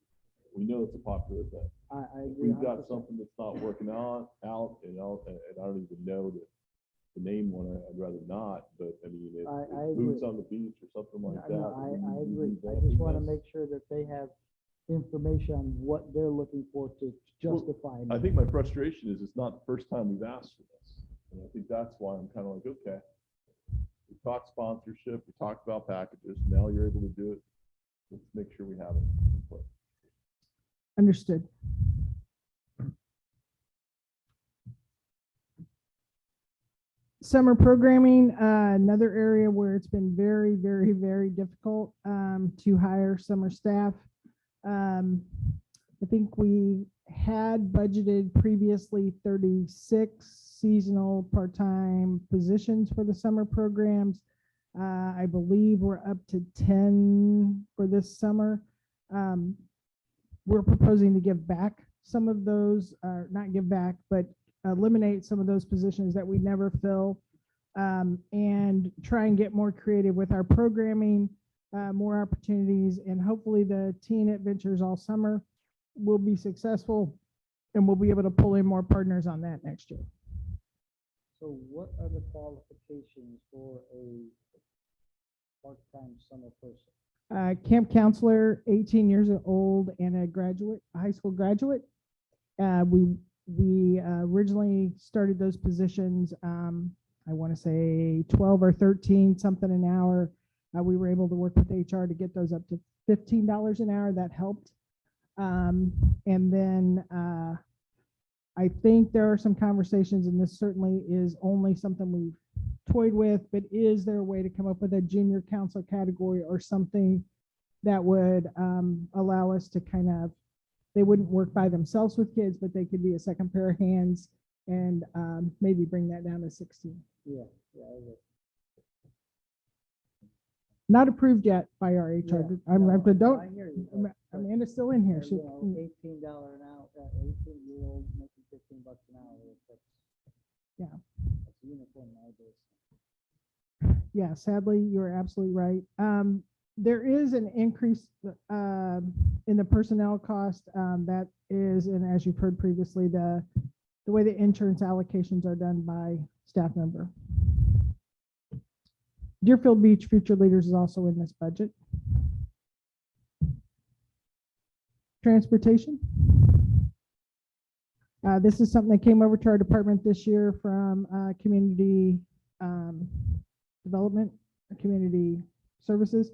we know it's a popular event. I If agree. we've got 100%. something that's not working out, and I don't even know the name one, I'd rather not, but I mean, if I boots agree. on the beach or something like that. No, I we agree. need I that just in want to this. make sure that they have information on what they're looking for to Well, justify. I think my frustration is it's not the first time we've asked for this. And I think that's why I'm kind of like, okay, we talked sponsorship, we talked about packages, now you're able to do it. Let's make sure we have it in place. Understood. Summer programming, another area where it's been very, very, very difficult to hire summer staff. I think we had budgeted previously 36 seasonal part-time positions for the summer programs. I believe we're up to 10 for this summer. We're proposing to give back some of those, not give back, but eliminate some of those positions that we never fill, and try and get more creative with our programming, more opportunities, and hopefully the Teen Adventures All Summer will be successful, and we'll be able to pull in more partners on that next year. So what are the qualifications for a part-time summer person? Camp counselor, 18 years old and a graduate, a high school graduate. We originally started those positions, I want to say 12 or 13 something an hour. We were able to work with HR to get those up to $15 an hour. That helped. And then I think there are some conversations, and this certainly is only something we've toyed with, but is there a way to come up with a junior counselor category or something that would allow us to kind of, they wouldn't work by themselves with kids, but they could be a second pair of hands and maybe bring that down to 16. Yeah, yeah, I would. Not approved yet by our HR. Yeah, I'm, no, don't, I hear you, but- Amanda's still in here. but, She, you know, $18 an hour, 18-year-old making $15 an hour. That's, Yeah. That's a uniform nowadays. yeah, sadly, you're absolutely right. There is an increase in the personnel cost. That is, and as you've heard previously, the way the insurance allocations are done by staff member. Deerfield Beach Future Leaders is also in this budget. Transportation. This is something that came over to our department this year from community development, community services.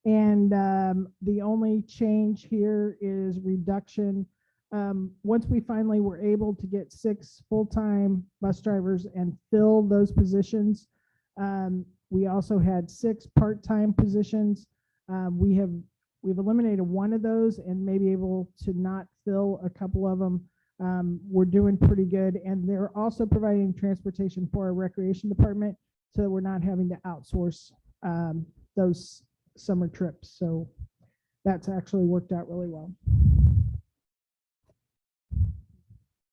And the only change here is reduction. Once we finally were able to get 6 full-time bus drivers and fill those positions, we also had 6 part-time positions. We've eliminated one of those and maybe able to not fill a couple of them. We're doing pretty good, and they're also providing transportation for our recreation department, so we're not having to outsource those summer trips. So that's actually worked out really well.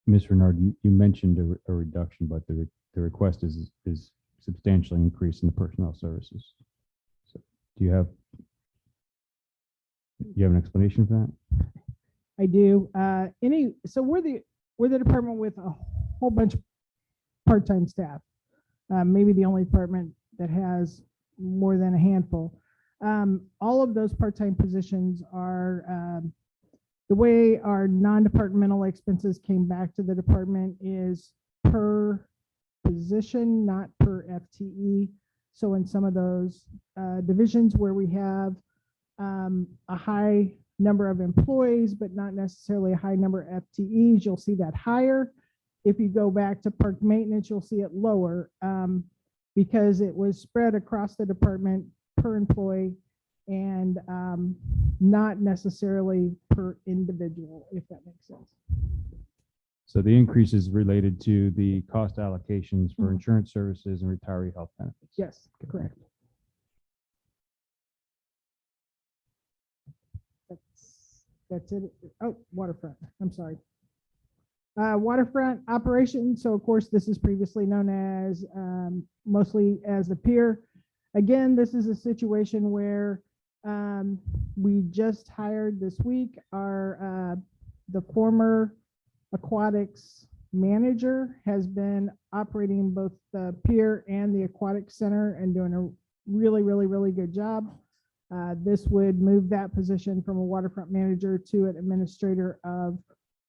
Ms. Renard, you mentioned a reduction, but the request is substantially increased in the personnel services. So do you have an explanation for that? I do. So we're the department with a whole bunch of part-time staff. Maybe the only department that has more than a handful. All of those part-time positions are the way our non-departmental expenses came back to the department is per position, not per FTE. So in some of those divisions where we have a high number of employees, but not necessarily a high number of FTEs, you'll see that higher. If you go back to park maintenance, you'll see it lower because it was spread across the department per employee and not necessarily per individual, if that makes sense. So the increase is related to the cost allocations for Mhm. insurance services and retiree health benefits. Yes, correct. That's it. Oh, waterfront. I'm sorry. Waterfront operations. So of course, this is previously known as mostly as the pier. Again, this is a situation where we just hired this week our the former aquatics manager has been operating both the pier and the aquatic center and doing a really good job. This would move that position from a waterfront manager to an administrator of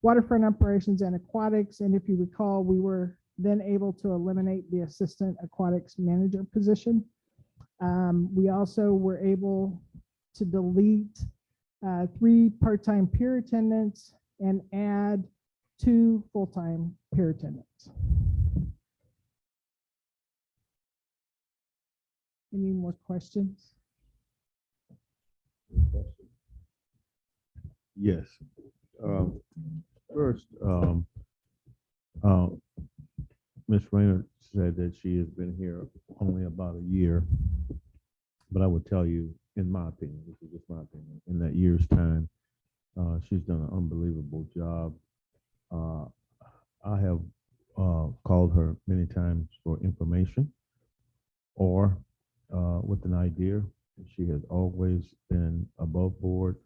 waterfront operations and aquatics. And if you recall, we were then able to eliminate the assistant aquatics manager position. We also were able to delete 3 part-time pier attendants and add 2 full-time pier attendants. Any more questions? Yes. First, Ms. Rayner said that she has been here only about a year. But I would tell you, in my opinion, this is just my opinion, in that year's time, she's done an unbelievable job. I have called her many times for information or with an idea. She has always been above board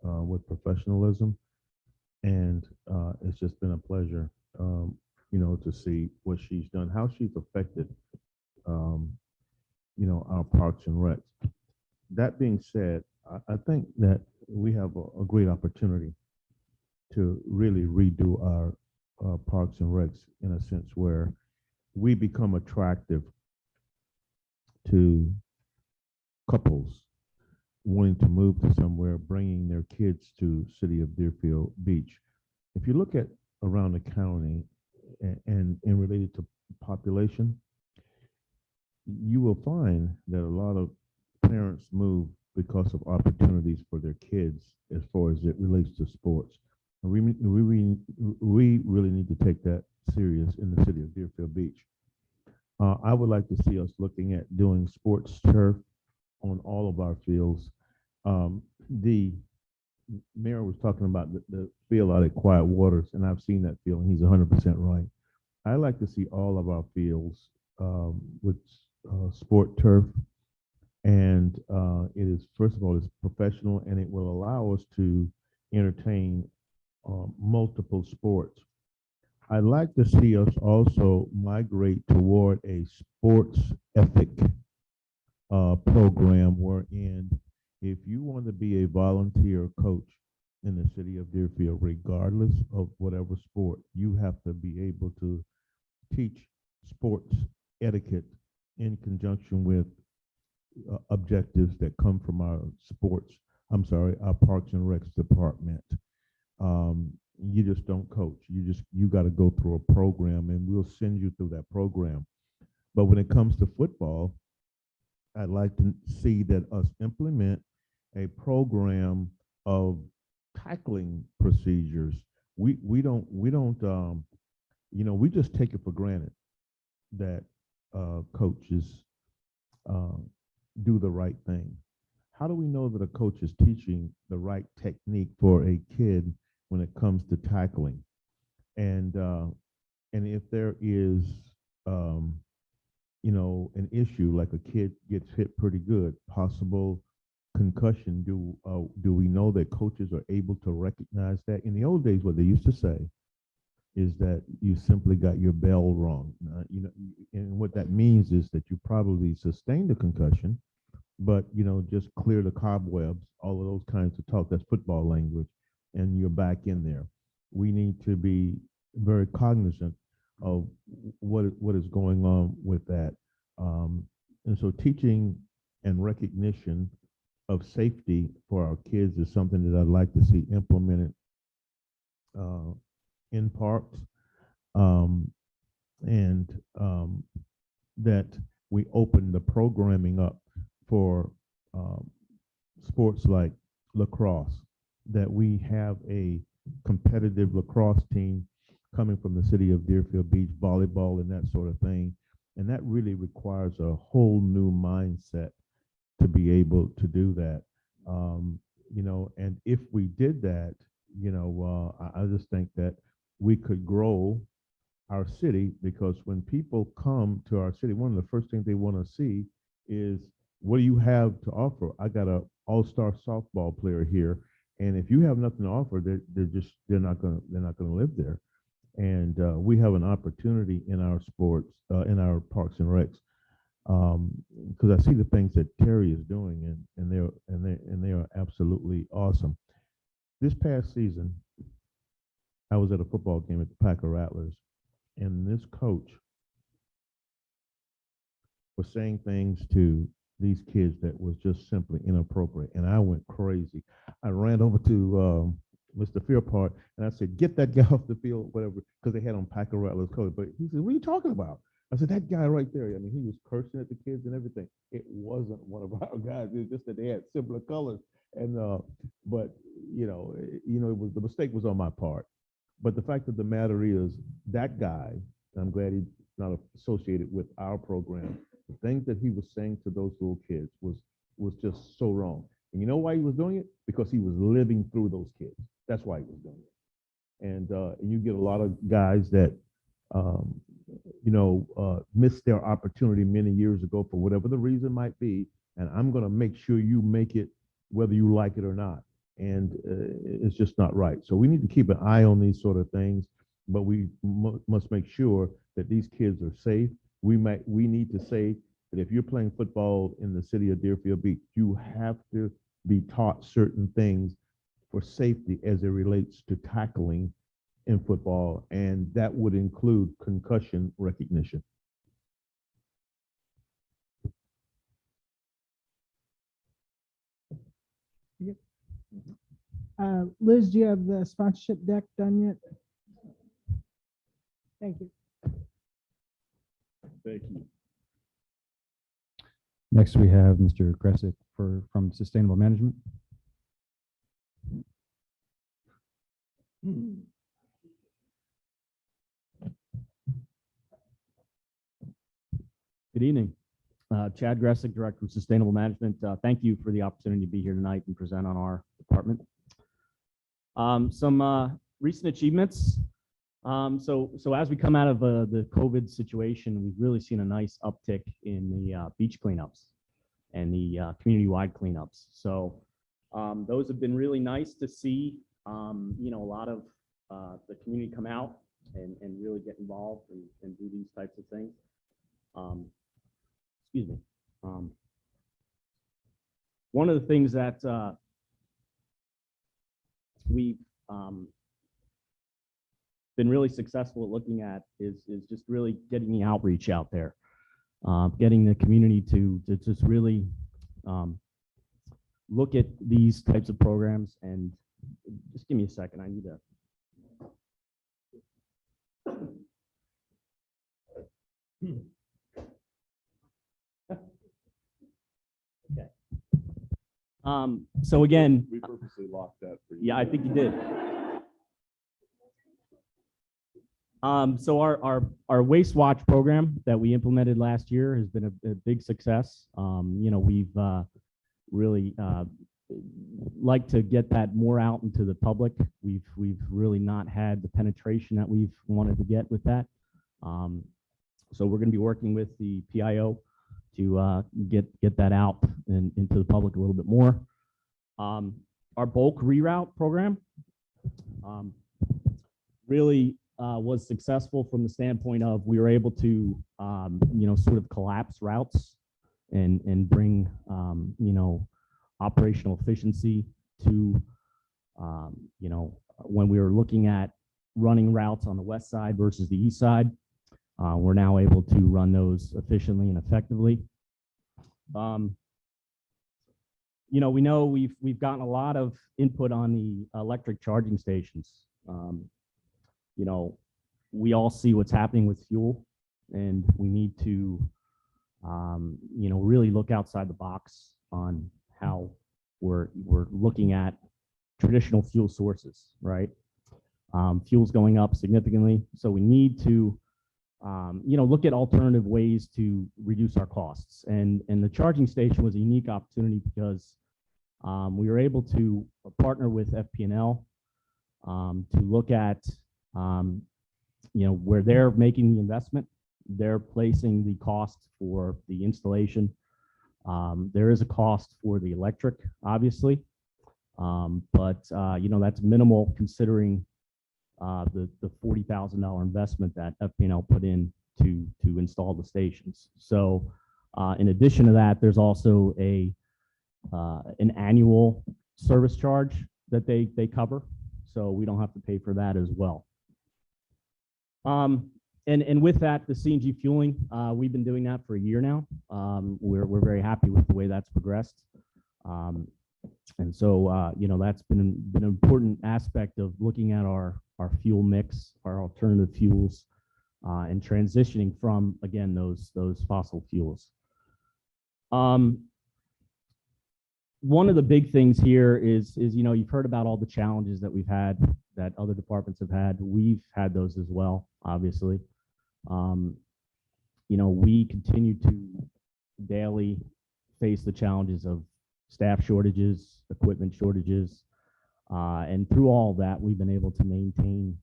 with professionalism. And it's just been a pleasure, to see what she's done, how she's affected, our parks and recs. That being said, I think that we have a great opportunity to really redo Parks and Recs in a sense where we become attractive to couples wanting to move to somewhere, bringing their kids to city of Deerfield Beach. If you look at around the county and related to population, you will find that a lot of parents move because of opportunities for their kids as far as it relates to sports. And we really need to take that serious in the city of Deerfield Beach. I would like to see us looking at doing sports turf on all of our fields. The mayor was talking about the field out at Quiet Waters, and I've seen that field, and he's 100% right. I like to see all of our fields with sport turf, and it is, first of all, it's professional, and it will allow us to entertain multiple sports. I'd like to see us also migrate toward a sports ethic program wherein if you want to be a volunteer coach in the city of Deerfield, regardless of whatever sport, you have to be able to teach sports etiquette in conjunction with objectives that come from our our Parks and Recs department. You just don't coach. You got to go through a program, and we'll send you through that program. But when it comes to football, I'd like to see that us implement a program of tackling procedures. We don't we just take it for granted that coaches do the right thing. How do we know that a coach is teaching the right technique for a kid when it comes to tackling? And if there is an issue like a kid gets hit pretty good, possible concussion, do we know that coaches are able to recognize that? In the old days, what they used to say is that you simply got your bell rung. And what that means is that you probably sustained a concussion, but just clear the cobwebs, all of those kinds of talk. That's football language, and you're back in there. We need to be very cognizant of what is going on with that. And so teaching and recognition of safety for our kids is something that I'd like to see implemented in parks, and that we open the programming up for sports like lacrosse, that we have a competitive lacrosse team coming from the city of Deerfield Beach, volleyball and that sort of thing. And that really requires a whole new mindset to be able to do that. And if we did that, I just think that we could grow our city, because when people come to our city, one of the first things they want to see is, what do you have to offer? I got an all-star softball player here, and if you have nothing to offer, they're not gonna live there. And we have an opportunity in our sports, in our Parks and Recs, because I see the things that Terry is doing, and they are absolutely awesome. This past season, I was at a football game at the Packer Rattlers, and this coach was saying things to these kids that was just simply inappropriate, and I went crazy. I ran over to Mr. Fearpart, and I said, "Get that guy off the field," whatever, because they had on Packer Rattlers colors. But he said, "What are you talking about?" I said, "That guy right there." I mean, he was cursing at the kids and everything. It wasn't one of our guys. It was just that they had similar colors. And but it was, the mistake was on my part. But the fact of the matter is, that guy, I'm glad he's not associated with our program. The things that he was saying to those little kids was just so wrong. And you know why he was doing it? Because he was living through those kids. That's why he was doing it. And you get a lot of guys that missed their opportunity many years ago for whatever the reason might be. And I'm going to make sure you make it, whether you like it or not. And it's just not right. So we need to keep an eye on these sort of things, but we must make sure that these kids are safe. We need to say that if you're playing football in the city of Deerfield Beach, you have to be taught certain things for safety as it relates to tackling in football, and that would include concussion recognition. Liz, do you have the sponsorship deck done yet? Thank you. Thank you. Next, we have Mr. Gressick from Sustainable Management. Good evening. Chad Gressick, Director of Sustainable Management. Thank you for the opportunity to be here tonight and present on our department. Some recent achievements. So as we come out of the COVID situation, we've really seen a nice uptick in the beach cleanups and the community-wide cleanups. So those have been really nice to see. A lot of the community come out and really get involved and do these types of things. Excuse me. One of the things that we've been really successful at looking at is just really getting the outreach out there, getting the community to just really look at these types of programs. And just give me a second, I need to. Okay. So again, We purposely locked that for you. yeah, I think you did. So our Waste Watch program that we implemented last year has been a big success. We've really like to get that more out into the public. We've really not had the penetration that we've wanted to get with that. So we're going to be working with the PIO to get that out and into the public a little bit more. Our bulk reroute program really was successful from the standpoint of we were able to sort of collapse routes and bring operational efficiency to when we were looking at running routes on the west side versus the east side. We're now able to run those efficiently and effectively. We know we've gotten a lot of input on the electric charging stations. We all see what's happening with fuel, and we need to really look outside the box on how we're looking at traditional fuel sources, right? Fuel's going up significantly, so we need to look at alternative ways to reduce our costs. And the charging station was a unique opportunity because we were able to partner with FP&L to look at where they're making the investment, they're placing the cost for the installation. There is a cost for the electric, obviously, but that's minimal considering the $40,000 investment that FP&L put in to install the stations. So in addition to that, there's also an annual service charge that they cover, so we don't have to pay for that as well. And with that, the CNG fueling, we've been doing that for a year now. We're very happy with the way that's progressed. And so, that's been an important aspect of looking at our fuel mix, our alternative fuels, and transitioning from, again, those fossil fuels. One of the big things here is you've heard about all the challenges that we've had, that other departments have had. We've had those as well, obviously. We continue to daily face the challenges of staff shortages, equipment shortages, and through all of that, we've been able to maintain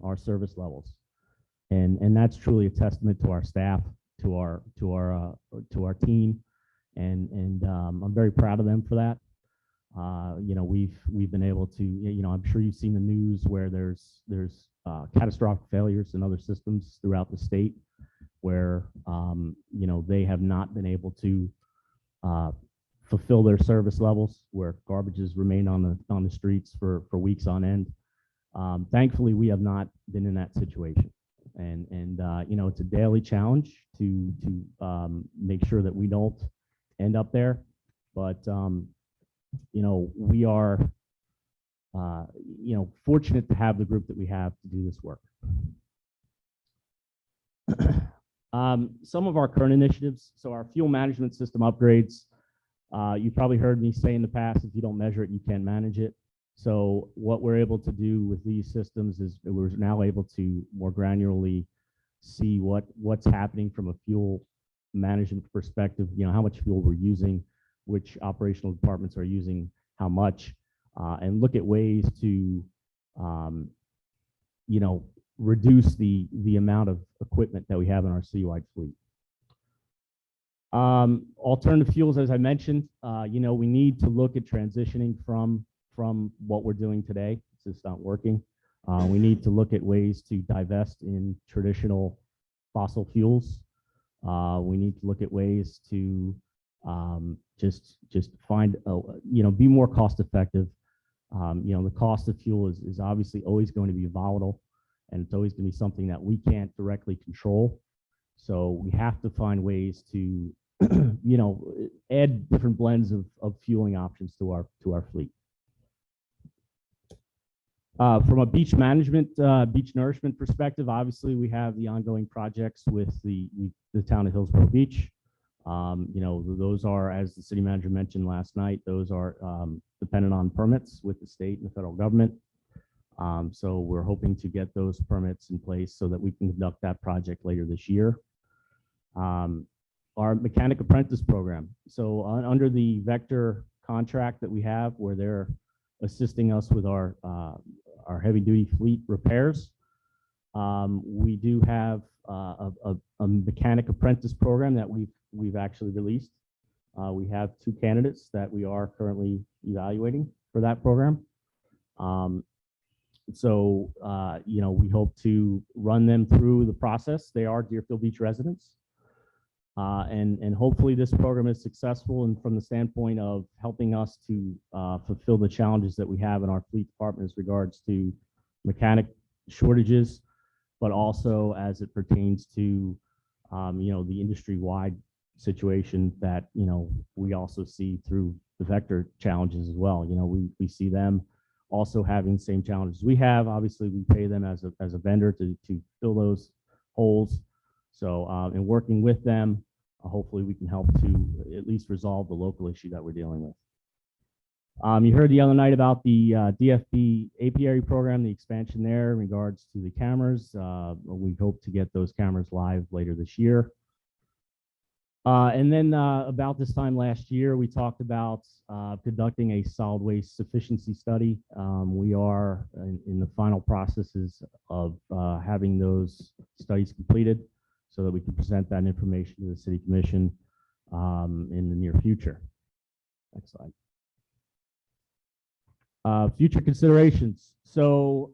our service levels, and that's truly a testament to our staff, to our team, and I'm very proud of them for that. We've been able to, I'm sure you've seen the news where there's catastrophic failures in other systems throughout the state where they have not been able to fulfill their service levels, where garbages remain on the streets for weeks on end. Thankfully, we have not been in that situation. And you know, it's a daily challenge to make sure that we don't end up there. But you know, we are you know, fortunate to have the group that we have to do this work. Some of our current initiatives, so our fuel management system upgrades, you've probably heard me say in the past, if you don't measure it, you can't manage it. So what we're able to do with these systems is we're now able to more granularly see what's happening from a fuel management perspective, you know, how much fuel we're using, which operational departments are using how much, and look at ways to, you know, reduce the amount of equipment that we have in our citywide fleet. Alternative fuels, as I mentioned, you know, we need to look at transitioning from what we're doing today. It's just not working. We need to look at ways to divest in traditional fossil fuels. We need to look at ways to just find, you know, be more cost effective. You know, the cost of fuel is obviously always going to be volatile, and it's always going to be something that we can't directly control. So we have to find ways to, you know, add different blends of fueling options to our fleet. From a beach management, beach nourishment perspective, obviously we have the ongoing projects with the town of Hillsborough Beach. You know, those are, as the city manager mentioned last night, those are dependent on permits with the state and the federal government. So we're hoping to get those permits in place so that we can conduct that project later this year. Our mechanic apprentice program. So under the Vector contract that we have, where they're assisting us with our heavy duty fleet repairs, we do have a mechanic apprentice program that we've actually released. We have 2 candidates that we are currently evaluating for that program. So, you know, we hope to run them through the process. They are Deerfield Beach residents. And hopefully this program is successful, and from the standpoint of helping us to fulfill the challenges that we have in our fleet department as regards to mechanic shortages, but also as it pertains to, you know, the industry-wide situation that, you know, we also see through the Vector challenges as well. You know, we see them also having the same challenges we have. Obviously, we pay them as a vendor to fill those holes. So in working with them, hopefully we can help to at least resolve the local issue that we're dealing with. You heard the other night about the DFB apiary program, the expansion there in regards to the cameras. We hope to get those cameras live later this year. And then about this time last year, we talked about conducting a solid waste sufficiency study. We are in the final processes of having those studies completed so that we can present that information to the City Commission in the near future. Next slide. Future considerations. So,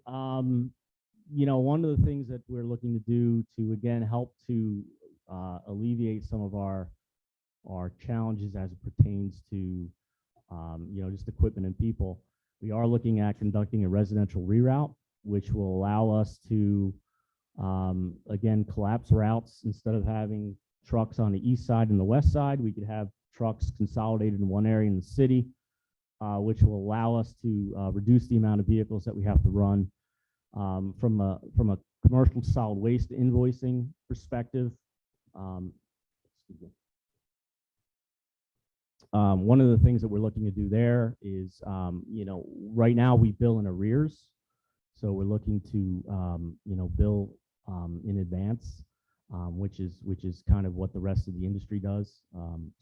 you know, one of the things that we're looking to do to, again, help to alleviate some of our challenges as it pertains to, you know, just equipment and people, we are looking at conducting a residential reroute, which will allow us to, again, collapse routes. Instead of having trucks on the east side and the west side, we could have trucks consolidated in one area in the city, which will allow us to reduce the amount of vehicles that we have to run. From a commercial solid waste invoicing perspective, one of the things that we're looking to do there is, you know, right now we bill in arrears. So we're looking to, you know, bill in advance, which is kind of what the rest of the industry does.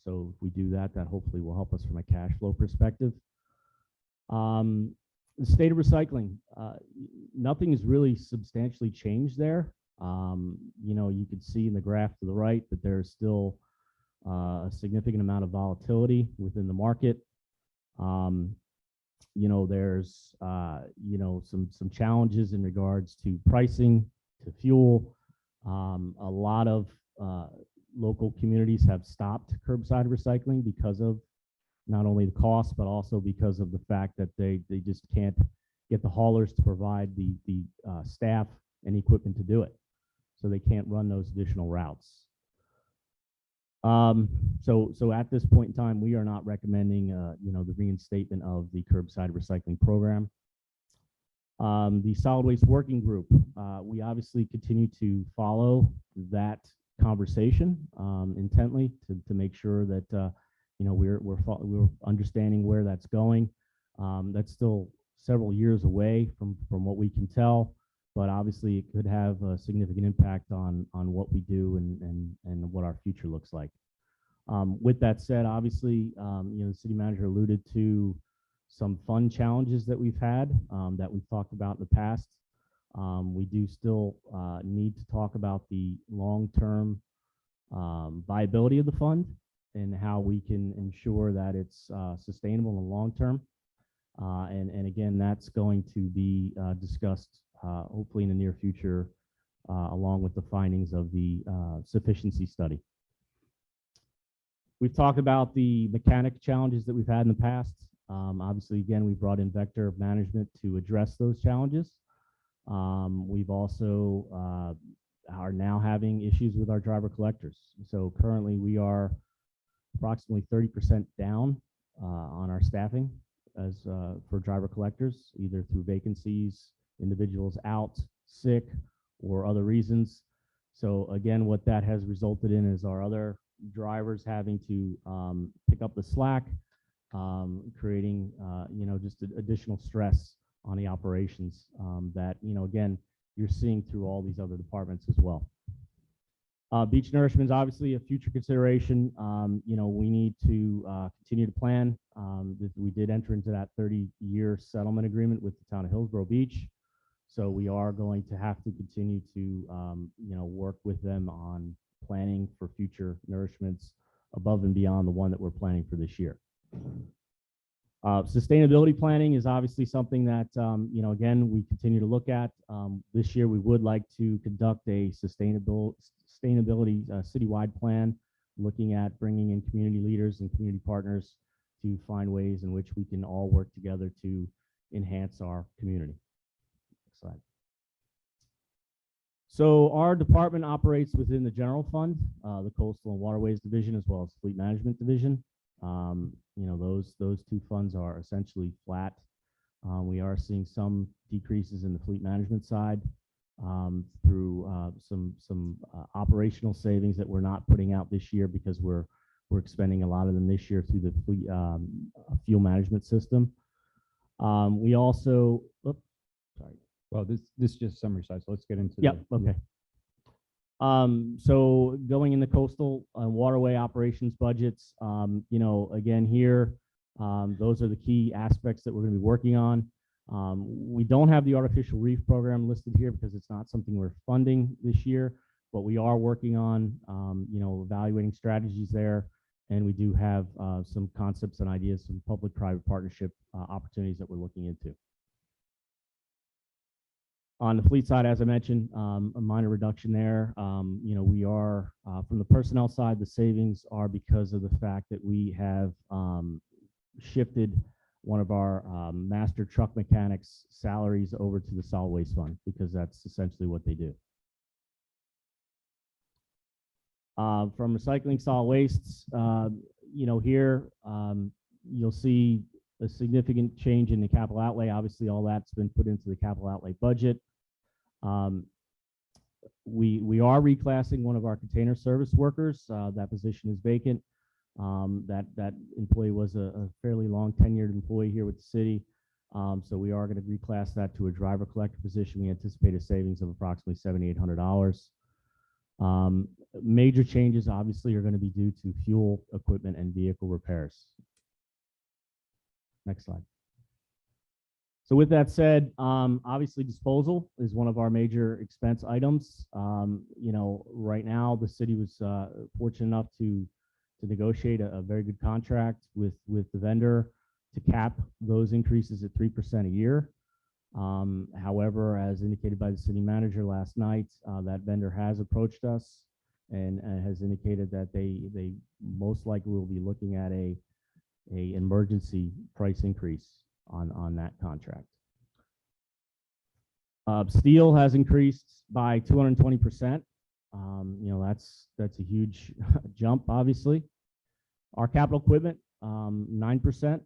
So if we do that, that hopefully will help us from a cash flow perspective. The state of recycling, nothing has really substantially changed there. You know, you could see in the graph to the right that there's still a significant amount of volatility within the market. You know, there's you know, some challenges in regards to pricing, to fuel. A lot of local communities have stopped curbside recycling because of not only the cost, but also because of the fact that they just can't get the haulers to provide the staff and equipment to do it. So they can't run those additional routes. So at this point in time, we are not recommending, the reinstatement of the curbside recycling program. The solid waste working group, we obviously continue to follow that conversation intently to make sure that we're understanding where that's going. That's still several years away from what we can tell, but obviously it could have a significant impact on what we do and what our future looks like. With that said, obviously, the city manager alluded to some fund challenges that we've had that we've talked about in the past. We do still need to talk about the long-term viability of the fund and how we can ensure that it's sustainable in the long term. And again, that's going to be discussed hopefully in the near future along with the findings of the sufficiency study. We've talked about the mechanic challenges that we've had in the past. Obviously, again, we brought in vector management to address those challenges. We've also are now having issues with our driver collectors. So currently we are approximately 30% down on our staffing as for driver collectors, either through vacancies, individuals out, sick, or other reasons. So again, what that has resulted in is our other drivers having to pick up the slack, creating just additional stress on the operations that again you're seeing through all these other departments as well. Beach nourishment is obviously a future consideration. We need to continue to plan. We did enter into that 30-year settlement agreement with the town of Hillsborough Beach, so we are going to have to continue to work with them on planning for future nourishments above and beyond the one that we're planning for this year. Sustainability planning is obviously something that, again, we continue to look at. This year, we would like to conduct a sustainability citywide plan, looking at bringing in community leaders and community partners to find ways in which we can all work together to enhance our community. Next slide. So our department operates within the general fund, the Coastal and Waterways Division, as well as Fleet Management Division. Those two funds are essentially flat. We are seeing some decreases in the fleet management side through some operational savings that we're not putting out this year because we're expending a lot of them this year through the fleet fuel management system. We also, sorry. Well, this is just summary side, so let's get into Yep, okay. So going in the coastal and waterway operations budgets, again here, those are the key aspects that we're going to be working on. We don't have the artificial reef program listed here because it's not something we're funding this year, but we are working on, evaluating strategies there. And we do have some concepts and ideas, some public-private partnership opportunities that we're looking into. On the fleet side, as I mentioned, a minor reduction there. We are, from the personnel side, the savings are because of the fact that we have shifted one of our master truck mechanics' salaries over to the solid waste fund because that's essentially what they do. From recycling solid wastes, here you'll see a significant change in the capital outlay. Obviously, all that's been put into the capital outlay budget. We are reclassing one of our container service workers. That position is vacant. That employee was a fairly long tenured employee here with the city. So we are going to reclass that to a driver collector position. We anticipate a savings of approximately $7,800. Major changes obviously are going to be due to fuel, equipment, and vehicle repairs. Next slide. So with that said, obviously disposal is one of our major expense items. Right now the city was fortunate enough to negotiate a very good contract with the vendor to cap those increases at 3% a year. However, as indicated by the city manager last night, that vendor has approached us and has indicated that they most likely will be looking at a emergency price increase on that contract. Steel has increased by 220%. That's a huge jump, obviously. Our capital equipment, 9%.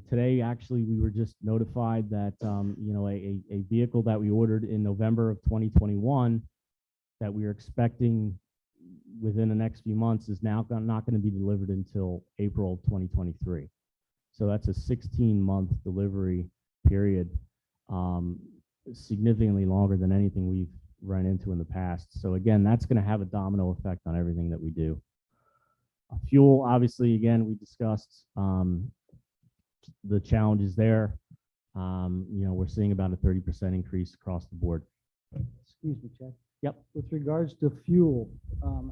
Today, actually, we were just notified that, a vehicle that we ordered in November of 2021 that we are expecting within the next few months is now not going to be delivered until April 2023. So that's a 16-month delivery period, significantly longer than anything we've run into in the past. So again, that's going to have a domino effect on everything that we do. Fuel, obviously, again, we discussed the challenges there. We're seeing about a 30% increase across the board. Excuse me, Chad. Yep. With regards to fuel,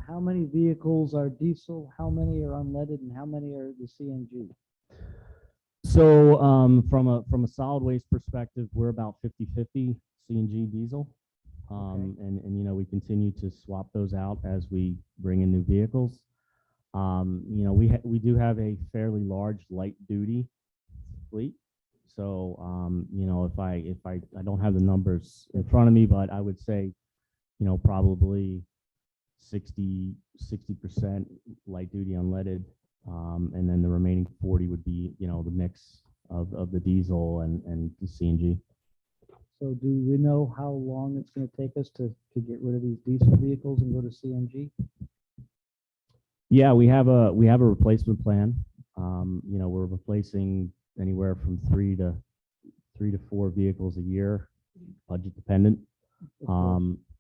how many vehicles are diesel, how many are unleaded, and how many are the CNG? So from a solid waste perspective, we're about 50-50 CNG diesel. And we continue to swap those out as we bring in new vehicles. We do have a fairly large light duty fleet. So if I don't have the numbers in front of me, but I would say probably 60% light duty unleaded, and then the remaining 40 would be the mix of the diesel and the CNG. So do we know how long it's going to take us to get rid of these diesel vehicles and go to CNG? Yeah, we have a replacement plan. We're replacing anywhere from three to 4 vehicles a year, budget dependent.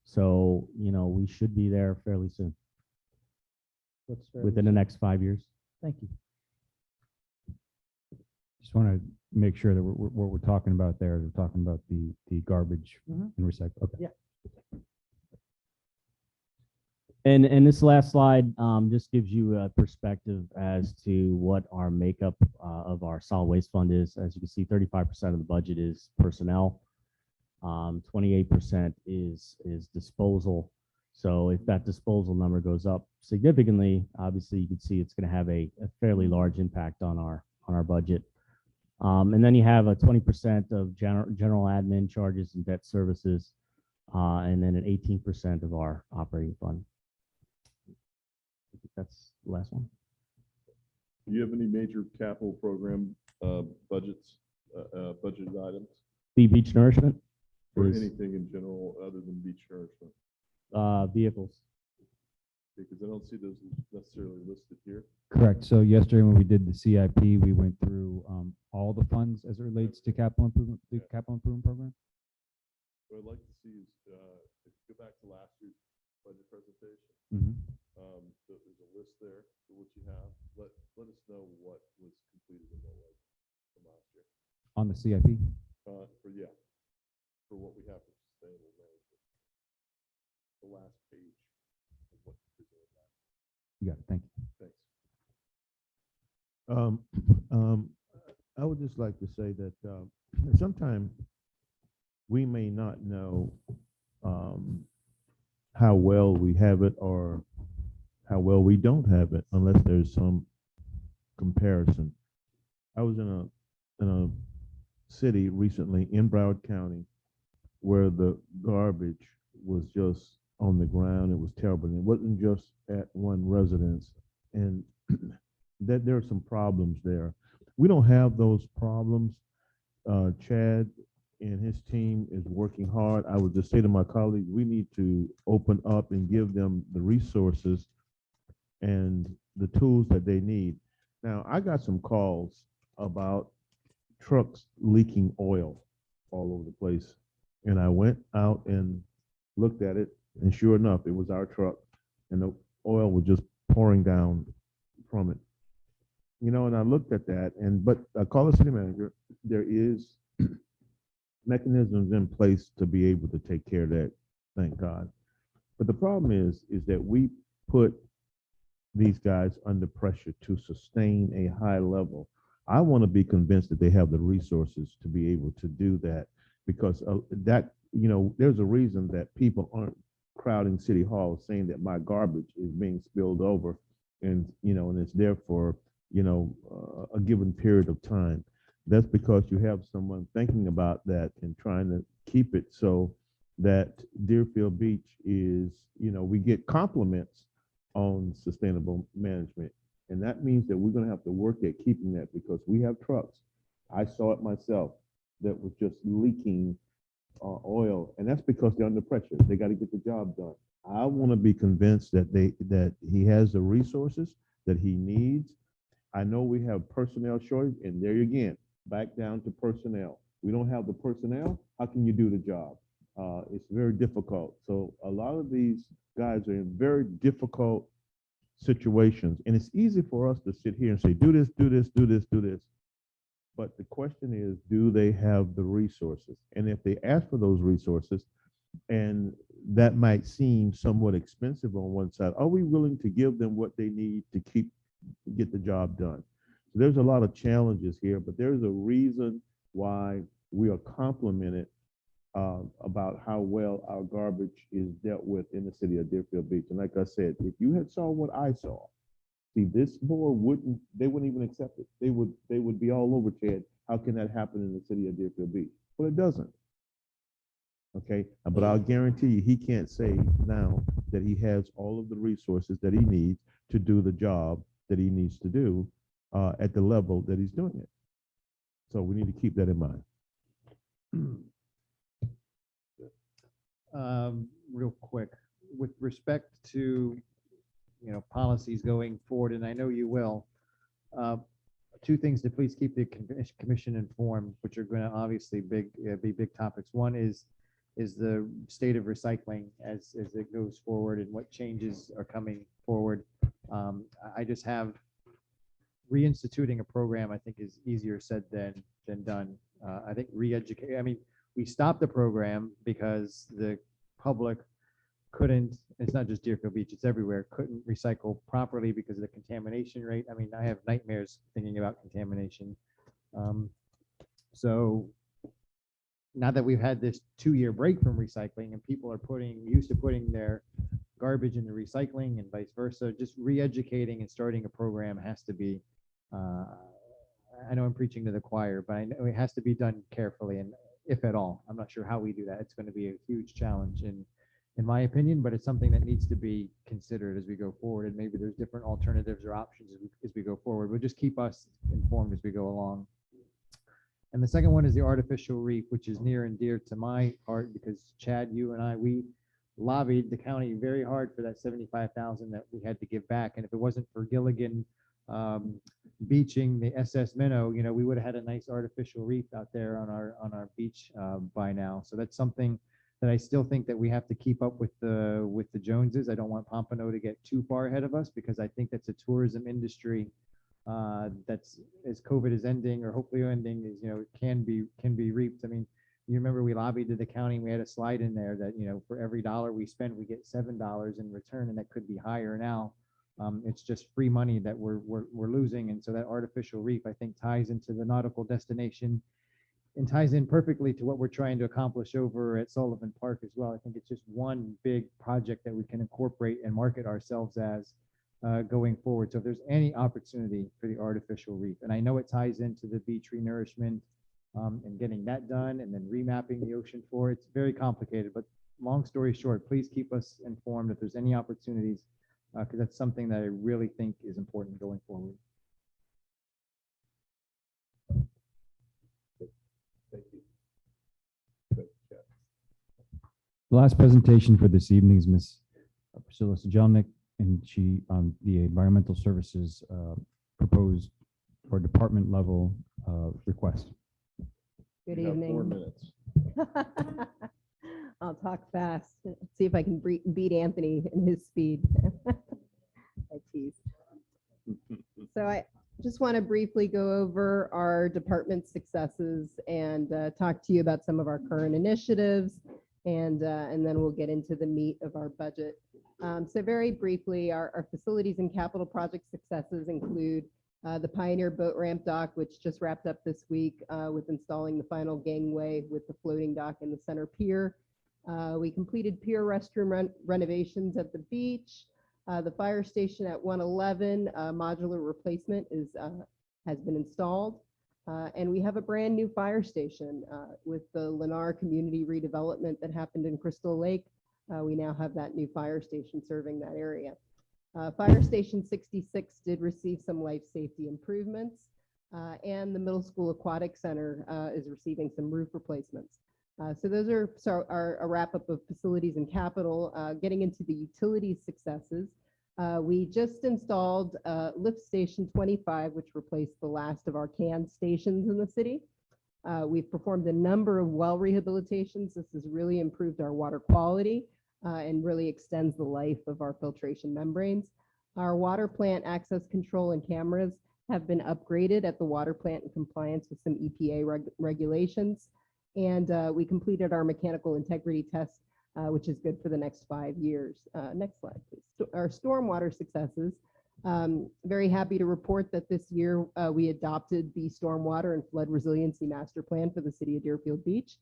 So we should be there fairly soon, within the next 5 years. Thank you. Just want to make sure that what we're talking about there, we're talking about the garbage Mhm. and recycle. Okay. Yeah. And this last slide just gives you a perspective as to what our makeup of our solid waste fund is. As you can see, 35% of the budget is personnel. 28% is disposal. So if that disposal number goes up significantly, obviously you can see it's going to have a fairly large impact on our budget. And then you have a 20% of general admin charges and debt services, and then an 18% of our operating fund. I think that's the last one. Do you have any major capital program budgets, budgeted items, The beach nourishment or is anything in general other than beach nourishment? vehicles. Because I don't see those necessarily listed here. Correct. So yesterday when we did the CIP, we went through all the funds as it relates to capital improvement, the capital improvement program. What I'd like to see is, if you go back to last year's budget presentation, so there's a list there for what you have. Let us know what was completed and what was from last year. On the CIP. For what we have for sustainable management. The last page of what you presented last. You got it. Thank you. Thanks. I would just like to say that sometimes we may not know how well we have it or how well we don't have it unless there's some comparison. I was in a city recently in Broward County where the garbage was just on the ground. It was terrible. And it wasn't just at one residence. And that there are some problems there. We don't have those problems. Chad and his team is working hard. I would just say to my colleagues, we need to open up and give them the resources and the tools that they need. Now, I got some calls about trucks leaking oil all over the place. And I went out and looked at it, and sure enough, it was our truck, and the oil was just pouring down from it. And I looked at that, but I called the city manager. There is mechanisms in place to be able to take care of that, thank God. But the problem is that we put these guys under pressure to sustain a high level. I want to be convinced that they have the resources to be able to do that, because there's a reason that people aren't crowding City Hall saying that my garbage is being spilled over, and it's there for a given period of time. That's because you have someone thinking about that and trying to keep it so that Deerfield Beach is, we get compliments on sustainable management. And that means that we're going to have to work at keeping that, because we have trucks. I saw it myself that was just leaking oil, and that's because they're under pressure. They got to get the job done. I want to be convinced that he has the resources that he needs. I know we have personnel shortage, and there again, back down to personnel. We don't have the personnel. How can you do the job? It's very difficult. So a lot of these guys are in very difficult situations, and it's easy for us to sit here and say, do this, do this, do this, do this. But the question is, do they have the resources? And if they ask for those resources, and that might seem somewhat expensive on one side, are we willing to give them what they need to get the job done? So there's a lot of challenges here, but there's a reason why we are complimented about how well our garbage is dealt with in the city of Deerfield Beach. And like I said, if you had saw what I saw, see, this board wouldn't even accept it. They would be all over Ted. How can that happen in the city of Deerfield Beach? Well, it doesn't. Okay, but I'll guarantee you, he can't say now that he has all of the resources that he needs to do the job that he needs to do at the level that he's doing it. So we need to keep that in mind. Real quick, with respect to, policies going forward, and I know you will, two things to please keep the commission informed, which are going to obviously be big topics. One is the state of recycling as it goes forward and what changes are coming forward. I just have reinstituting a program, I think, is easier said than done. I think re-educate, we stopped the program because the public couldn't, it's not just Deerfield Beach, it's everywhere, couldn't recycle properly because of the contamination rate. I have nightmares thinking about contamination. So now that we've had this 2-year break from recycling and people are used to putting their garbage in the recycling and vice versa, just re-educating and starting a program has to be, I know I'm preaching to the choir, but I know it has to be done carefully, and if at all. I'm not sure how we do that. It's going to be a huge challenge in my opinion, but it's something that needs to be considered as we go forward, and maybe there's different alternatives or options as we go forward. But just keep us informed as we go along. And the second one is the artificial reef, which is near and dear to my heart because Chad, you and I, we lobbied the county very hard for that $75,000 that we had to give back. And if it wasn't for Gilligan beaching the SS Minnow, we would have had a nice artificial reef out there on our beach by now. So that's something that I still think that we have to keep up with the Joneses. I don't want Pompano to get too far ahead of us because I think that's a tourism industry that's, as COVID is ending or hopefully ending, is can be reaped. You remember we lobbied to the county, we had a slide in there that for every dollar we spend we get $7 in return, and that could be higher now. It's just free money that we're losing, and so that artificial reef I think ties into the nautical destination and ties in perfectly to what we're trying to accomplish over at Sullivan Park as well. I think it's just one big project that we can incorporate and market ourselves as going forward. So if there's any opportunity for the artificial reef, and I know it ties into the beach renourishment and getting that done and then remapping the ocean floor, it's very complicated, but long story short, please keep us informed if there's any opportunities because that's something that I really think is important going forward. The last presentation for this evening is Ms. Priscilla Sejelnik, and she on the environmental services proposed for department level request. Good You have 4 evening. minutes. I'll talk fast, see if I can beat Anthony in his speed. I tease. So I just want to briefly go over our department successes and talk to you about some of our current initiatives, and then we'll get into the meat of our budget. So very briefly, our facilities and capital project successes include the Pioneer Boat Ramp Dock, which just wrapped up this week with installing the final gangway with the floating dock in the center pier. We completed pier restroom renovations at the beach. The fire station at 111 modular replacement has been installed. And we have a brand new fire station with the Lennar community redevelopment that happened in Crystal Lake. We now have that new fire station serving that area. Fire Station 66 did receive some life safety improvements, and the Middle School Aquatic Center is receiving some roof replacements. So those are a wrap-up of facilities and capital. Getting into the utilities successes, we just installed Lift Station 25, which replaced the last of our canned stations in the city. We've performed a number of well rehabilitations. This has really improved our water quality and really extends the life of our filtration membranes. Our water plant access control and cameras have been upgraded at the water plant in compliance with some EPA regulations. And we completed our mechanical integrity test, which is good for the next 5 years. Next slide, please. Our stormwater successes. Very happy to report that this year we adopted the Stormwater and Flood Resiliency Master Plan for the city of Deerfield Beach.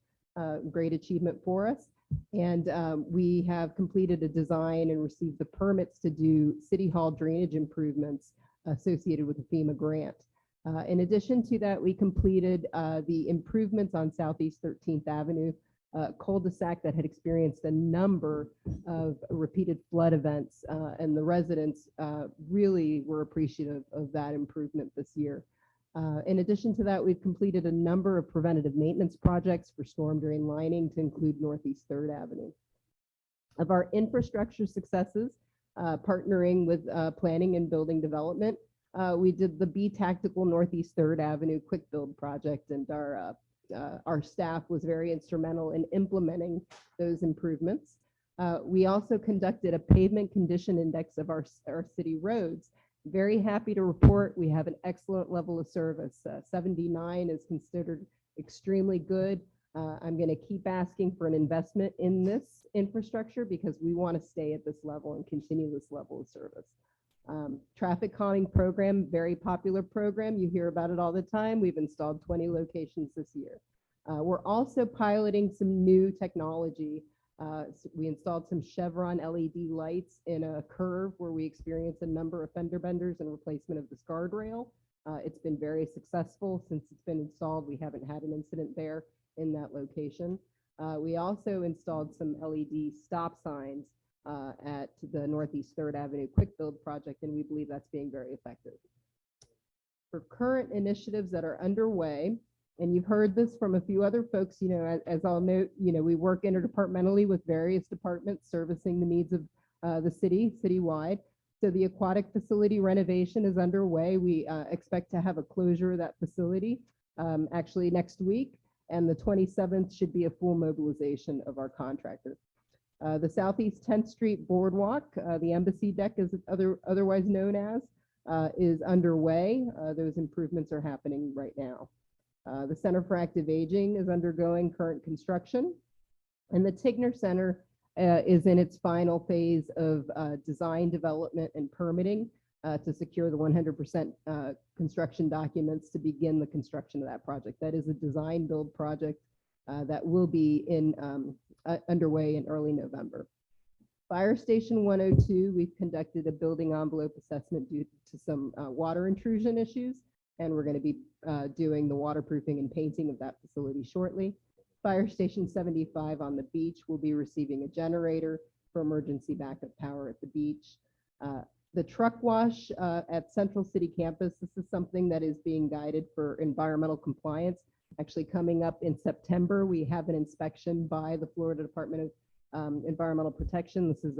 Great achievement for us. And we have completed a design and received the permits to do City Hall drainage improvements associated with the FEMA grant. In addition to that, we completed the improvements on Southeast 13th Avenue, cul-de-sac that had experienced a number of repeated flood events, and the residents really were appreciative of that improvement this year. In addition to that, we've completed a number of preventative maintenance projects for storm drain lining to include Northeast 3rd Avenue. Of our infrastructure successes, partnering with planning and building development, we did the B Tactical Northeast 3rd Avenue quick build project, and our staff was very instrumental in implementing those improvements. We also conducted a pavement condition index of our city roads. Very happy to report we have an excellent level of service. 79 is considered extremely good. I'm going to keep asking for an investment in this infrastructure because we want to stay at this level and continue this level of service. Traffic calming program, very popular program. You hear about it all the time. We've installed 20 locations this year. We're also piloting some new technology. So we installed some Chevron LED lights in a curve where we experienced a number of fender benders and replacement of this guardrail. It's been very successful since it's been installed. We haven't had an incident there in that location. We also installed some LED stop signs at the Northeast 3rd Avenue quick build project, and we believe that's being very effective. For current initiatives that are underway, and you've heard this from a few other folks, as I'll note, we work interdepartmentally with various departments servicing the needs of the citywide. So the aquatic facility renovation is underway. We expect to have a closure of that facility actually next week, and the 27th should be a full mobilization of our contractor. The Southeast 10th Street Boardwalk, the Embassy Deck is otherwise known as, is underway. Those improvements are happening right now. The Center for Active Aging is undergoing current construction, and the Tigner Center is in its final phase of design, development, and permitting to secure the 100% construction documents to begin the construction of that project. That is a design build project that will be underway in early November. Fire Station 102, we've conducted a building envelope assessment due to some water intrusion issues, and we're going to be doing the waterproofing and painting of that facility shortly. Fire Station 75 on the beach will be receiving a generator for emergency backup power at the beach. The truck wash at Central City Campus, this is something that is being guided for environmental compliance. Actually coming up in September, we have an inspection by the Florida Department of Environmental Protection. This is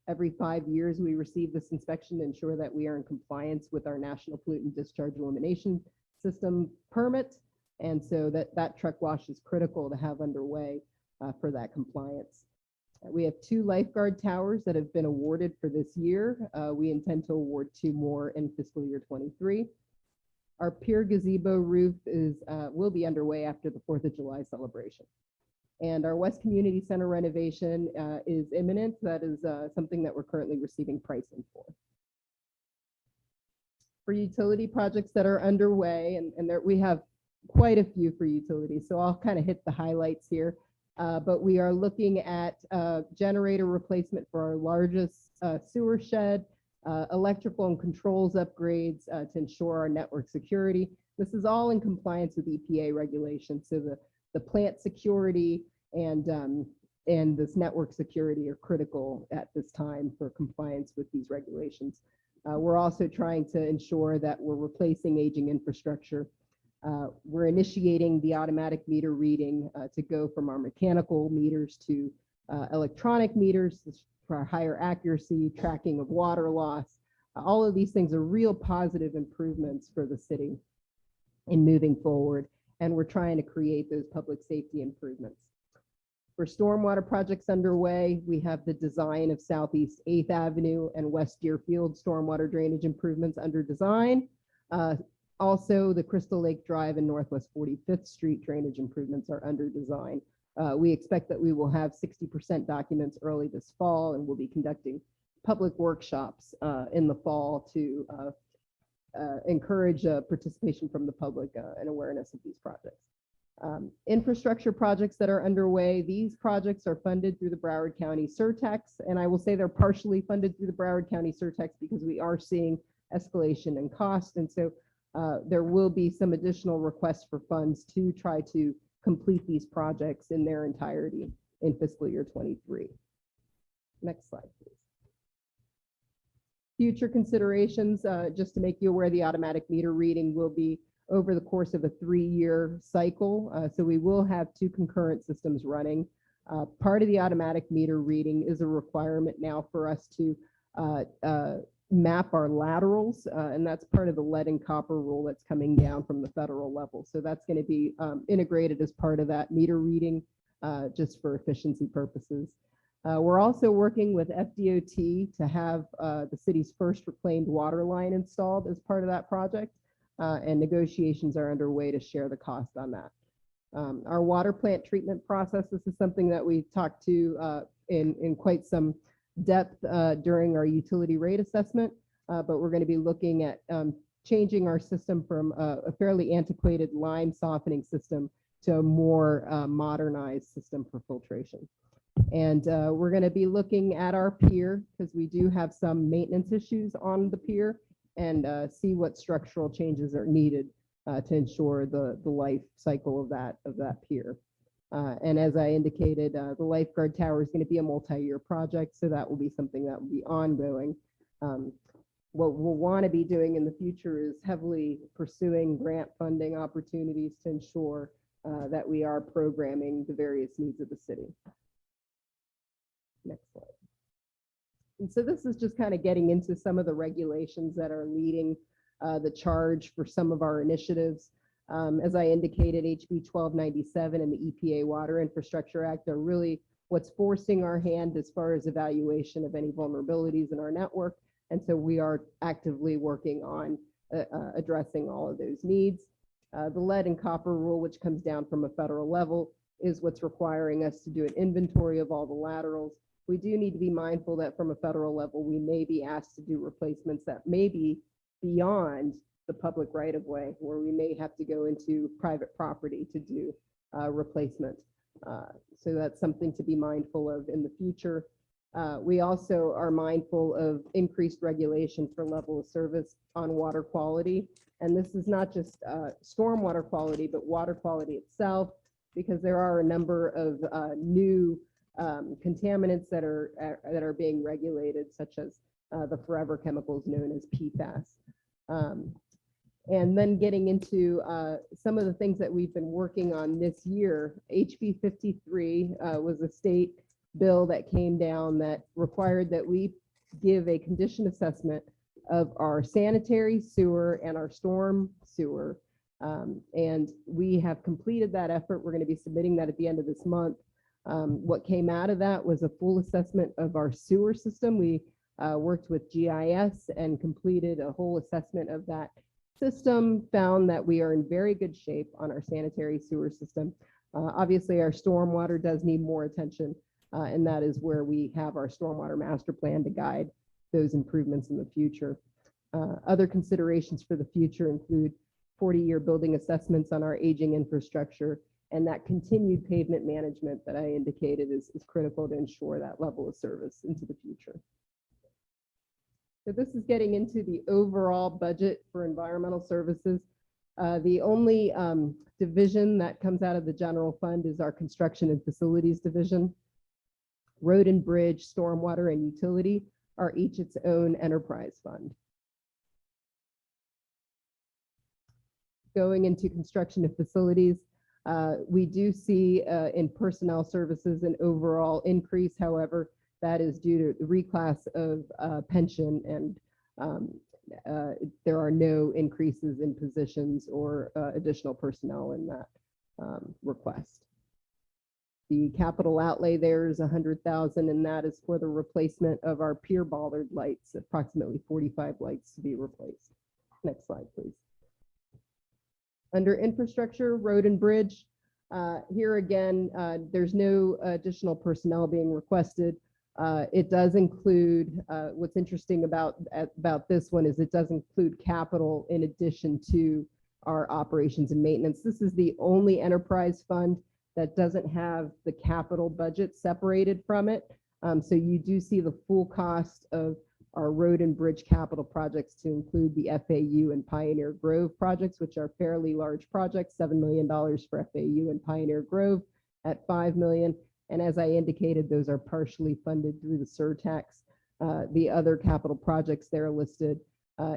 every 5 years we receive this inspection to ensure that we are in compliance with our National Pollutant Discharge Elimination System permit. And so that truck wash is critical to have underway for that compliance. We have 2 lifeguard towers that have been awarded for this year. We intend to award 2 more in fiscal year 23. Our pier gazebo roof will be underway after the 4th of July celebration. And our West Community Center renovation is imminent. That is something that we're currently receiving pricing for. For utility projects that are underway, and there we have quite a few for utilities, so I'll kind of hit the highlights here. But we are looking at generator replacement for our largest sewer shed, electrical and controls upgrades to ensure our network security, This is all in compliance with EPA regulations. So the plant security and this network security are critical at this time for compliance with these regulations. We're also trying to ensure that we're replacing aging infrastructure. We're initiating the automatic meter reading to go from our mechanical meters to electronic meters for higher accuracy, tracking of water loss. All of these things are real positive improvements for the city in moving forward, and we're trying to create those public safety improvements. For stormwater projects underway, we have the design of Southeast 8th Avenue and West Deerfield stormwater drainage improvements under design. Also, the Crystal Lake Drive and Northwest 45th Street drainage improvements are under design. We expect that we will have 60% documents early this fall, and we'll be conducting public workshops in the fall to encourage participation from the public and awareness of these projects. Infrastructure projects that are underway, these projects are funded through the Broward County Surtax, and I will say they're partially funded through the Broward County Surtax because we are seeing escalation in cost, and so there will be some additional requests for funds to try to complete these projects in their entirety in fiscal year 23. Next slide, please. Future considerations, just to make you aware, the automatic meter reading will be over the course of a 3-year cycle. So we will have 2 concurrent systems running. Part of the automatic meter reading is a requirement now for us to map our laterals, and that's part of the lead and copper rule that's coming down from the federal level. So that's going to be integrated as part of that meter reading, just for efficiency purposes. We're also working with FDOT to have the city's first reclaimed water line installed as part of that project. And negotiations are underway to share the cost on that. Our water plant treatment process, this is something that we talked to in quite some depth during our utility rate assessment, but we're going to be looking at changing our system from a fairly antiquated lime softening system to a more modernized system for filtration. And we're going to be looking at our pier because we do have some maintenance issues on the pier, and see what structural changes are needed to ensure the life cycle of that pier. And as I indicated, the lifeguard tower is going to be a multi-year project, so that will be something that will be ongoing. What we'll want to be doing in the future is heavily pursuing grant funding opportunities to ensure that we are programming the various needs of the city. Next slide. And so this is just kind of getting into some of the regulations that are leading the charge for some of our initiatives. As I indicated, HB 1297 and the EPA Water Infrastructure Act are really what's forcing our hand as far as evaluation of any vulnerabilities in our network. And so we are actively working on addressing all of those needs. The lead and copper rule, which comes down from a federal level, is what's requiring us to do an inventory of all the laterals. We do need to be mindful that from a federal level, we may be asked to do replacements that may be beyond the public right of way, where we may have to go into private property to do replacement. So that's something to be mindful of in the future. We also are mindful of increased regulation for level of service on water quality. And this is not just stormwater quality, but water quality itself, because there are a number of new contaminants that are being regulated, such as the forever chemicals known as PFAS. And then getting into some of the things that we've been working on this year, HB 53 was a state bill that came down that required that we give a condition assessment of our sanitary sewer and our storm sewer. And we have completed that effort. We're going to be submitting that at the end of this month. What came out of that was a full assessment of our sewer system. We worked with GIS and completed a whole assessment of that system, found that we are in very good shape on our sanitary sewer system. Obviously, our stormwater does need more attention, and that is where we have our stormwater master plan to guide those improvements in the future. Other considerations for the future include 40-year building assessments on our aging infrastructure, and that continued pavement management that I indicated is critical to ensure that level of service into the future. So this is getting into the overall budget for environmental services. The only division that comes out of the general fund is our construction and facilities division. Road and bridge, stormwater, and utility are each its own enterprise fund. Going into construction and facilities, we do see in personnel services an overall increase. However, that is due to the reclass of pension, and there are no increases in positions or additional personnel in that request. The capital outlay there is 100,000, and that is for the replacement of our pier bollard lights, approximately 45 lights to be replaced. Next slide, please. Under infrastructure, road and bridge, here again, there's no additional personnel being requested. It does include, what's interesting about this one is it does include capital in addition to our operations and maintenance. This is the only enterprise fund that doesn't have the capital budget separated from it. So you do see the full cost of our road and bridge capital projects to include the FAU and Pioneer Grove projects, which are fairly large projects, $7 million for FAU and Pioneer Grove at $5 million. And as I indicated, those are partially funded through the surtax. The other capital projects there listed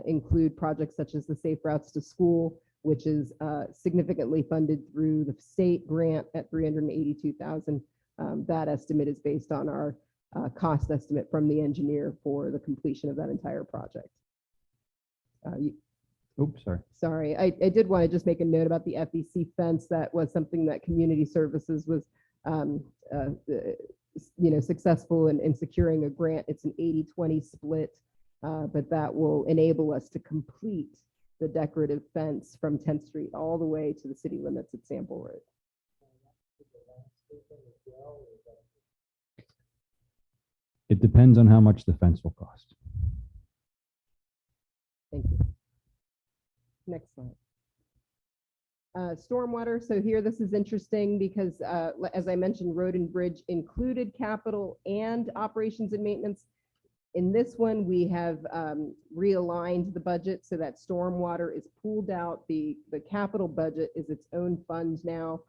include projects such as the Safe Routes to School, which is significantly funded through the state grant at $382,000. That estimate is based on our cost estimate from the engineer for the completion of that entire project. Oops, sorry. Sorry, I did want to just make a note about the FEC fence. That was something that Community Services was successful in securing a grant. It's an 80-20 split, but that will enable us to complete the decorative fence from 10th Street all the way to the city limits at Sample Road. It depends on how much the fence will cost. Thank you. Next slide. Stormwater. So here, this is interesting because, as I mentioned, road and bridge included capital and operations and maintenance. In this one, we have realigned the budget so that stormwater is pulled out. The capital budget is its own fund now.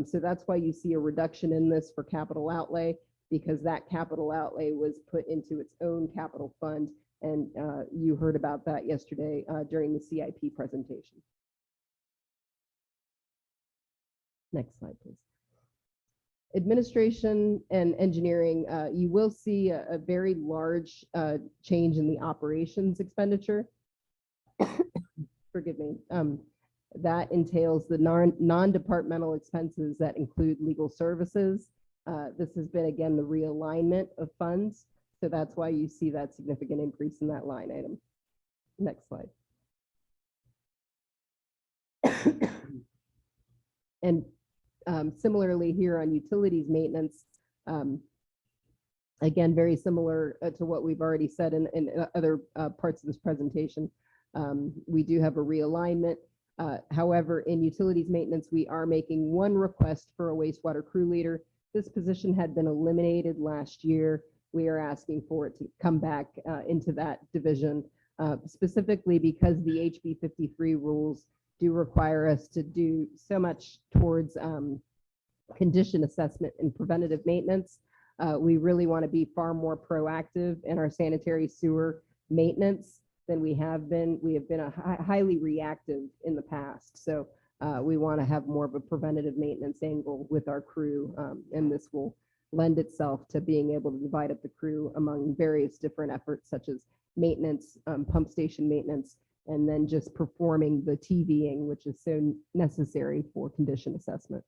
So that's why you see a reduction in this for capital outlay, because that capital outlay was put into its own capital fund. And you heard about that yesterday during the CIP presentation. Next slide, please. Administration and engineering, you will see a very large change in the operations expenditure. Forgive me. That entails the non-departmental expenses that include legal services. This has been, again, the realignment of funds. So that's why you see that significant increase in that line item. Next slide. And similarly here on utilities maintenance, again, very similar to what we've already said in other parts of this presentation. We do have a realignment. However, in utilities maintenance, we are making one request for a wastewater crew leader. This position had been eliminated last year. We are asking for it to come back into that division, specifically because the HB 53 rules do require us to do so much towards condition assessment and preventative maintenance. We really want to be far more proactive in our sanitary sewer maintenance than we have been. We have been highly reactive in the past. So we want to have more of a preventative maintenance angle with our crew, and this will lend itself to being able to divide up the crew among various different efforts such as maintenance, pump station maintenance, and then just performing the TVing, which is so necessary for condition assessment.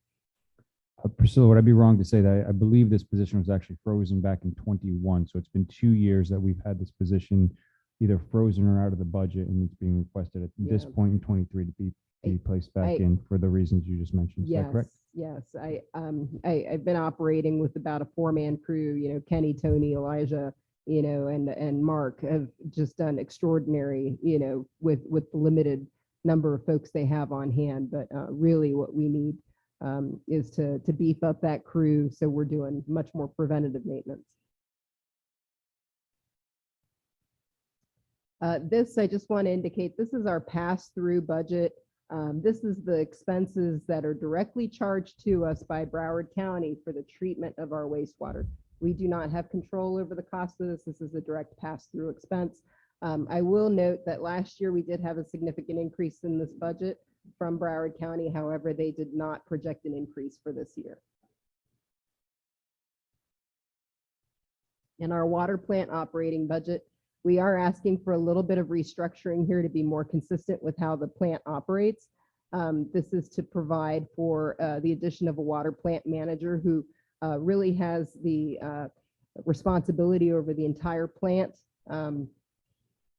Priscilla, would I be wrong to say that I believe this position was actually frozen back in 21? So it's been 2 years that we've had this position either frozen or out of the budget, and it's being requested at this point in 23 to be placed back in for the reasons you just mentioned. Is that correct? Yes. I've been operating with about a 4-man crew. Kenny, Tony, Elijah, and Mark have just done extraordinary, with the limited number of folks they have on hand. But really, what we need is to beef up that crew, so we're doing much more preventative maintenance. This, I just want to indicate, this is our pass-through budget This is the expenses that are directly charged to us by Broward County for the treatment of our wastewater. We do not have control over the cost of this. This is a direct pass-through expense. I will note that last year we did have a significant increase in this budget from Broward County. However, they did not project an increase for this year. In our water plant operating budget, we are asking for a little bit of restructuring here to be more consistent with how the plant operates. This is to provide for the addition of a water plant manager who really has the responsibility over the entire plant.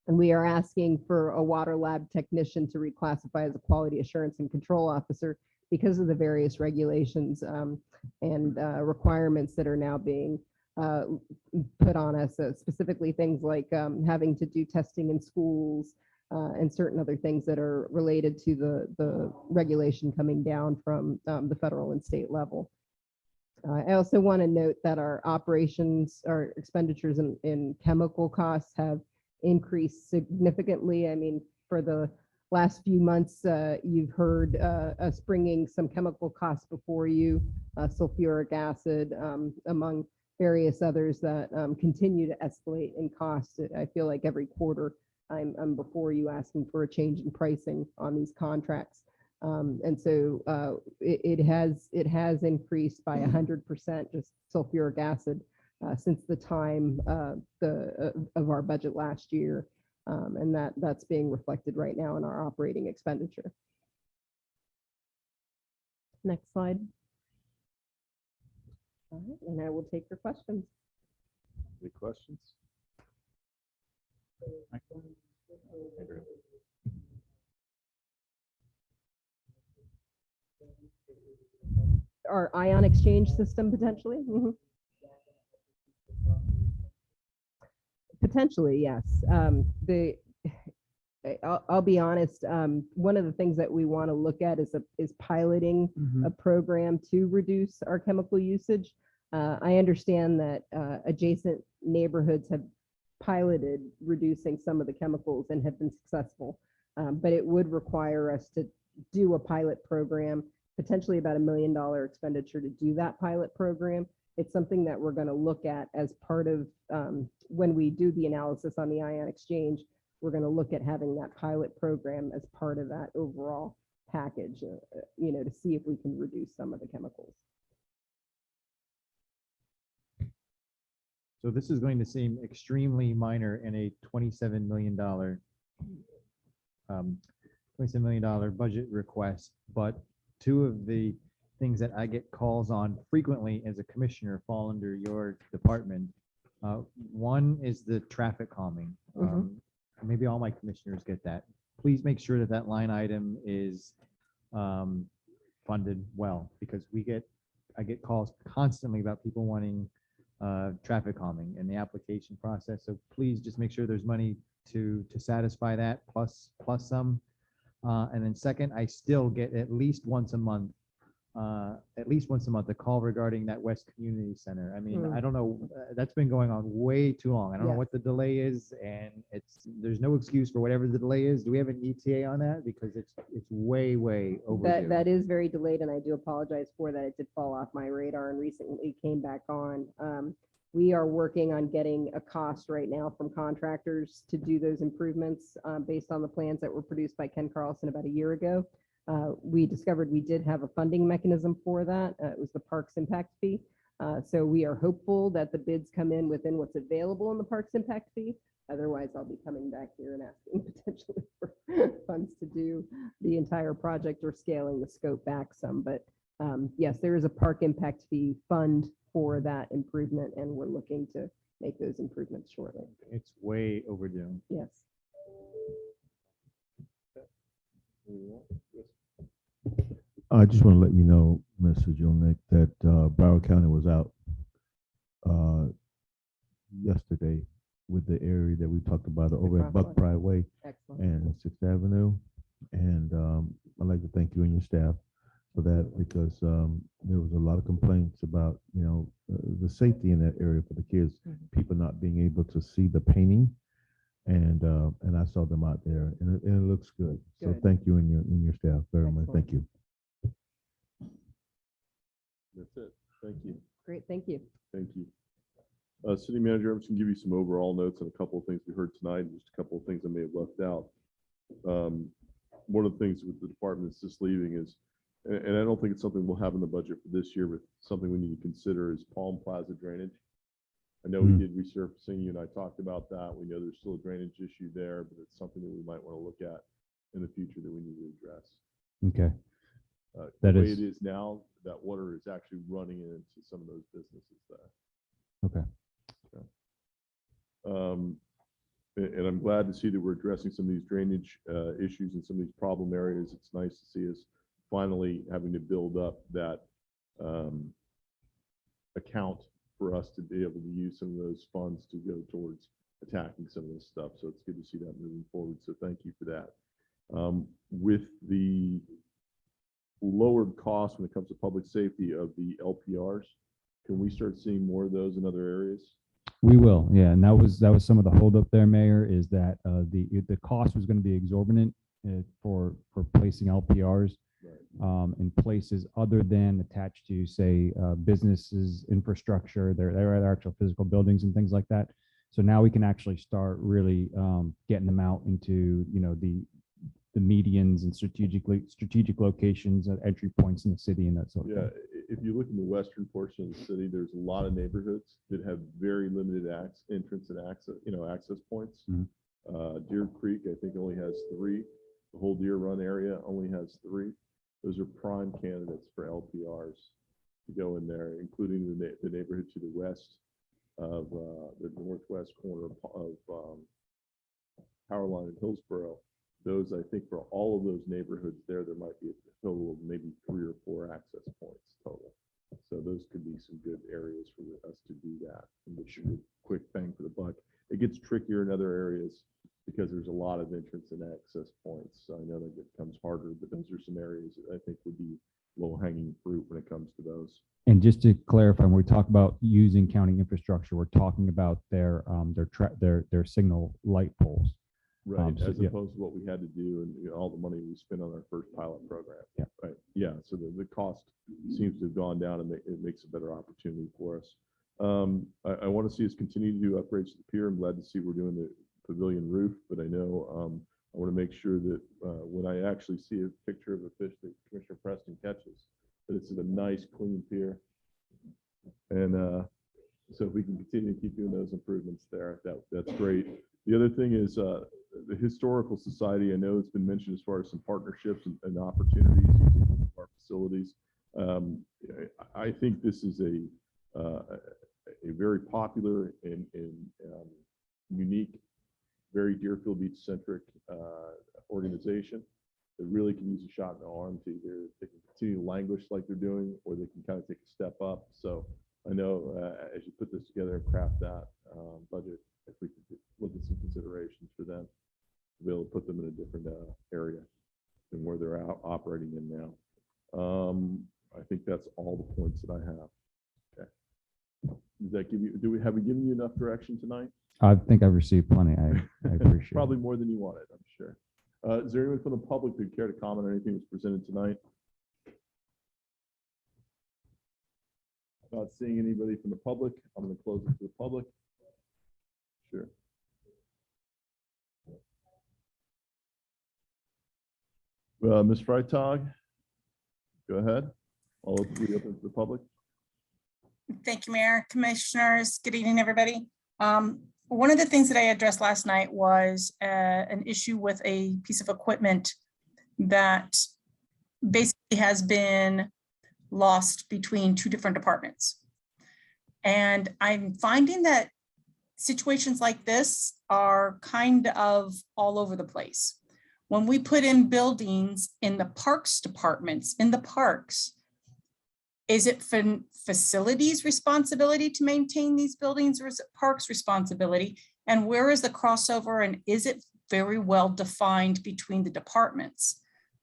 And we are asking for a water lab technician to reclassify as a quality assurance and control officer because of the various regulations and requirements that are now being put on us, specifically things like having to do testing in schools and certain other things that are related to the regulation coming down from the federal and state level. I also want to note that our expenditures in chemical costs have increased significantly. I mean, for the last few months, you've heard us bringing some chemical costs before you, sulfuric acid, among various others that continue to escalate in cost. I feel like every quarter I'm before you asking for a change in pricing on these contracts. And so it has increased by 100%, just sulfuric acid, since the time of our budget last year. And that's being reflected right now in our operating expenditure. Next slide. All right, and I will take your questions. Any questions? Our ion exchange system potentially? Potentially, yes. I'll be honest. One of the things that we want to look at is piloting a program to reduce our chemical usage. I understand that adjacent neighborhoods have piloted reducing some of the chemicals and have been successful, but it would require us to do a pilot program, potentially about $1 million expenditure to do that pilot program. It's something that we're going to look at as part of when we do the analysis on the ion exchange. We're going to look at having that pilot program as part of that overall package, to see if we can reduce some of the chemicals. So this is going to seem extremely minor in a $27 million budget request, but two of the things that I get calls on frequently as a commissioner fall under your department. One is the traffic calming. Maybe all my commissioners get that. Please make sure that that line item is funded well, because I get calls constantly about people wanting traffic calming in the application process. So please just make sure there's money to satisfy that, plus some. And then second, I still get at least once a month, a call regarding that West Community Center. I mean, I don't know, that's been going on way too long. I don't know what the delay is, and there's no excuse for whatever the delay is. Do we have an ETA on that? Because it's way overdue. That is very delayed, and I do apologize for that. It did fall off my radar and recently came back on. We are working on getting a cost right now from contractors to do those improvements based on the plans that were produced by Ken Carlson about a year ago. We discovered we did have a funding mechanism for that. It was the Parks Impact Fee. So we are hopeful that the bids come in within what's available in the Parks Impact Fee. Otherwise, I'll be coming back here and asking potentially for funds to do the entire project or scaling the scope back some. But yes, there is a Park Impact Fee fund for that improvement, and we're looking to make those improvements shortly. It's way overdue. Yes. I just want to let you know, Mr. Jolnick, that Broward County was out yesterday with the area that we talked about over at Buck Pride Way and 6th Avenue. And I'd like to thank you and your staff for that, because there was a lot of complaints about, the safety in that area for the kids, people not being able to see the painting And I saw them out there, and it looks good. So Good. thank you and your staff very much. Excellent. Thank you. That's it. Thank you. Great, thank you. Thank you. City Manager, I'm just gonna give you some overall notes on a couple of things we heard tonight, and just a couple of things I may have left out. One of the things with the department that's just leaving is, and I don't think it's something we'll have in the budget for this year, but something we need to consider is Palm Plaza drainage. I know we did resurfacing, you and I talked about that. We know there's still a drainage issue there, but it's something that we might want to look at in the future that we need to address. Okay. The That way is- it is now, that water is actually running into some of those businesses there. Okay. And I'm glad to see that we're addressing some of these drainage issues and some of these problem areas. It's nice to see us finally having to build up that account for us to be able to use some of those funds to go towards attacking some of this stuff. So it's good to see that moving forward. So thank you for that. With the lowered cost when it comes to public safety of the LPRs, can we start seeing more of those in other areas? We will, yeah, and that was some of the holdup there, Mayor, is that the cost was going to be exorbitant for placing LPRs in places other than attached to, say, businesses, infrastructure, their actual physical buildings and things like that. So now we can actually start really getting them out into, you know, the medians and strategic locations at entry points in the city and that sort of Yeah, thing. if you look in the western portion of the city, there's a lot of neighborhoods that have very limited entrance and access points. Deer Creek, I think, only has 3. The whole Deer Run area only has 3. Those are prime candidates for LPRs to go in there, including the neighborhood to the west of the northwest corner of Powerline and Hillsborough. Those, I think, for all of those neighborhoods there might be a total of maybe 3 or 4 access points total. So those could be some good areas for us to do that, and which should be quick bang for the buck. It gets trickier in other areas because there's a lot of entrance and access points. So I know that it becomes harder, but those are some areas that I think would be low-hanging fruit when it comes to those. And just to clarify, when we talk about using county infrastructure, we're talking about their signal light poles. Right, So, as yeah. opposed to what we had to do and all the money we spent on our first pilot program. Yeah. Right, yeah, so the cost seems to have gone down and it makes a better opportunity for us. I want to see us continue to do upgrades to the pier. I'm glad to see we're doing the pavilion roof, but I know I want to make sure that when I actually see a picture of a fish that Commissioner Preston catches, that it's a nice, clean pier. And so if we can continue to keep doing those improvements there, that's great. The other thing is the Historical Society. I know it's been mentioned as far as some partnerships and opportunities using our facilities. I think this is a very popular and unique, very Deerfield Beach centric organization that really can use a shot in the arm to either they can continue to languish like they're doing, or they can kind of take a step up. So I know as you put this together and craft that budget, if we could look at some considerations for them, to be able to put them in a different area than where they're operating in now. I think that's all the points that I have. Okay. Does that give you, have we given you enough direction tonight? I think I've received plenty. I appreciate Probably it. more than you wanted, I'm sure. Is there anyone from the public who'd care to comment on anything that's presented tonight? Not seeing anybody from the public, I'm going to close it to the public. Sure. Ms. Freitag, go ahead. I'll reopen to the public. Thank you, Mayor, Commissioners. Good evening, everybody. One of the things that I addressed last night was an issue with a piece of equipment that basically has been lost between 2 different departments. And I'm finding that situations like this are kind of all over the place. When we put in buildings in the parks departments, in the parks, is it facilities responsibility to maintain these buildings, or is it parks responsibility? And where is the crossover, and is it very well defined between the departments?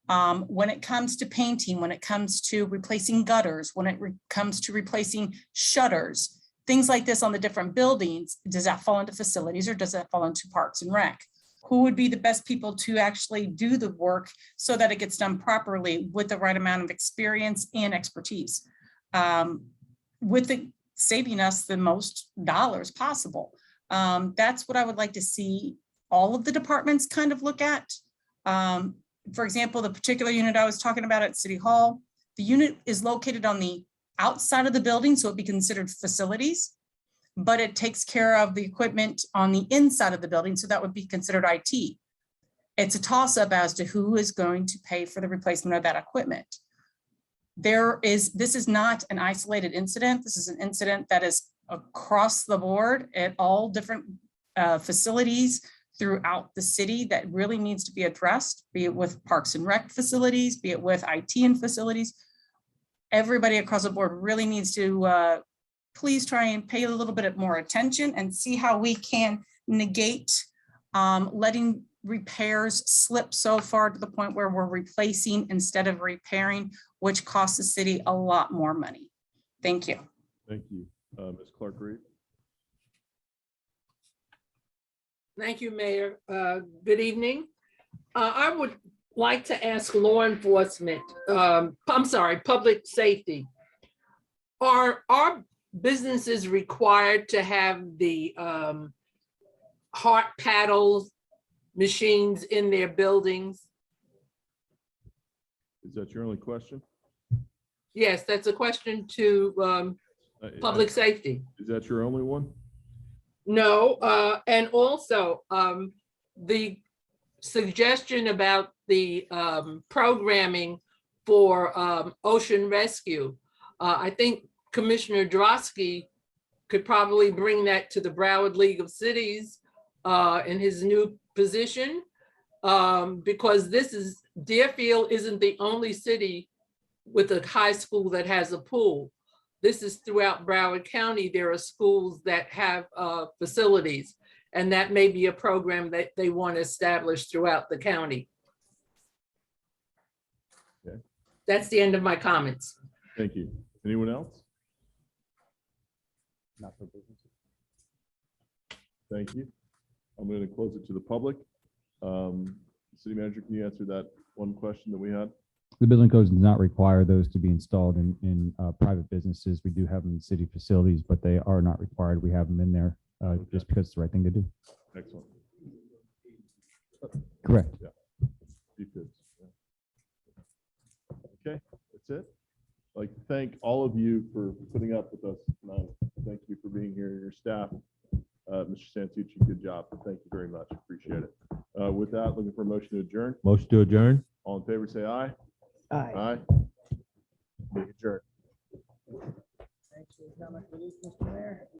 When it comes to painting, when it comes to replacing gutters, when it comes to replacing shutters, things like this on the different buildings, does that fall into facilities or does that fall into Parks and Rec? Who would be the best people to actually do the work so that it gets done properly with the right amount of experience and expertise, with the saving us the most dollars possible. That's what I would like to see all of the departments kind of look at. For example, the particular unit I was talking about at City Hall, the unit is located on the outside of the building, so it'd be considered facilities, but it takes care of the equipment on the inside of the building, so that would be considered IT. It's a toss-up as to who is going to pay for the replacement of that equipment. This is not an isolated incident. This is an incident that is across the board at all different facilities throughout the city that really needs to be addressed, be it with Parks and Rec facilities, be it with IT and facilities. Everybody across the board really needs to please try and pay a little bit more attention and see how we can negate letting repairs slip so far to the point where we're replacing instead of repairing, which costs the city a lot more money. Thank you. Thank you. Ms. Clark-Reed? Thank you, Mayor. Good evening. I would like to ask law enforcement, public safety. Are our businesses required to have the heart paddles machines in their buildings? Is that your only question? Yes, that's a question to public safety. Is that your only one? No, and also the suggestion about the programming for ocean rescue. I think Commissioner Drosky could probably bring that to the Broward League of Cities in his new position, because Deerfield isn't the only city with a high school that has a pool. This is throughout Broward County. There are schools that have facilities, and that may be a program that they want to establish throughout the county. Okay. That's the end of my comments. Thank you. Anyone else? Not for businesses. Thank you. I'm going to close it to the public. City Manager, can you answer that one question that we had? The building codes does not require those to be installed in private businesses. We do have them in city facilities, but they are not required. We have them in there just because it's the right thing to do. Excellent. Correct. Yeah. You could. Yeah. Okay, that's it. I'd like to thank all of you for putting up with us tonight. Thank you for being here, your staff. Mr. Santucci, good job. Thank you very much. Appreciate it. With that, looking for a motion to adjourn. Motion to adjourn? All in favor, say aye. Aye. Aye. Meeting adjourned. Thanks for coming, Mr. Mayor.